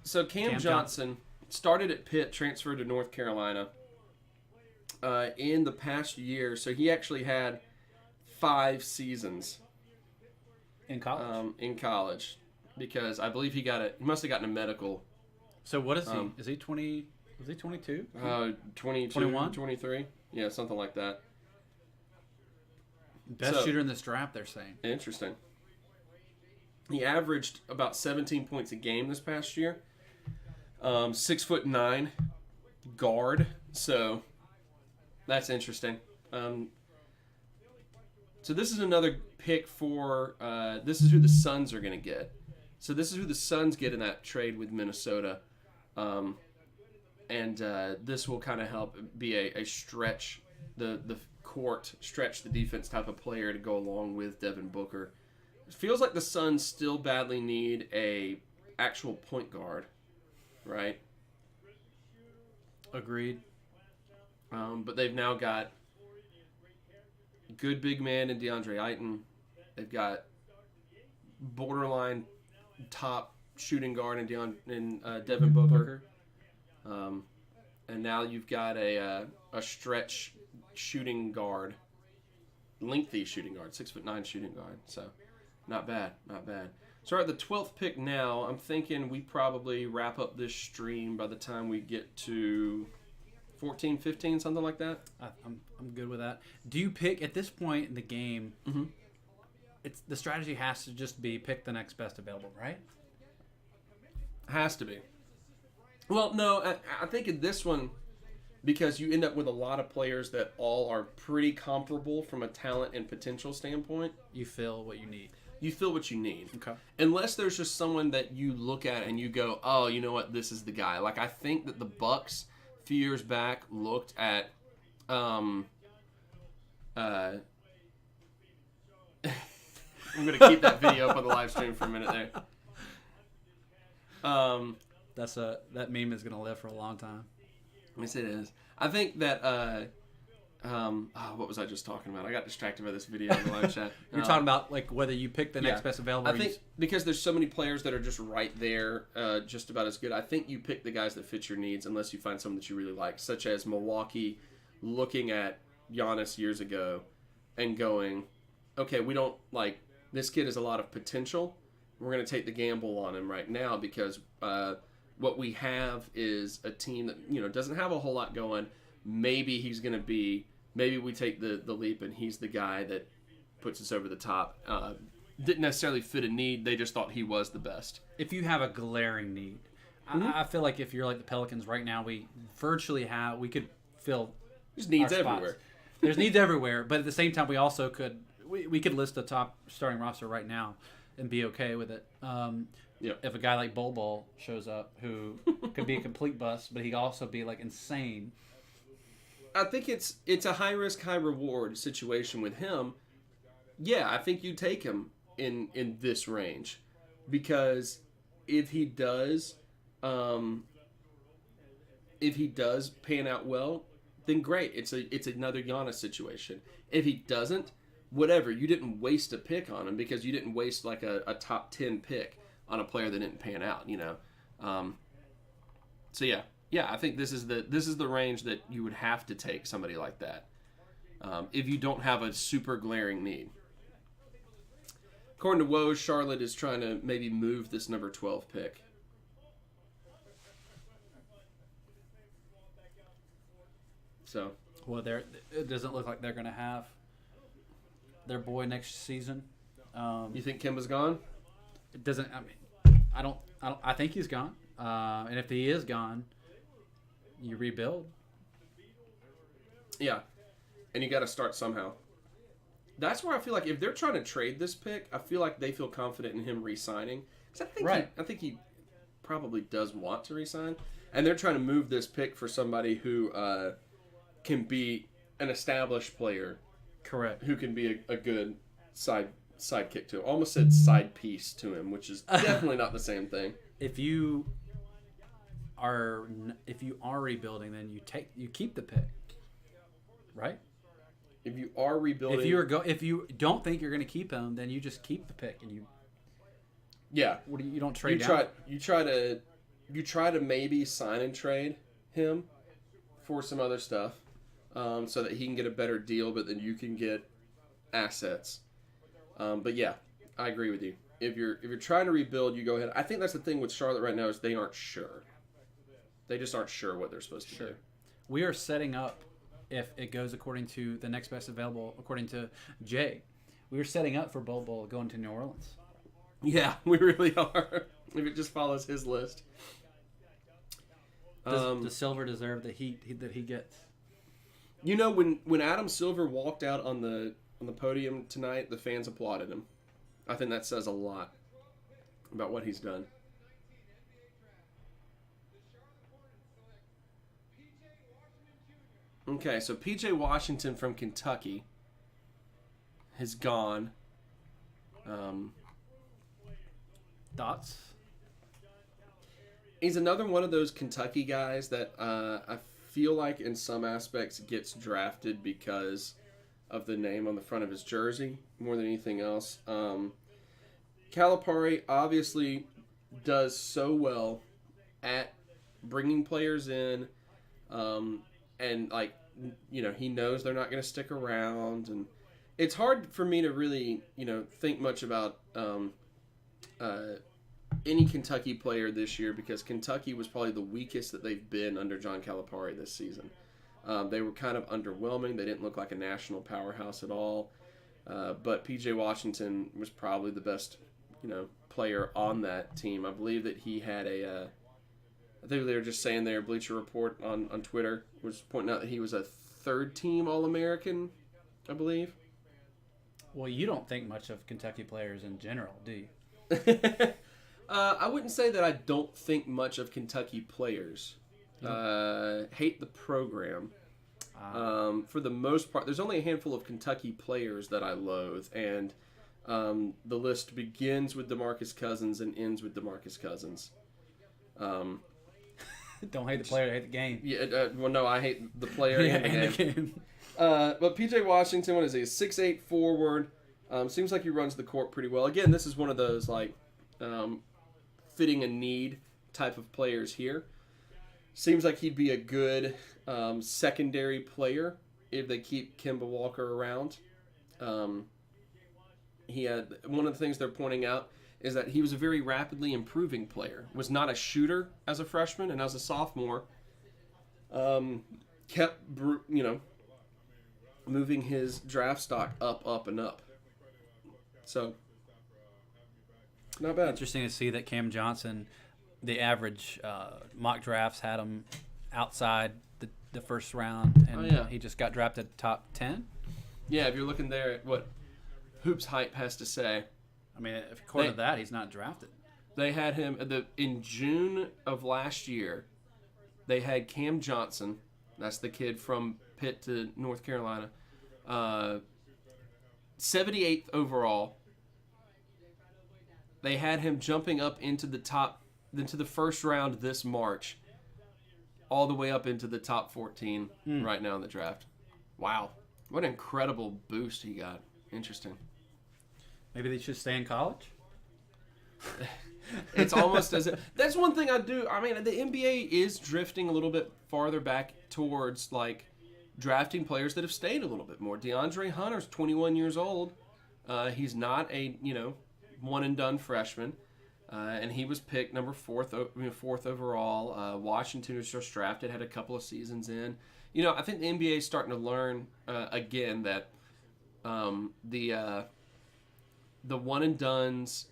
So Cam Johnson started at Pitt, transferred to North Carolina in the past year. So he actually had 5 seasons in college. Because I believe he must have gotten a medical. So what is he? Is he 20? Was he 22? 22, 21? 23? Yeah, something like that. Best shooter in this draft, they're saying. Interesting. He averaged about 17 points a game this past year. 6'9" guard. So that's interesting. So this is another pick for. This is who the Suns are going to get. So this is who the Suns get in that trade with Minnesota, and this will kind of help be a stretch the court, stretch the defense type of player to go along with Devin Booker. It feels like the Suns still badly need a actual point guard, right? Agreed. But they've now got good big man in DeAndre Ayton. They've got borderline top shooting guard in Devin Booker. And now you've got a stretch shooting guard, lengthy shooting guard, 6'9" shooting guard. So not bad. So we're at the 12th pick now. I'm thinking we probably wrap up this stream by the time we get to 14, 15, something like that. I'm good with that. Do you pick at this point in the game? Mm-hmm. The strategy has to just be pick the next best available, right? Has to be. Well, no, I think in this one, because you end up with a lot of players that all are pretty comparable from a talent and potential standpoint. You feel what you need. You feel what you need. Okay. Unless there's just someone that you look at and you go, oh, you know what, this is the guy. Like, I think that the Bucks a few years back looked at I'm going to keep that video up on the live stream for a minute there. That meme is going to live for a long time. Yes, it is. I think that what was I just talking about? I got distracted by this video in the live chat. You're talking about like whether you pick the next best available. I think because there's so many players that are just right there, just about as good. I think you pick the guys that fit your needs unless you find someone that you really like, such as Milwaukee looking at Giannis years ago and going, okay, we don't like this kid has a lot of potential. We're going to take the gamble on him right now because what we have is a team that doesn't have a whole lot going. Maybe he's going to be. Maybe we take the leap and he's the guy that puts us over the top. Didn't necessarily fit a need. They just thought he was the best. If you have a glaring need, I feel like if you're like the Pelicans right now, we could fill. There's needs everywhere. There's needs everywhere, but at the same time, we also could list the top starting roster right now and be okay with it. If a guy like Bol Bol shows up, who could be a complete bust, but he could also be like insane. I think it's a high risk, high reward situation with him. Yeah, I think you take him in this range because if he does pan out well, then great. It's another Giannis situation. If he doesn't, whatever. You didn't waste a pick on him because you didn't waste like a top 10 pick on a player that didn't pan out. So yeah. Yeah, I think this is the range that you would have to take somebody like that if you don't have a super glaring need. According to Woj, Charlotte is trying to maybe move this number 12 pick. So, well, it doesn't look like they're going to have their boy next season. You think Kemba's gone? It doesn't. I mean, I think he's gone. And if he is gone, you rebuild. Yeah, and you got to start somehow. That's where I feel like if they're trying to trade this pick, I feel like they feel confident in him re-signing. I think he probably does want to re-sign, and they're trying to move this pick for somebody who can be an established player. Correct. Who can be a good sidekick to him. Almost said side piece to him, which is definitely not the same thing. If you are rebuilding, then you keep the pick, right? If you are rebuilding, if you don't think you're going to keep him, then you just keep the pick and you. Yeah. You don't trade. You try to maybe sign and trade him for some other stuff, so that he can get a better deal, but then you can get assets. But yeah, I agree with you. If you're trying to rebuild, you go ahead. I think that's the thing with Charlotte right now is they aren't sure. They just aren't sure what they're supposed to do. We are setting up, if it goes according to the next best available, according to Jay, we are setting up for Bol Bol going to New Orleans. Yeah, we really are. If it just follows his list. Does Silver deserve the heat that he gets? When Adam Silver walked out on the podium tonight, the fans applauded him. I think that says a lot about what he's done. Okay, so P.J. Washington from Kentucky has gone. Thoughts? He's another one of those Kentucky guys that I feel like in some aspects gets drafted because of the name on the front of his jersey more than anything else. Calipari obviously does so well at bringing players in, and he knows they're not going to stick around, and it's hard for me to really think much about any Kentucky player this year because Kentucky was probably the weakest that they've been under John Calipari this season. They were kind of underwhelming. They didn't look like a national powerhouse at all. But P.J. Washington was probably the best, player on that team. I believe that he had a. I think they were just saying there. Bleacher Report on Twitter was pointing out that he was a third-team All-American, I believe. Well, you don't think much of Kentucky players in general, do you? I wouldn't say that I don't think much of Kentucky players. Hate the program. For the most part, there's only a handful of Kentucky players that I loathe, and the list begins with DeMarcus Cousins and ends with DeMarcus Cousins. Don't hate the player, hate the game. Yeah, well, no, I hate the player and the game. But P.J. Washington, what is he? A 6'8" forward. Seems like he runs the court pretty well. Again, this is one of those like fitting a need type of players here. Seems like he'd be a good secondary player if they keep Kemba Walker around. He had one of the things they're pointing out is that he was a very rapidly improving player. Was not a shooter as a freshman, and as a sophomore, kept moving his draft stock up and up. So, not bad. Interesting to see that Cam Johnson, the average mock drafts had him outside the first round, and he just got drafted top 10. Yeah, if you're looking there at what Hoops Hype has to say. I mean, according to that, he's not drafted. They had him in June of last year. They had Cam Johnson. That's the kid from Pitt to North Carolina. 78th overall. They had him jumping up into the first round this March, all the way up into the top 14 right now in the draft. Wow, what an incredible boost he got. Interesting. Maybe they should stay in college. It's almost as if that's one thing I do. I mean, the NBA is drifting a little bit farther back towards like drafting players that have stayed a little bit more. DeAndre Hunter's 21 years old. He's not a one and done freshman, and he was picked number fourth overall. Washington was just drafted, had a couple of seasons in. I think the NBA is starting to learn again that the one and dones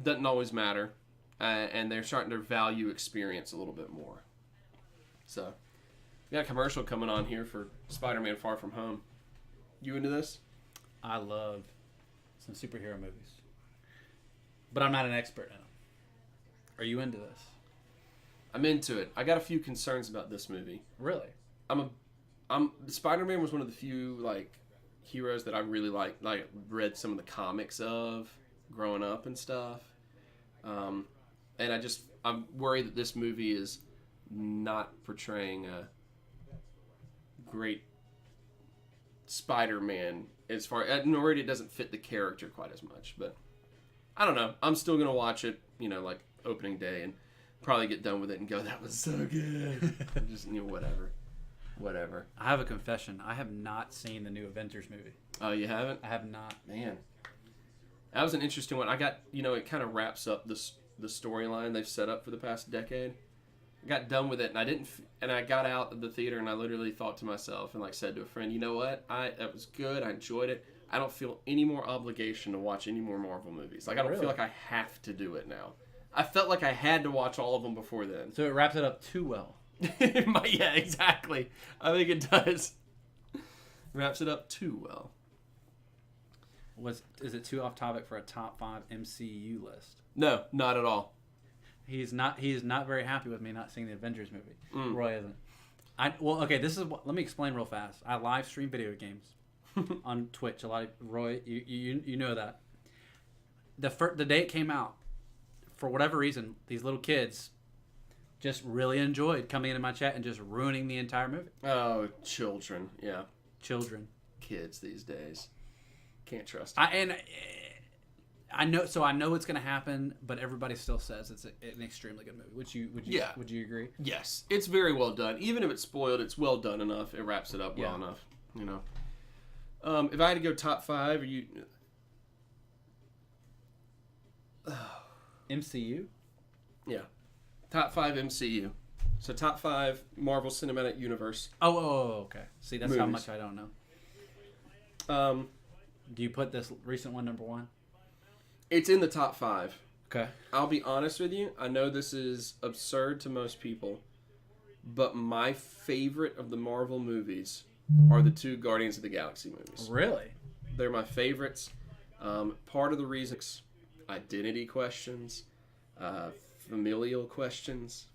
doesn't always matter, and they're starting to value experience a little bit more. So, we got a commercial coming on here for Spider-Man: Far From Home. You into this? I love some superhero movies, but I'm not an expert in them. Are you into this? I'm into it. I got a few concerns about this movie. Really? Spider-Man was one of the few heroes that I really liked. Like read some of the comics of growing up and stuff. And I'm worried that this movie is not portraying a great Spider-Man I'm worried it doesn't fit the character quite as much, but I don't know. I'm still gonna watch it, like opening day, and probably get done with it and go, that was so good. Just whatever. I have a confession. I have not seen the new Avengers movie. Oh, you haven't? I have not. Man, that was an interesting one. I got, it kind of wraps up the storyline they've set up for the past decade. I got done with it, and I got out of the theater, and I literally thought to myself, and said to a friend, you know what? That was good. I enjoyed it. I don't feel any more obligation to watch any more Marvel movies. I don't feel like I have to do it now. I felt like I had to watch all of them before then. So it wraps it up too well. Yeah, exactly. I think it does. Wraps it up too well. Is it too off topic for a top 5 MCU list? No, not at all. He is not very happy with me not seeing the Avengers movie. Roy isn't. Let me explain real fast. I live stream video games on Twitch. A lot of Roy, you know that. The day it came out, for whatever reason, these little kids just really enjoyed coming into my chat and just ruining the entire movie. Oh, children, yeah. Children. Kids these days. Can't trust them. I know it's going to happen, but everybody still says it's an extremely good movie. Would you agree? Yes, it's very well done. Even if it's spoiled, it's well done enough. It wraps it up well enough. If I had to go top 5, are you? MCU? Yeah, top 5 MCU. So top 5 Marvel Cinematic Universe. Oh, okay. See, that's movies. How much I don't know. Do you put this recent one number 1? It's in the top 5. Okay. I'll be honest with you. I know this is absurd to most people, but my favorite of the Marvel movies are the 2 Guardians of the Galaxy movies. Really? They're my favorites. Part of the reason, identity questions, familial questions,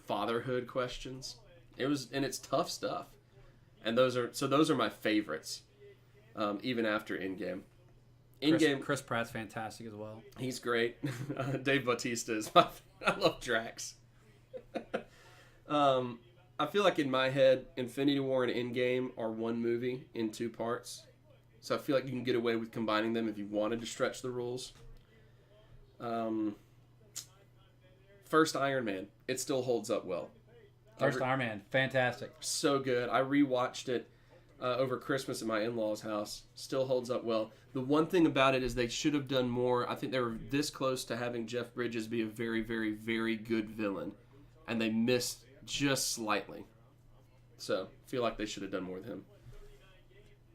fatherhood questions. It's tough stuff, and those are my favorites. Even after Endgame. Chris Pratt's fantastic as well. He's great. Dave Bautista is my. I love Drax. I feel like in my head, Infinity War and Endgame are one movie in 2 parts. So I feel like you can get away with combining them if you wanted to stretch the rules. First Iron Man, it still holds up well. First Iron Man, fantastic. So good. I rewatched it over Christmas at my in-laws' house. Still holds up well. The one thing about it is they should have done more. I think they were this close to having Jeff Bridges be a very, very, very good villain. And they missed just slightly. So, I feel like they should have done more with him.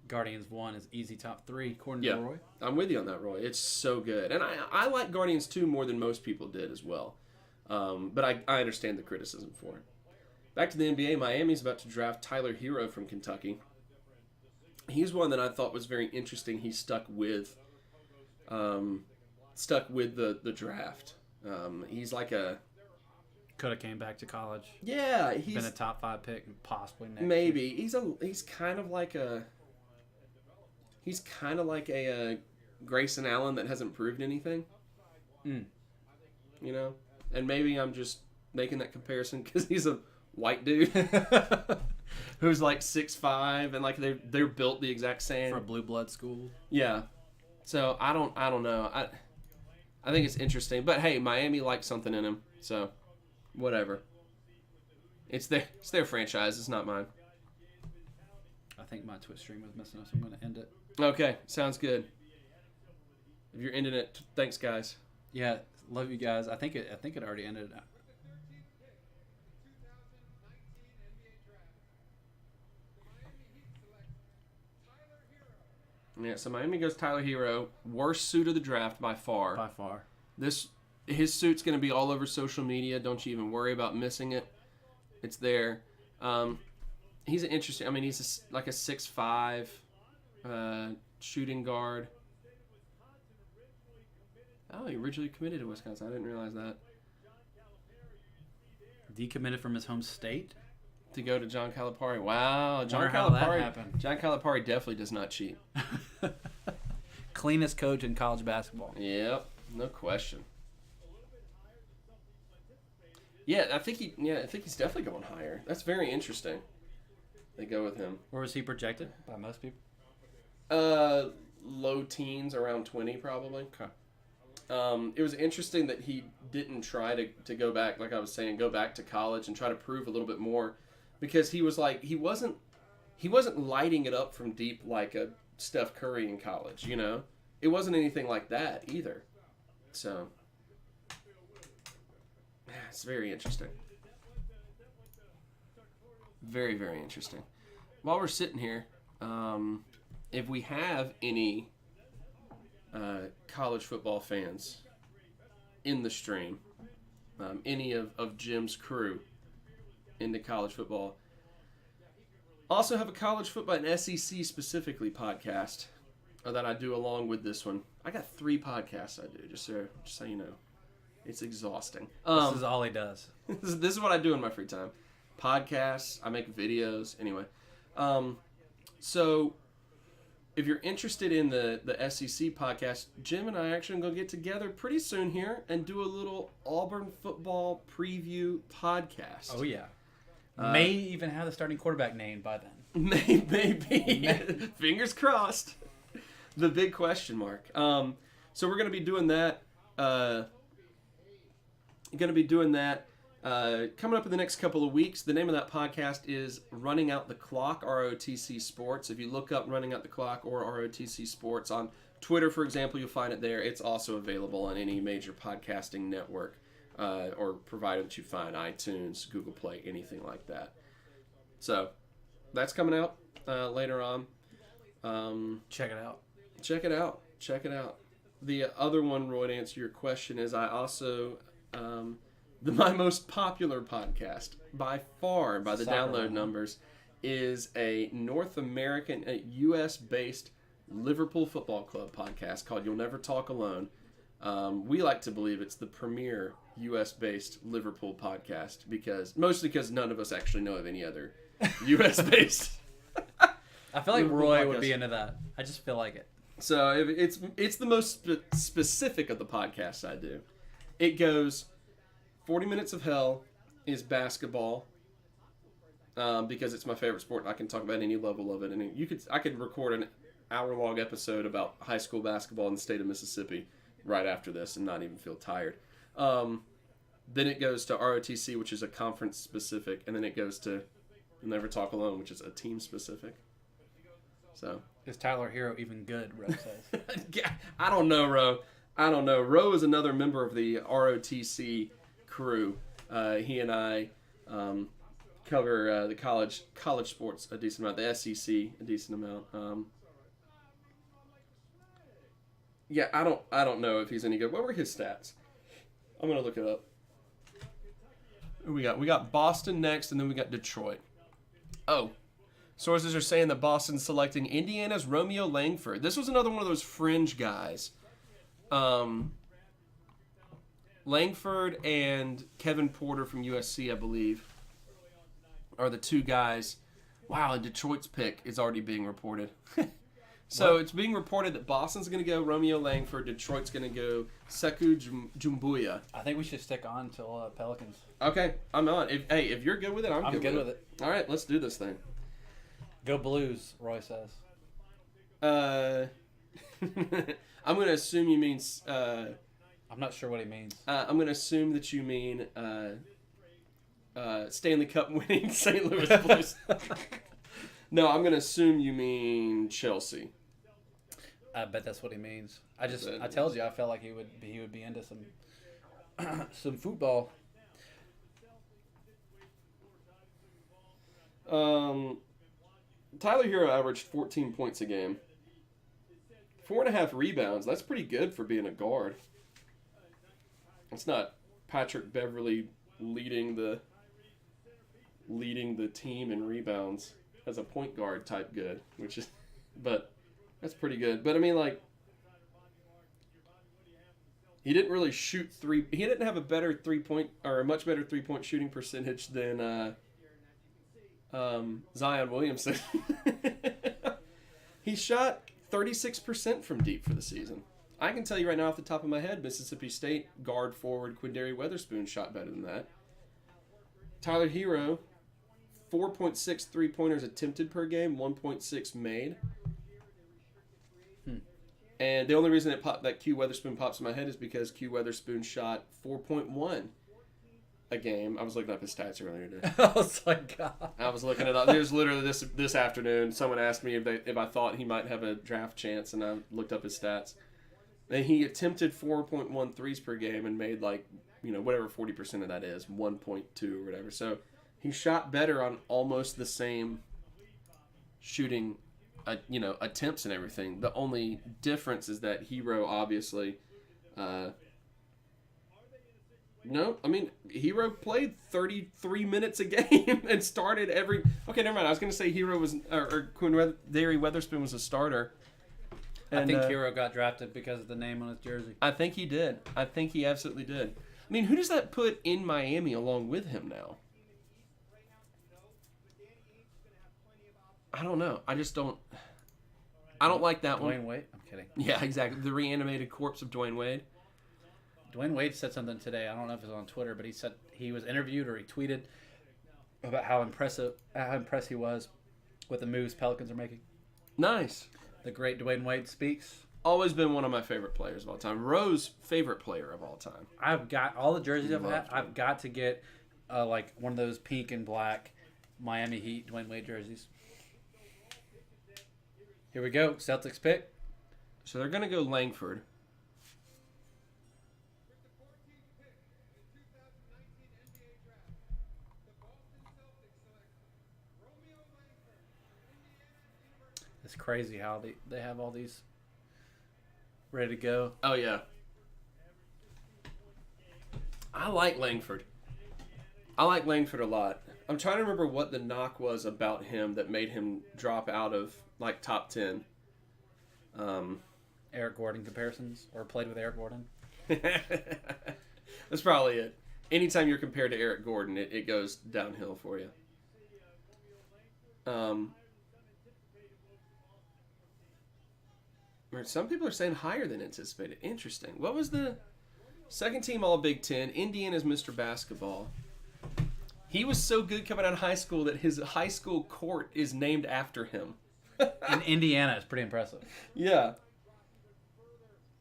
Guardians 1 is easy top 3, according to Roy. I'm with you on that, Roy. It's so good. And I like Guardians 2 more than most people did as well. But I understand the criticism for it. Back to the NBA, Miami's about to draft Tyler Hero from Kentucky. He's one that I thought was very interesting. He stuck with the draft. He's like a... Could have came back to college. Yeah, he's been a top 5 pick, possibly next maybe. year. He's kind of like a Grayson Allen that hasn't proved anything. You know, and maybe I'm just making that comparison because he's a white dude who's like 6'5" and like they're built the exact same for a blue blood school. Yeah, so I don't know. I think it's interesting, but hey, Miami likes something in him, so whatever. It's their franchise. It's not mine. I think my Twitch stream was messing up, so I'm going to end it. Okay, sounds good. If you're ending it, thanks, guys. Yeah, love you guys. I think it already ended. Yeah, so Miami goes Tyler Hero. Worst suit of the draft by far. By far. His suit's going to be all over social media. Don't you even worry about missing it. It's there. He's an interesting... I mean, he's like a 6'5", shooting guard. Oh, he originally committed to Wisconsin. I didn't realize that. Decommitted from his home state? To go to John Calipari. Wow. Wonder how that happened. John Calipari definitely does not cheat. Cleanest coach in college basketball. Yep. No question. Yeah, I think he's definitely going higher. That's very interesting. They go with him. Where was he projected by most people? Low teens, around 20 probably. Okay. It was interesting that he didn't try to go back, like I was saying, go back to college and try to prove a little bit more, because he was like he wasn't lighting it up from deep like a Steph Curry in college, you know. It wasn't anything like that either. So it's very interesting. Very, very interesting. While we're sitting here, if we have any college football fans in the stream, any of Jim's crew into college football, also have a college football and SEC specifically podcast that I do along with this one. I got 3 podcasts I do, just so you know. It's exhausting. This is all he does. This is what I do in my free time. Podcasts, I make videos. Anyway, so if you're interested in the SEC podcast, Jim and I actually going to get together pretty soon here and do a little Auburn football preview podcast. Oh, yeah. May even have the starting quarterback named by then. Maybe. Fingers crossed. The big question mark. So we're going to be doing that. Coming up in the next couple of weeks. The name of that podcast is Running Out the Clock, ROTC Sports. If you look up Running Out the Clock or ROTC Sports on Twitter, for example, you'll find it there. It's also available on any major podcasting network or provider that you find, iTunes, Google Play, anything like that. So that's coming out later on. Check it out. Check it out. the other one, Roy, to answer your question, is I also my most popular podcast by far by the Soccer download one. numbers is a North American, U.S. based Liverpool Football Club podcast called "You'll Never Talk Alone." We like to believe it's the premier U.S. based Liverpool podcast mostly because none of us actually know of any other U.S. based. I feel like Liverpool Roy would podcast. be into that. I just feel like it. So it's the most specific of the podcasts I do. It goes 40 minutes of hell is basketball because it's my favorite sport. I can talk about any level of it, and I could record an hour-long episode about high school basketball in the state of Mississippi right after this and not even feel tired. Then it goes to ROTC, which is a conference specific, and then it goes to Never Talk Alone, which is a team specific. So Is Tyler Hero even good, Ro says? I don't know, Ro. I don't know. Ro is another member of the ROTC crew. He and I cover the college sports a decent amount, the SEC a decent amount. Yeah, I don't know if he's any good. What were his stats? I'm gonna look it up. We got Boston next, and then we got Detroit. Oh. Sources are saying that Boston's selecting Indiana's Romeo Langford. This was another one of those fringe guys. Langford and Kevin Porter from USC, I believe, are the two guys. Wow, and Detroit's pick is already being reported. So it's being reported that Boston's going to go Romeo Langford, Detroit's going to go Sekou Jumbuya. I think we should stick on till Pelicans. Okay, I'm on. If you're good with it, I'm good with it. All right, let's do this thing. Go Blues, Roy says. I'm going to assume you mean. I'm not sure what he means. I'm going to assume that you mean Stanley Cup winning St. Louis Blues. No, I'm going to assume you mean Chelsea. I bet that's what he means. I told you I felt like he would be into some football. Tyler Hero averaged 14 points a game. 4.5 rebounds. That's pretty good for being a guard. It's not Patrick Beverly leading the team in rebounds as a point guard type good, but that's pretty good. But I mean, like, he didn't really shoot three. He didn't have a much better 3-point shooting percentage than Zion Williamson. He shot 36% from deep for the season. I can tell you right now off the top of my head, Mississippi State guard forward Quindary Weatherspoon shot better than that. Tyler Hero, 4.6 3-pointers attempted per game, 1.6 made. And the only reason that Q Weatherspoon pops in my head is because Q Weatherspoon shot 4.1 a game. I was looking up his stats earlier today. I was like, God. I was looking it up. There's literally this afternoon. Someone asked me if I thought he might have a draft chance, and I looked up his stats. And he attempted 4.1 threes per game and made whatever 40% of that is, 1.2 or whatever. So he shot better on almost the same shooting, attempts and everything. The only difference is that Hero obviously. Hero played 33 minutes a game and started every. Okay, never mind. I was going to say Hero was or Quindary Weatherspoon was a starter. I think Hero got drafted because of the name on his jersey. I think he did. I think he absolutely did. I mean, who does that put in Miami along with him now? I don't know. I just don't. I don't like that one. Dwayne Wade? I'm kidding. Yeah, exactly. The reanimated corpse of Dwayne Wade. Dwayne Wade said something today. I don't know if it was on Twitter, but he said he was interviewed or he tweeted about how impressed he was with the moves Pelicans are making. Nice. The great Dwayne Wade speaks. Always been one of my favorite players of all time. Rose's favorite player of all time. I've got all the jerseys I've had. I've got to get one of those pink and black Miami Heat Dwayne Wade jerseys. Here we go. Celtics pick. So they're going to go Langford. It's crazy how they have all these ready to go. Oh, yeah. I like Langford. I like Langford a lot. I'm trying to remember what the knock was about him that made him drop out of, like, top 10. Eric Gordon comparisons, or played with Eric Gordon. That's probably it. Anytime you're compared to Eric Gordon, it goes downhill for you. Some people are saying higher than anticipated. Interesting. What was the second team All Big Ten? Indiana's Mr. Basketball. He was so good coming out of high school that his high school court is named after him. In Indiana, it's pretty impressive. Yeah.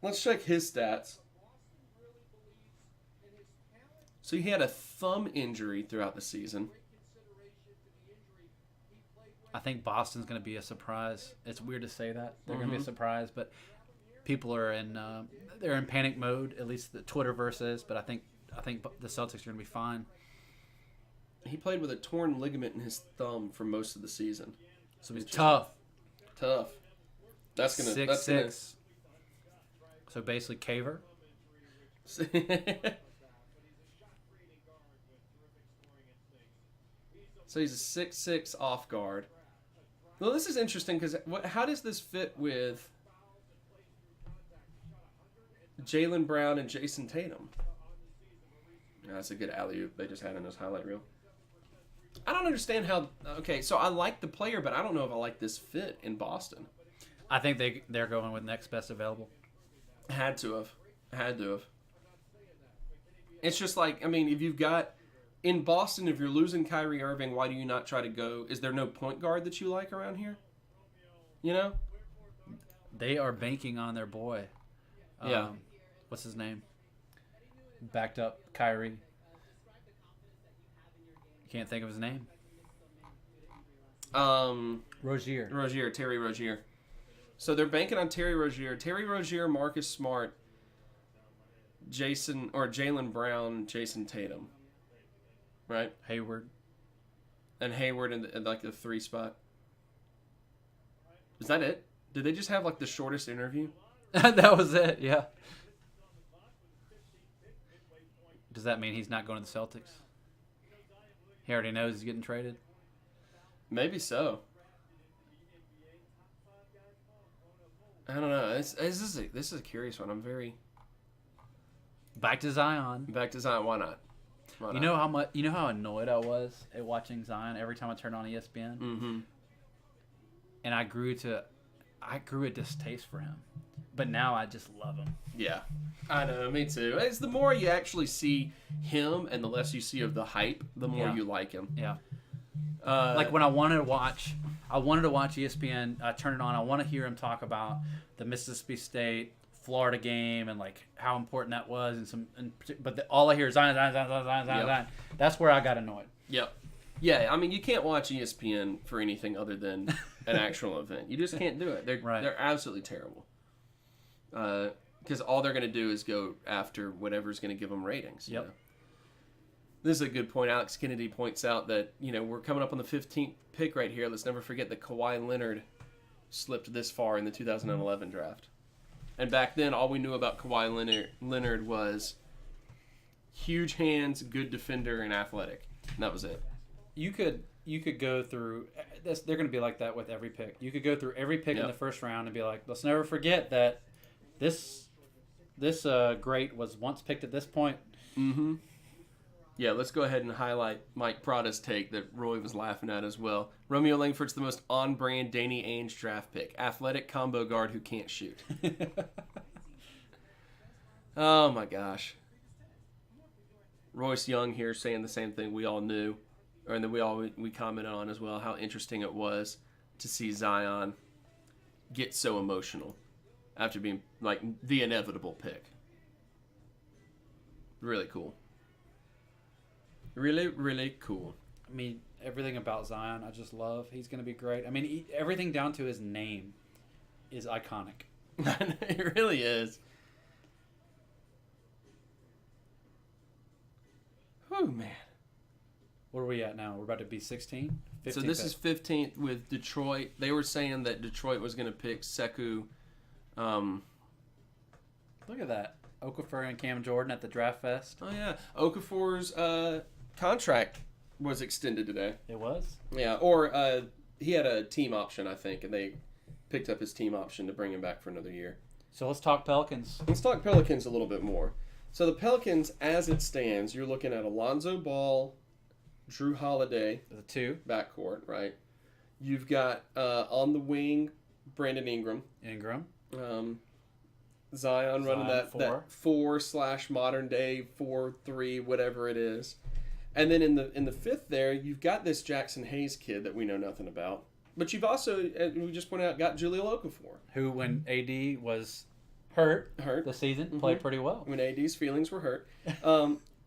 Let's check his stats. So he had a thumb injury throughout the season. I think Boston's going to be a surprise. It's weird to say that. They're going to be a surprise, but people are they're in panic mode, at least the Twitterverse is, but I think the Celtics are going to be fine. He played with a torn ligament in his thumb for most of the season. So he's tough. Tough. That's going to... 6'6". So basically Caver. So he's a 6'6" off guard. Well, this is interesting because how does this fit with Jaylen Brown and Jason Tatum? That's a good alley-oop they just had in this highlight reel. I don't understand how... Okay, so I like the player, but I don't know if I like this fit in Boston. I think they're going with next best available. Had to have. It's just like, I mean, if you've got... In Boston, if you're losing Kyrie Irving, why do you not try to go... Is there no point guard that you like around here? You know? They are banking on their boy. Yeah. What's his name? Backed up Kyrie. Can't think of his name. Rozier, Terry Rozier. So they're banking on Terry Rozier, Marcus Smart, Jaylen Brown, Jason Tatum. Right? Hayward. And Hayward in like the 3 spot. Is that it? Did they just have like the shortest interview? That was it, yeah. Does that mean he's not going to the Celtics? He already knows he's getting traded? Maybe so. I don't know. This is a curious one. I'm very... Back to Zion. Why not? You know how annoyed I was at watching Zion every time I turned on ESPN? Mm-hmm. And I grew a distaste for him. But now I just love him. Yeah. I know, me too. It's the more you actually see him and the less you see of the hype, the more you like him. Yeah. Like when I wanted to watch ESPN, I turn it on, I want to hear him talk about the Mississippi State Florida game and like how important that was but all I hear is Zion. That's where I got annoyed. Yep. Yeah, I mean you can't watch ESPN for anything other than an actual event. You just can't do it. They're absolutely terrible. Because all they're going to do is go after whatever's going to give them ratings. Yep. You know? This is a good point. Alex Kennedy points out that, we're coming up on the 15th pick right here. Let's never forget that Kawhi Leonard slipped this far in the 2011 draft. And back then, all we knew about Kawhi Leonard was huge hands, good defender, and athletic. And that was it. You could go through this. They're going to be like that with every pick. You could go through every pick in the first round and be like, let's never forget that this great was once picked at this point. Mm-hmm. Yeah, let's go ahead and highlight Mike Prada's take that Roy was laughing at as well. Romeo Langford's the most on-brand Danny Ainge draft pick. Athletic combo guard who can't shoot. Oh, my gosh. Royce Young here saying the same thing we all knew, and that we commented on as well, how interesting it was to see Zion get so emotional after being, like, the inevitable pick. Really cool. Really, really cool. I mean, everything about Zion I just love. He's going to be great. I mean, everything down to his name is iconic. It really is. Oh, man. What are we at now? We're about to be 16? So this is 15th with Detroit. They were saying that Detroit was going to pick Sekou Look at that. Okafor and Cam Jordan at the Draft Fest. Oh yeah, Okafor's contract was extended today. It was? Yeah, or he had a team option, I think, and they picked up his team option to bring him back for another year. So let's talk Pelicans. Let's talk Pelicans a little bit more. So the Pelicans, as it stands, you're looking at Alonzo Ball, Drew Holiday, The two. backcourt, right? You've got on the wing Brandon Ingram. Zion running that 4/ modern day 4-3, whatever it is. And then in the fifth there, you've got this Jackson Hayes kid that we know nothing about. But you've also, as we just pointed out, got Jahlil Okafor. Who, when AD was hurt this season, played pretty well. When AD's feelings were hurt.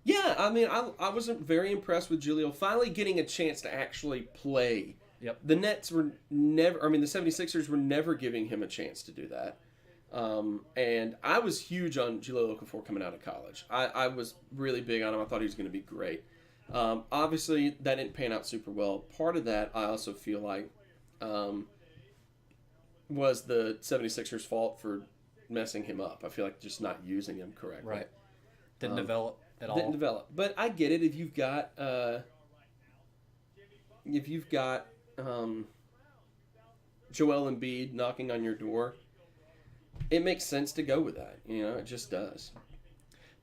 Yeah, I mean, I wasn't very impressed with Jahlil finally getting a chance to actually play. Yep. The Nets were never, the 76ers were never giving him a chance to do that. And I was huge on Jahlil Okafor coming out of college. I was really big on him. I thought he was going to be great. Obviously, that didn't pan out super well. Part of that, I also feel like, was the 76ers' fault for messing him up. I feel like just not using him correctly. Right. Didn't develop at all. Didn't develop. But I get it if you've got Joel Embiid knocking on your door. It makes sense to go with that. It just does.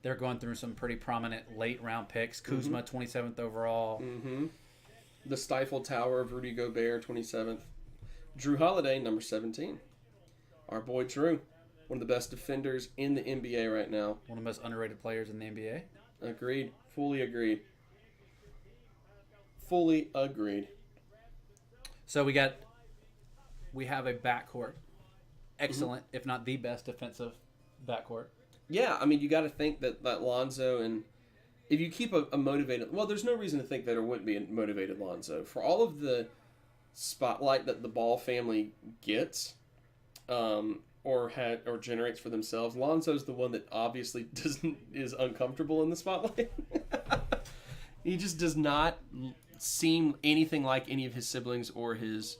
They're going through some pretty prominent late round picks. Kuzma, 27th overall. Mm-hmm. The Stifle Tower of Rudy Gobert, 27th. Drew Holiday, number 17. Our boy Drew, one of the best defenders in the NBA right now. One of the most underrated players in the NBA. Agreed. Fully agreed. Fully agreed. So we have a backcourt. Excellent, if not the best defensive backcourt. Yeah, I mean, you got to think that Lonzo, and if you keep a motivated... Well, there's no reason to think that there wouldn't be a motivated Lonzo. For all of the spotlight that the Ball family gets or generates for themselves, Lonzo's the one that obviously is uncomfortable in the spotlight. He just does not seem anything like any of his siblings or his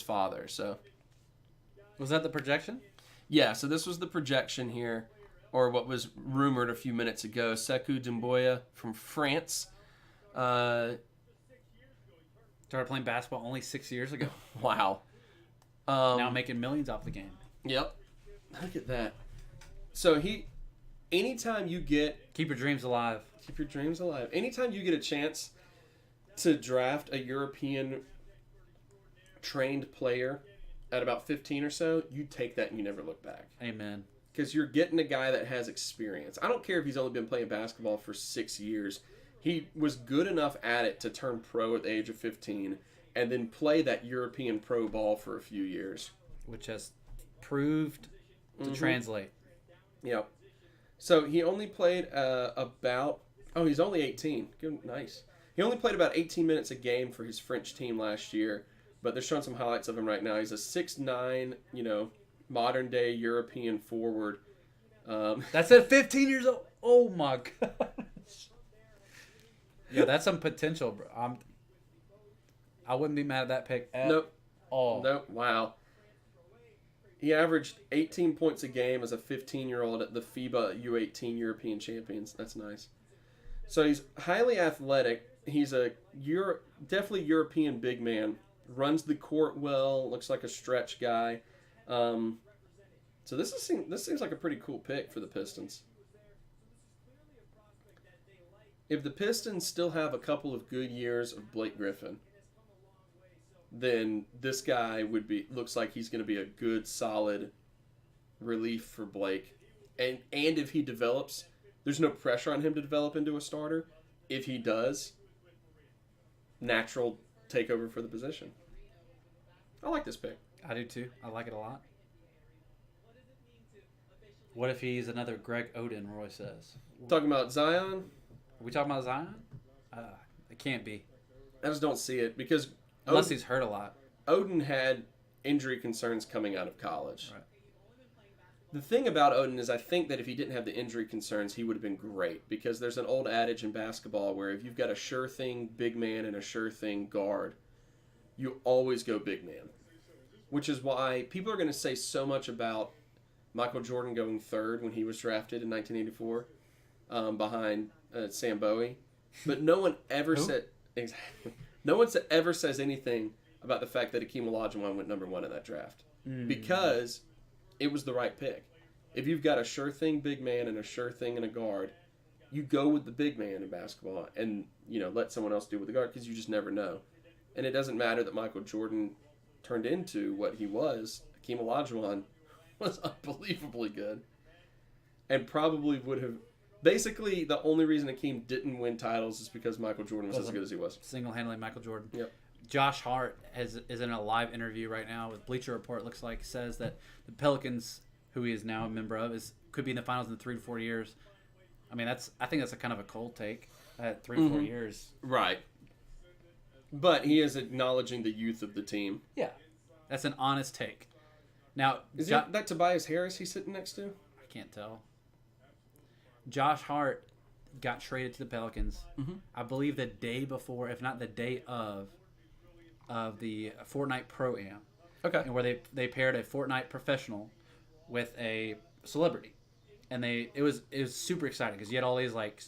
father, so... Was that the projection? Yeah, so this was the projection here, or what was rumored a few minutes ago. Sekou Doumbouya from France. Started playing basketball only 6 years ago. Wow. Now making millions off the game. Yep. Look at that. So anytime you get... Keep your dreams alive. Keep your dreams alive. Anytime you get a chance to draft a European trained player at about 15 or so, you take that and you never look back. Amen. Because you're getting a guy that has experience. I don't care if he's only been playing basketball for 6 years. He was good enough at it to turn pro at the age of 15 and then play that European pro ball for a few years. Which has proved to translate. Yep. So he only played he's only 18. Good, nice. He only played about 18 minutes a game for his French team last year. But they're showing some highlights of him right now. He's a 6'9", modern day European forward. That's at 15 years old. Oh my gosh. Yeah, that's some potential, bro. I wouldn't be mad at that pick at all. Nope. Wow. He averaged 18 points a game as a 15-year-old at the FIBA U18 European Champions. That's nice. So he's highly athletic. He's definitely European big man. Runs the court well, looks like a stretch guy. So this seems like a pretty cool pick for the Pistons. If the Pistons still have a couple of good years of Blake Griffin, then this guy looks like he's going to be a good, solid relief for Blake. And if he develops, there's no pressure on him to develop into a starter. If he does, natural takeover for the position. I like this pick. I do too. I like it a lot. What if he's another Greg Oden, Roy says? Talking about Zion? Are we talking about Zion? It can't be. I just don't see it because... Unless he's hurt a lot. Oden had injury concerns coming out of college. Right. The thing about Oden is I think that if he didn't have the injury concerns, he would have been great because there's an old adage in basketball where if you've got a sure thing big man and a sure thing guard, you always go big man. Which is why people are going to say so much about Michael Jordan going third when he was drafted in 1984, behind Sam Bowie. But no one ever said exactly. No one ever says anything about the fact that Akeem Olajuwon went number 1 in that draft because it was the right pick. If you've got a sure thing big man and a sure thing in a guard, you go with the big man in basketball and let someone else do with the guard because you just never know. And it doesn't matter that Michael Jordan turned into what he was. Akeem Olajuwon was unbelievably good and probably would have. Basically, the only reason Akeem didn't win titles is because Michael Jordan was as good as he was. Single-handedly Michael Jordan. Yep. Josh Hart is in a live interview right now with Bleacher Report. Looks like says that the Pelicans, who he is now a member of, could be in the finals in 3 to 4 years. I mean, I think that's a kind of a cold take at 3 to 4 years. Right. But he is acknowledging the youth of the team. Yeah, that's an honest take. Now, is that Tobias Harris he's sitting next to? I can't tell. Josh Hart got traded to the Pelicans. I believe the day before, if not the day of the Fortnite Pro-Am. Okay. And where they paired a Fortnite professional with a celebrity. And it was super exciting because you had all these like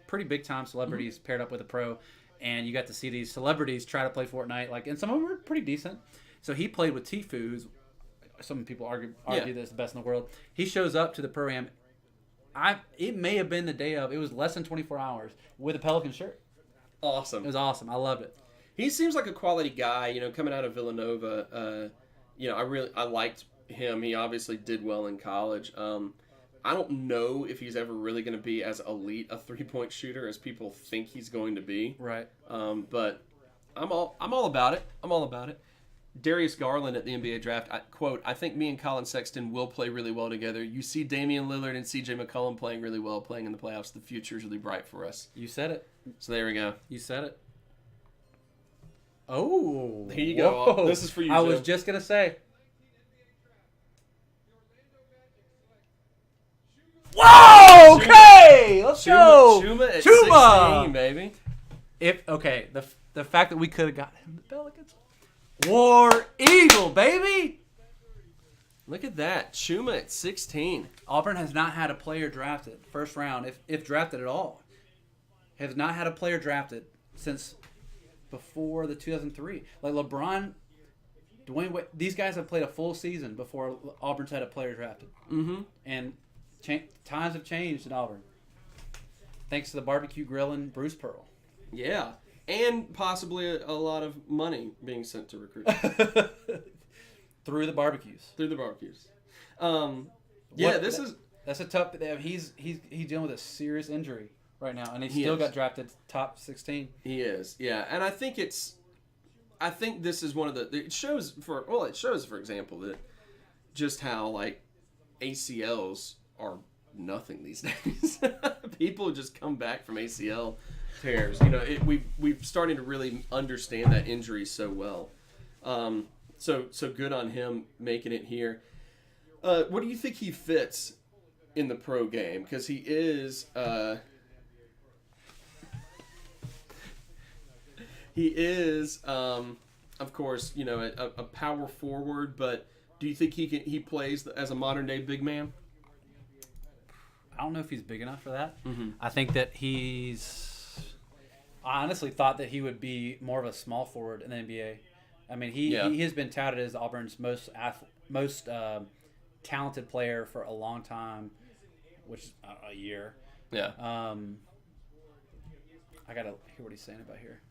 pretty big time celebrities paired up with a pro, and you got to see these celebrities try to play Fortnite, and some of them were pretty decent. So he played with Tfue, who's some people argue that it's the best in the world. He shows up to the Pro-Am. It may have been the day of. It was less than 24 hours with a Pelican shirt. Awesome. It was awesome. I loved it. He seems like a quality guy. Coming out of Villanova. I liked him. He obviously did well in college. I don't know if he's ever really going to be as elite a 3-point shooter as people think he's going to be. Right. But I'm all about it. I'm all about it. Darius Garland at the NBA draft, quote, I think me and Colin Sexton will play really well together. You see Damian Lillard and CJ McCollum playing really well, playing in the playoffs. The future is really bright for us. You said it. So there we go. You said it. Oh. Here you go. Whoa. This is for you, I Joe. was just going to say. Whoa! Okay! Let's go! Chuma at Chuma! 16, baby. The fact that we could have got him the Pelicans. War Eagle, baby! Look at that. Chuma at 16. Auburn has not had a player drafted first round, if drafted at all. Has not had a player drafted since before the 2003. Like LeBron, Dwayne Wade, these guys have played a full season before Auburn's had a player drafted. Mm-hmm. And times have changed in Auburn. Thanks to the barbecue grilling Bruce Pearl. Yeah. And possibly a lot of money being sent to recruits. Through the barbecues. That's a tough. He's dealing with a serious injury right now, and he still got drafted top 16. He is, yeah, and I think this is one of the. It shows for example that just how like ACLs are nothing these days. People just come back from ACL tears. We've started to really understand that injury so well. So good on him making it here. What do you think he fits in the pro game? Because he is of course, a power forward. But do you think he plays as a modern day big man? I don't know if he's big enough for that. Mm-hmm. I think that I honestly thought that he would be more of a small forward in the NBA. I mean, he has been touted as Auburn's most talented player for a long time, which is a year. Yeah. I gotta hear what he's saying about here.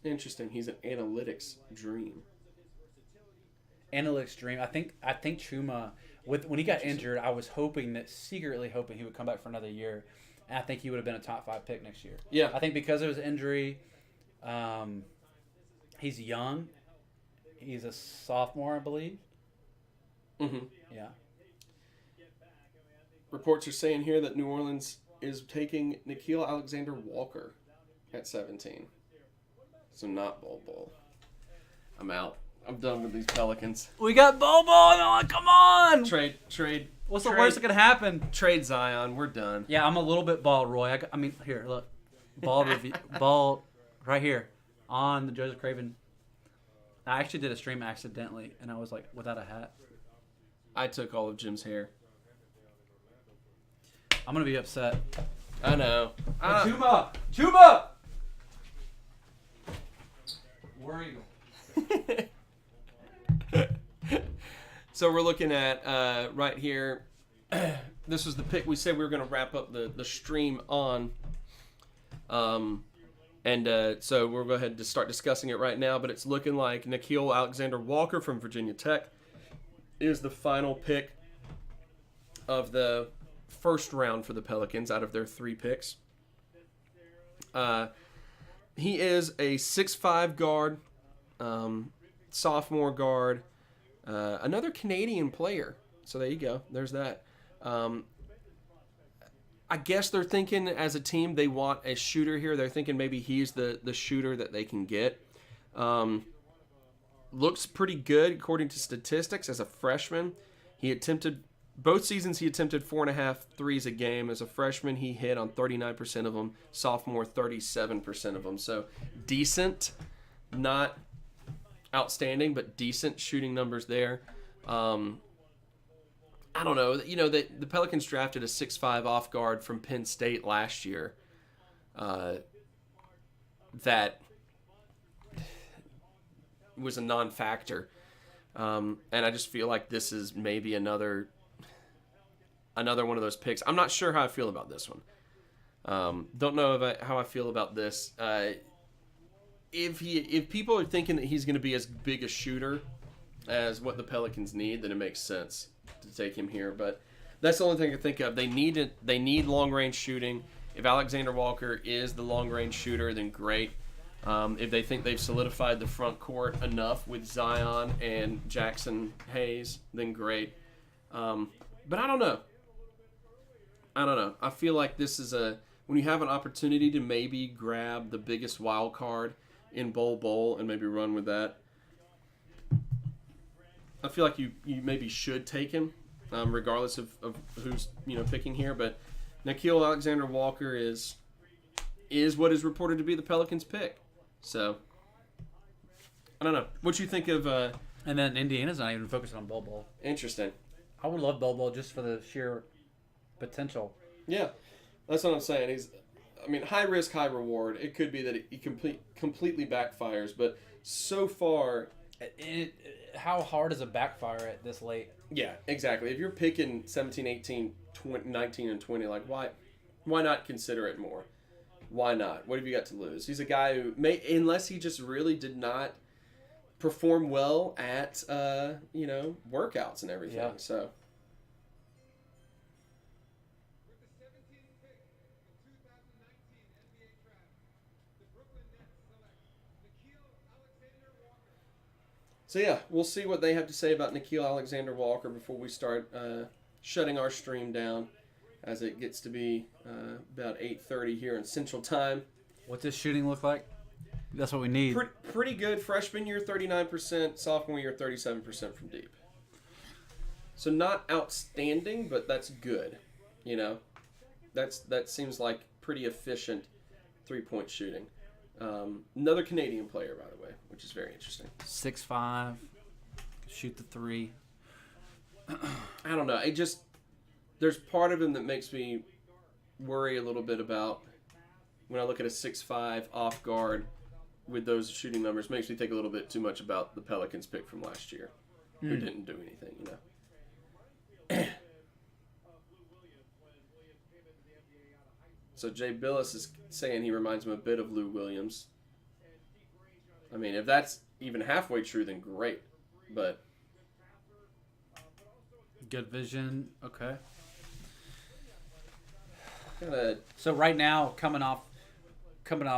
Interesting. He's an analytics dream. Analytics dream. I think Chuma, when he got injured, I was secretly hoping he would come back for another year. And I think he would have been a top 5 pick next year. Yeah. I think because of his injury, he's young. He's a sophomore, I believe. Mm-hmm. Yeah. Reports are saying here that New Orleans is taking Nickeil Alexander-Walker at 17. So not Bol Bol. I'm out. I'm done with these Pelicans. We got Bol Bol. Come on. Trade. What's the worst that could happen? Trade Zion. We're done. Yeah, I'm a little bit bald, Roy. Here, look. Bald review. Bald right here. on the Joseph Craven. I actually did a stream accidentally, and I was like without a hat. I took all of Jim's hair. I'm gonna be upset. I know. Chuma! War Eagle. So we're looking at right here. This was the pick we said we were going to wrap up the stream on. So we'll go ahead and start discussing it right now. But it's looking like Nickeil Alexander-Walker from Virginia Tech is the final pick of the first round for the Pelicans out of their 3 picks. He is a 6'5" guard, sophomore guard, another Canadian player. So there you go. There's that. I guess they're thinking as a team they want a shooter here. They're thinking maybe he's the shooter that they can get. Looks pretty good according to statistics as a freshman. Both seasons he attempted 4.5 threes a game. As a freshman, he hit on 39% of them. Sophomore, 37% of them. So decent, not outstanding, but decent shooting numbers there. I don't know. You know, the Pelicans drafted a 6'5" off guard from Penn State last year. That was a non-factor. And I just feel like this is maybe another one of those picks. I'm not sure how I feel about this one. Don't know how I feel about this. If people are thinking that he's going to be as big a shooter as what the Pelicans need, then it makes sense to take him here. But that's the only thing I can think of. They need long range shooting. If Alexander Walker is the long range shooter, then great. If they think they've solidified the front court enough with Zion and Jackson Hayes, then great. But I don't know. I feel like this is when you have an opportunity to maybe grab the biggest wild card in Bowl and maybe run with that, I feel like you maybe should take him, regardless of who's picking here. But Nickeil Alexander-Walker is what is reported to be the Pelicans' pick. So I don't know. What you think of? And then Indiana's not even focused on Bowl. Interesting. I would love Bowl just for the sheer potential. Yeah, that's what I'm saying. High risk, high reward. It could be that he completely backfires, but so far. How hard is a backfire at this late? Yeah, exactly. If you're picking 17, 18, 20, 19, and 20, like why not consider it more? Why not? What have you got to lose? He's a guy who unless he just really did not perform well at workouts and everything. Yeah. So. So yeah, we'll see what they have to say about Nickeil Alexander-Walker before we start shutting our stream down, as it gets to be about 8:30 here in Central Time. What's his shooting look like? That's what we need. Pretty good. Freshman year 39%, sophomore year 37% from deep. So not outstanding, but that's good. That seems like pretty efficient 3-point shooting. Another Canadian player, by the way, which is very interesting. 6'5", shoot the 3. I don't know. There's part of him that makes me worry a little bit about when I look at a 6'5" off guard with those shooting numbers. Makes me think a little bit too much about the Pelicans pick from last year, who didn't do anything, So Jay Billis is saying he reminds him a bit of Lou Williams. If that's even halfway true, then great. But good vision. Okay. kinda, So right now, coming off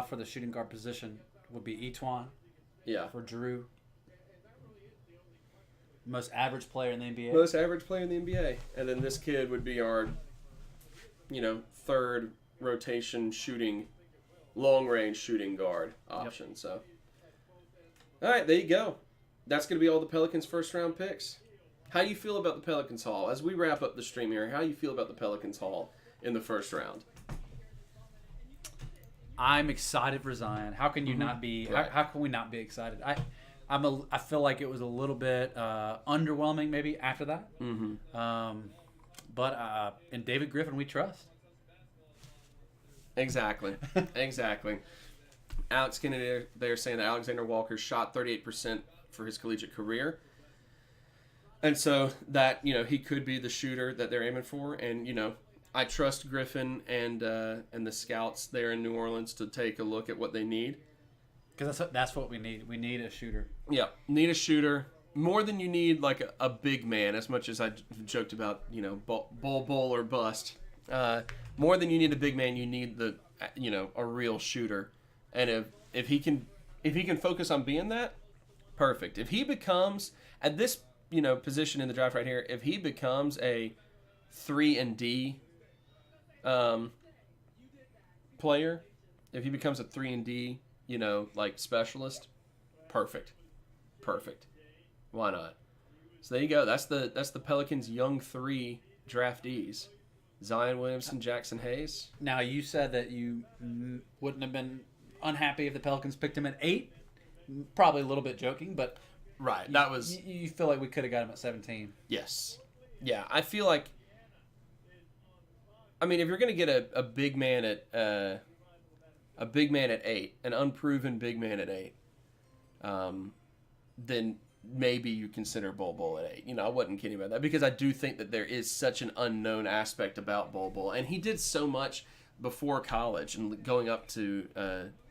for the shooting guard position would be Etuan yeah, for Drew. Most average player in the NBA. most average player in the NBA, and then this kid would be our, third rotation shooting, long range shooting guard option. Yep. So, all right, there you go. That's going to be all the Pelicans' first round picks. How do you feel about the Pelicans haul? As we wrap up the stream here, how do you feel about the Pelicans haul in the first round? I'm excited for Zion. How can you not be? Right. How can we not be excited? I feel like it was a little bit underwhelming maybe after that. But in David Griffin we trust. Exactly. Alex Kennedy, they're saying that Alexander Walker shot 38% for his collegiate career. And so that, he could be the shooter that they're aiming for. And, I trust Griffin and the scouts there in New Orleans to take a look at what they need. Because that's what we need. We need a shooter. Yeah, need a shooter. More than you need, like, a big man, as much as I joked about, bull or bust. More than you need a big man, you need a real shooter. And if he can focus on being that, perfect. If he becomes, at this, position in the draft right here, if he becomes a 3-and-D player, if he becomes a 3-and-D, specialist, perfect. Why not? So there you go. That's the Pelicans' young 3 draftees. Zion Williamson, Jackson Hayes. Now, you said that you wouldn't have been unhappy if the Pelicans picked him at 8. Probably a little bit joking, but right, that was. You feel like we could have got him at 17. Yes. Yeah, I feel like. I mean, if you're going to get a big man at 8, an unproven big man at 8, then maybe you consider Bol at 8. I wasn't kidding about that because I do think that there is such an unknown aspect about Bol, and he did so much before college and going up to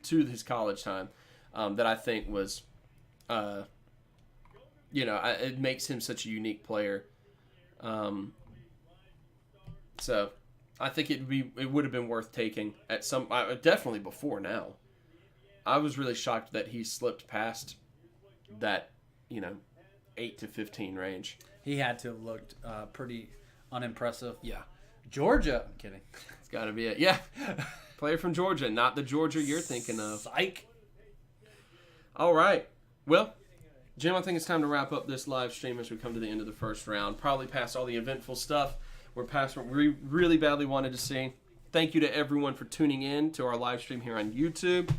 his college time that I think was, it makes him such a unique player. So I think it would have been worth taking at some definitely before now. I was really shocked that he slipped past that 8 to 15 range. He had to have looked pretty unimpressive. Yeah. Georgia. I'm kidding. It's got to be it. Yeah. Player from Georgia, not the Georgia you're thinking of. Psych. All right. Well, Jim, I think it's time to wrap up this live stream as we come to the end of the first round. Probably past all the eventful stuff. We're past what we really badly wanted to see. Thank you to everyone for tuning in to our live stream here on YouTube.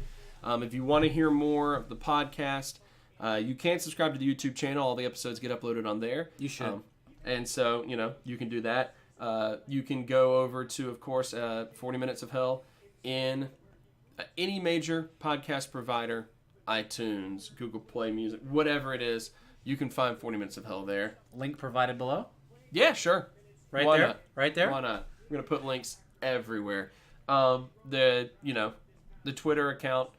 If you want to hear more of the podcast, you can subscribe to the YouTube channel. All the episodes get uploaded on there. You should. And so, you can do that. You can go over to, of course, 40 Minutes of Hell in any major podcast provider, iTunes, Google Play Music, whatever it is. You can find 40 Minutes of Hell there. Link provided below. Yeah, sure. Right Why there. not? Right there. Why not? We're going to put links everywhere. The Twitter account,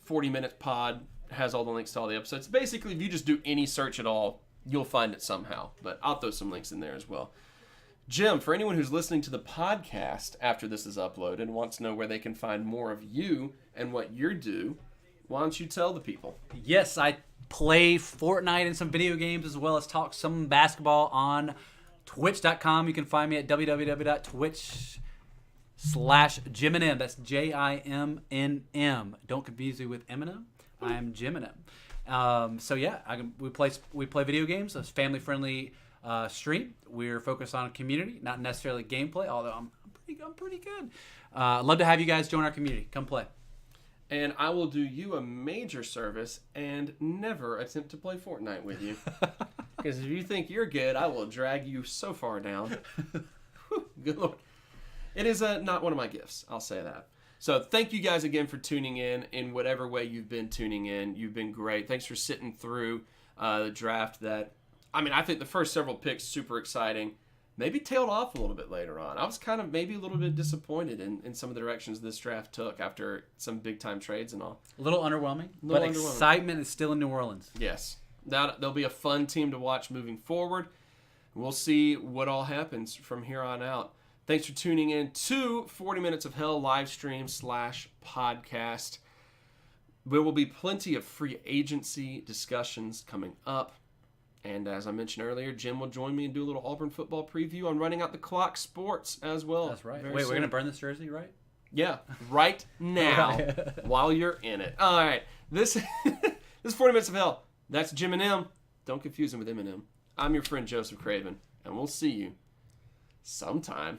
40 Minutes Pod, has all the links to all the episodes. Basically, if you just do any search at all, you'll find it somehow. But I'll throw some links in there as well. Jim, for anyone who's listening to the podcast after this is uploaded and wants to know where they can find more of you and what you do, why don't you tell the people? Yes, I play Fortnite and some video games as well as talk some basketball on Twitch.com. You can find me at www.twitch.com/JimNM. That's JIMNM. Don't confuse me with Eminem. I am Jim and M. So yeah, we play video games. It's family friendly stream. We're focused on community, not necessarily gameplay. Although I'm pretty good. I'd love to have you guys join our community. Come play. And I will do you a major service and never attempt to play Fortnite with you. Because if you think you're good, I will drag you so far down. Good Lord. It is not one of my gifts. I'll say that. So thank you guys again for tuning in whatever way you've been tuning in. You've been great. Thanks for sitting through the draft that, I think the first several picks, super exciting. Maybe tailed off a little bit later on. I was kind of maybe a little bit disappointed in some of the directions this draft took after some big-time trades and all. A little underwhelming, but excitement is still in New Orleans. Yes. There'll be a fun team to watch moving forward. We'll see what all happens from here on out. Thanks for tuning in to 40 Minutes of Hell live stream /podcast. There will be plenty of free agency discussions coming up. And as I mentioned earlier, Jim will join me and do a little Auburn football preview on Running Out the Clock Sports as well. That's right. Wait, we're going to burn this jersey, right? Yeah, right now while you're in it. All right. This is 40 Minutes of Hell. That's Jim and M. Don't confuse him with Eminem. I'm your friend Joseph Craven, and we'll see you sometime.